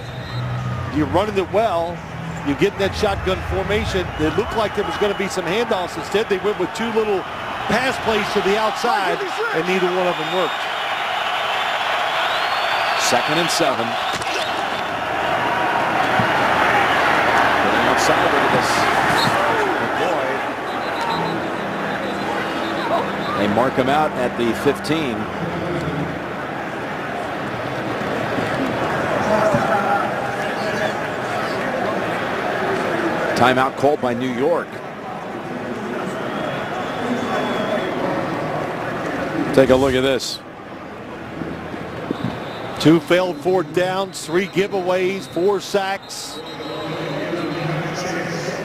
you're running it well. You get in that shotgun formation. It looked like there was going to be some handoffs. Instead, they went with 2 little pass plays to the outside, and neither one of them worked. 2nd and 7. Getting outside of this. They mark him out at the 15. Timeout called by New York. Take a look at this. 2 failed 4th downs, 3 giveaways, 4 sacks.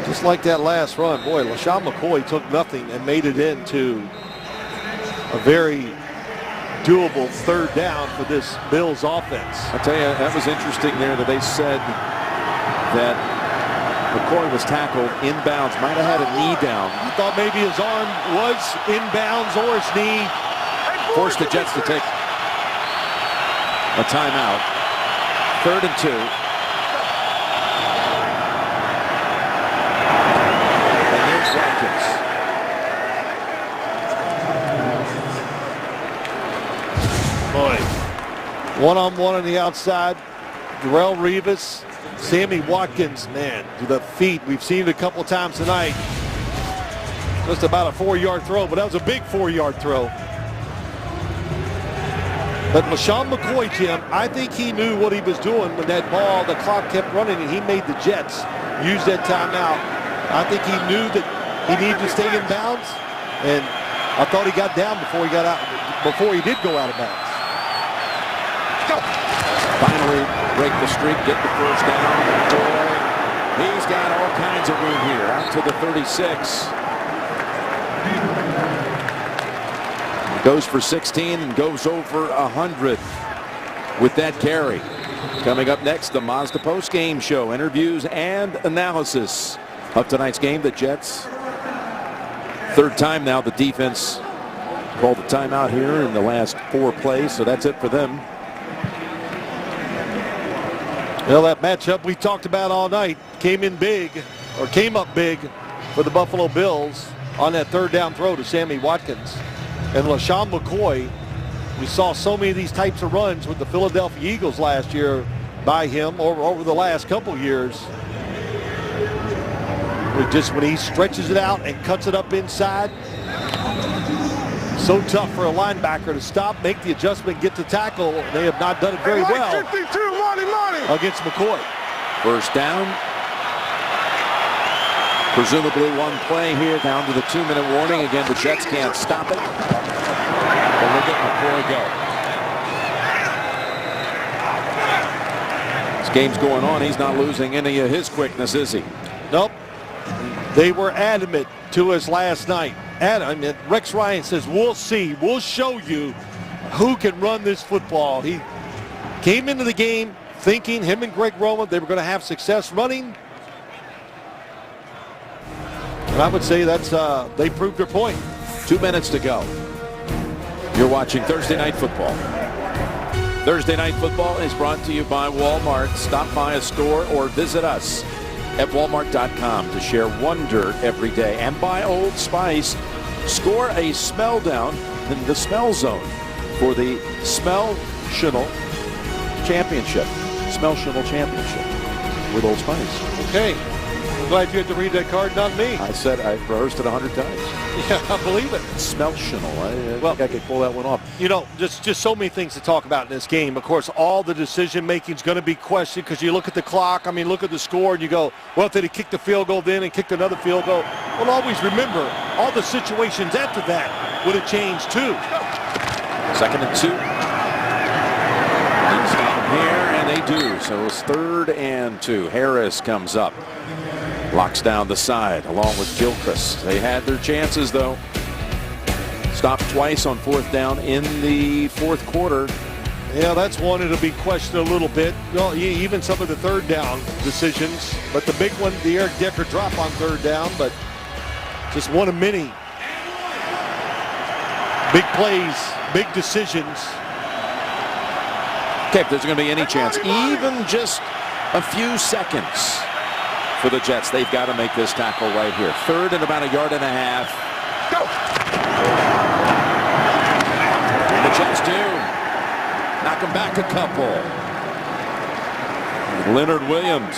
Just like that last run. Boy, LaShawn McCoy took nothing and made it into a very doable 3rd down for this Bills offense. I'll tell you, that was interesting there that they said that McCoy was tackled inbounds, might have had a knee down. I thought maybe his arm was inbounds or his knee. Forced the Jets to take a timeout. 3rd and 2. And there's Watkins. Boy, one-on-one on the outside. Darrelle Revis, Sammy Watkins, man, to the feet. We've seen it a couple times tonight. Just about a 4-yard throw, but that was a big 4-yard throw. But LaShawn McCoy, Jim, I think he knew what he was doing when that ball, the clock kept running, and he made the Jets use that timeout. I think he knew that he needed to stay in bounds, and I thought he got down before he did go out of bounds. Finally break the streak, get the first down. Boy, he's got all kinds of room here. Out to the 36. Goes for 16 and goes over 100 with that carry. Coming up next, the Mazda post-game show. Interviews and analysis of tonight's game. The Jets, third time now the defense called the timeout here in the last 4 plays, so that's it for them. Well, that matchup we talked about all night came up big for the Buffalo Bills on that third down throw to Sammy Watkins. And LaShawn McCoy, we saw so many of these types of runs with the Philadelphia Eagles last year by him over the last couple years. Just when he stretches it out and cuts it up inside. So tough for a linebacker to stop, make the adjustment, get to tackle. They have not done it very well against McCoy. First down. Presumably one play here down to the 2-minute warning. Again, the Jets can't stop it. But look at McCoy go. This game's going on. He's not losing any of his quickness, is he? Nope. They were adamant to us last night. Rex Ryan says, we'll see. We'll show you who can run this football. He came into the game thinking him and Greg Roman, they were going to have success running. And I would say that's they proved their point. 2 minutes to go. You're watching Thursday Night Football. Thursday Night Football is brought to you by Walmart. Stop by a store or visit us at walmart.com to share wonder every day. And by Old Spice, score a smell down in the smell zone for the Smell Channel Championship. Smell Channel Championship with Old Spice. Okay. I'm glad you had to read that card, not me. I said I rehearsed it 100 times. Yeah, I believe it. Smell Channel. I think I could pull that one off. You know, just so many things to talk about in this game. Of course, all the decision making is going to be questioned because you look at the clock. I mean, look at the score and you go, well, if they'd have kicked the field goal then and kicked another field goal. Well, always remember, all the situations after that would have changed too. 2nd and 2. They stop them here, and they do. So it's 3rd and 2. Harris comes up. Locks down the side along with Gilchrist. They had their chances, though. Stopped twice on 4th down in the 4th quarter. Yeah, that's one that'll be questioned a little bit. Well, even some of the 3rd down decisions. But the big one, the Eric Decker drop on 3rd down, but just one of many. Big plays, big decisions. Okay, if there's going to be any chance, even just a few seconds for the Jets, they've got to make this tackle right here. 3rd and about 1.5 yards. Go! And the Jets do. Knock him back a couple. Leonard Williams.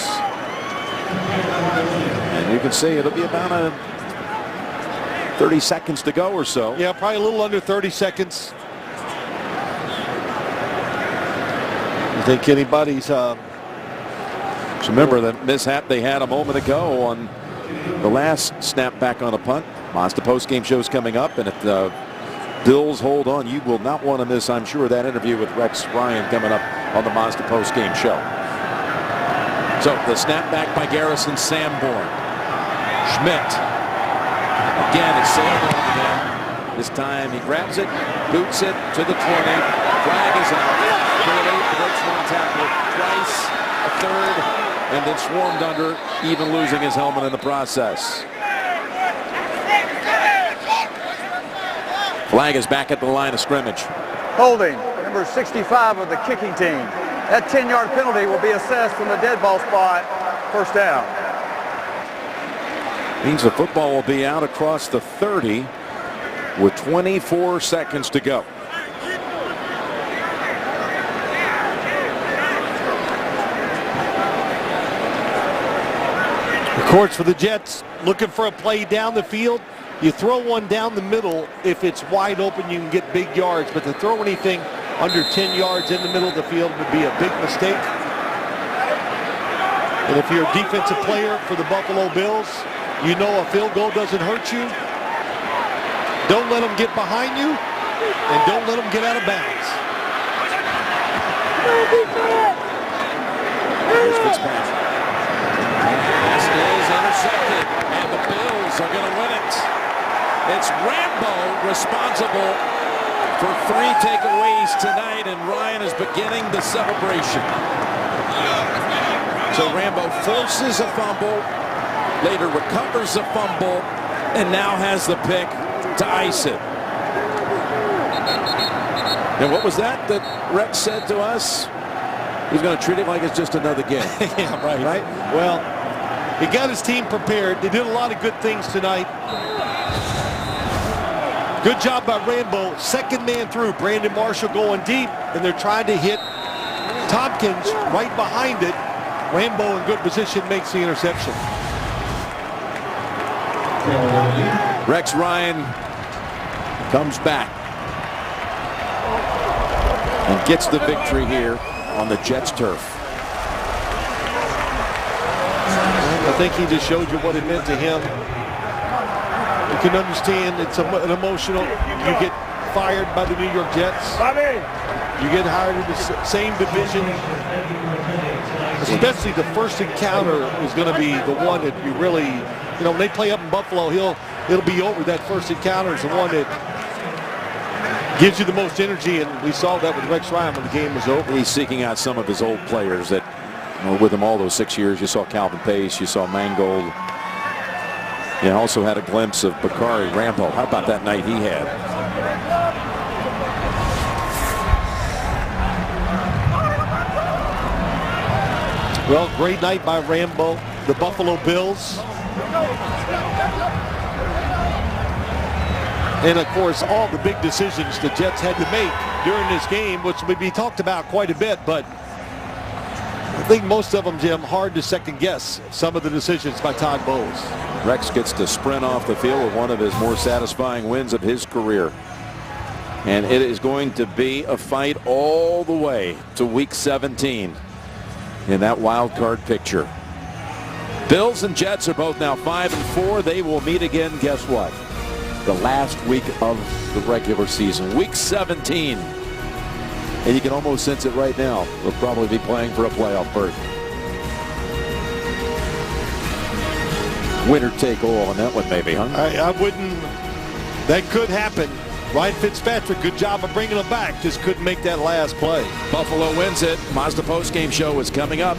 And you can see it'll be about 30 seconds to go or so. Yeah, probably a little under 30 seconds. You think anybody's... So remember that mishap they had a moment ago on the last snap back on a punt. Mazda post-game show's coming up, and if the Bills hold on, you will not want to miss, I'm sure, that interview with Rex Ryan coming up on the Mazda post-game show. So the snap back by Garrison Sanborn. Schmidt. Again, it's Sanborn again. This time he grabs it, boots it to the 20. Flag is out. Clearly breaks one tackle twice, a 3rd, and then swarmed under, even losing his helmet in the process. Flag is back at the line of scrimmage. Holding, number 65 of the kicking team. That 10-yard penalty will be assessed from the dead ball spot, 1st down. Means the football will be out across the 30 with 24 seconds to go. Of course, for the Jets, looking for a play down the field. You throw one down the middle. If it's wide open, you can get big yards. But to throw anything under 10 yards in the middle of the field would be a big mistake. And if you're a defensive player for the Buffalo Bills, you know a field goal doesn't hurt you. Don't let them get behind you, and don't let them get out of bounds. Here's Fitzpatrick. Pass is intercepted, and the Bills are going to win it. It's Rambo responsible for 3 takeaways tonight, and Ryan is beginning the celebration. So Rambo forces a fumble, later recovers a fumble, and now has the pick to ice it. And what was that Rex said to us? He's going to treat it like it's just another game. Yeah, right. Well, he got his team prepared. They did a lot of good things tonight. Good job by Rambo. Second man through. Brandon Marshall going deep, and they're trying to hit Tompkins right behind it. Rambo in good position makes the interception. Rex Ryan comes back and gets the victory here on the Jets turf. I think he just showed you what it meant to him. You can understand it's an emotional. You get fired by the New York Jets. You get hired in the same division. Especially the first encounter is going to be the one that you really, when they play up in Buffalo, it'll be over. That first encounter is the one that gives you the most energy, and we saw that with Rex Ryan when the game was over. He's seeking out some of his old players that were with him all those 6 years. You saw Calvin Pace, you saw Mangold. You also had a glimpse of Bakari Rambo. How about that night he had? Well, great night by Rambo, the Buffalo Bills. And, of course, all the big decisions the Jets had to make during this game, which will be talked about quite a bit. But I think most of them, Jim, hard to second guess some of the decisions by Todd Bowles. Rex gets to sprint off the field with one of his more satisfying wins of his career. And it is going to be a fight all the way to week 17 in that wild card picture. Bills and Jets are both now 5-4. They will meet again, guess what? The last week of the regular season, week 17. And you can almost sense it right now. We'll probably be playing for a playoff berth. Winner take all on that one, maybe, huh? I wouldn't. That could happen. Ryan Fitzpatrick, good job of bringing him back. Just couldn't make that last play. Buffalo wins it. Mazda postgame show is coming up.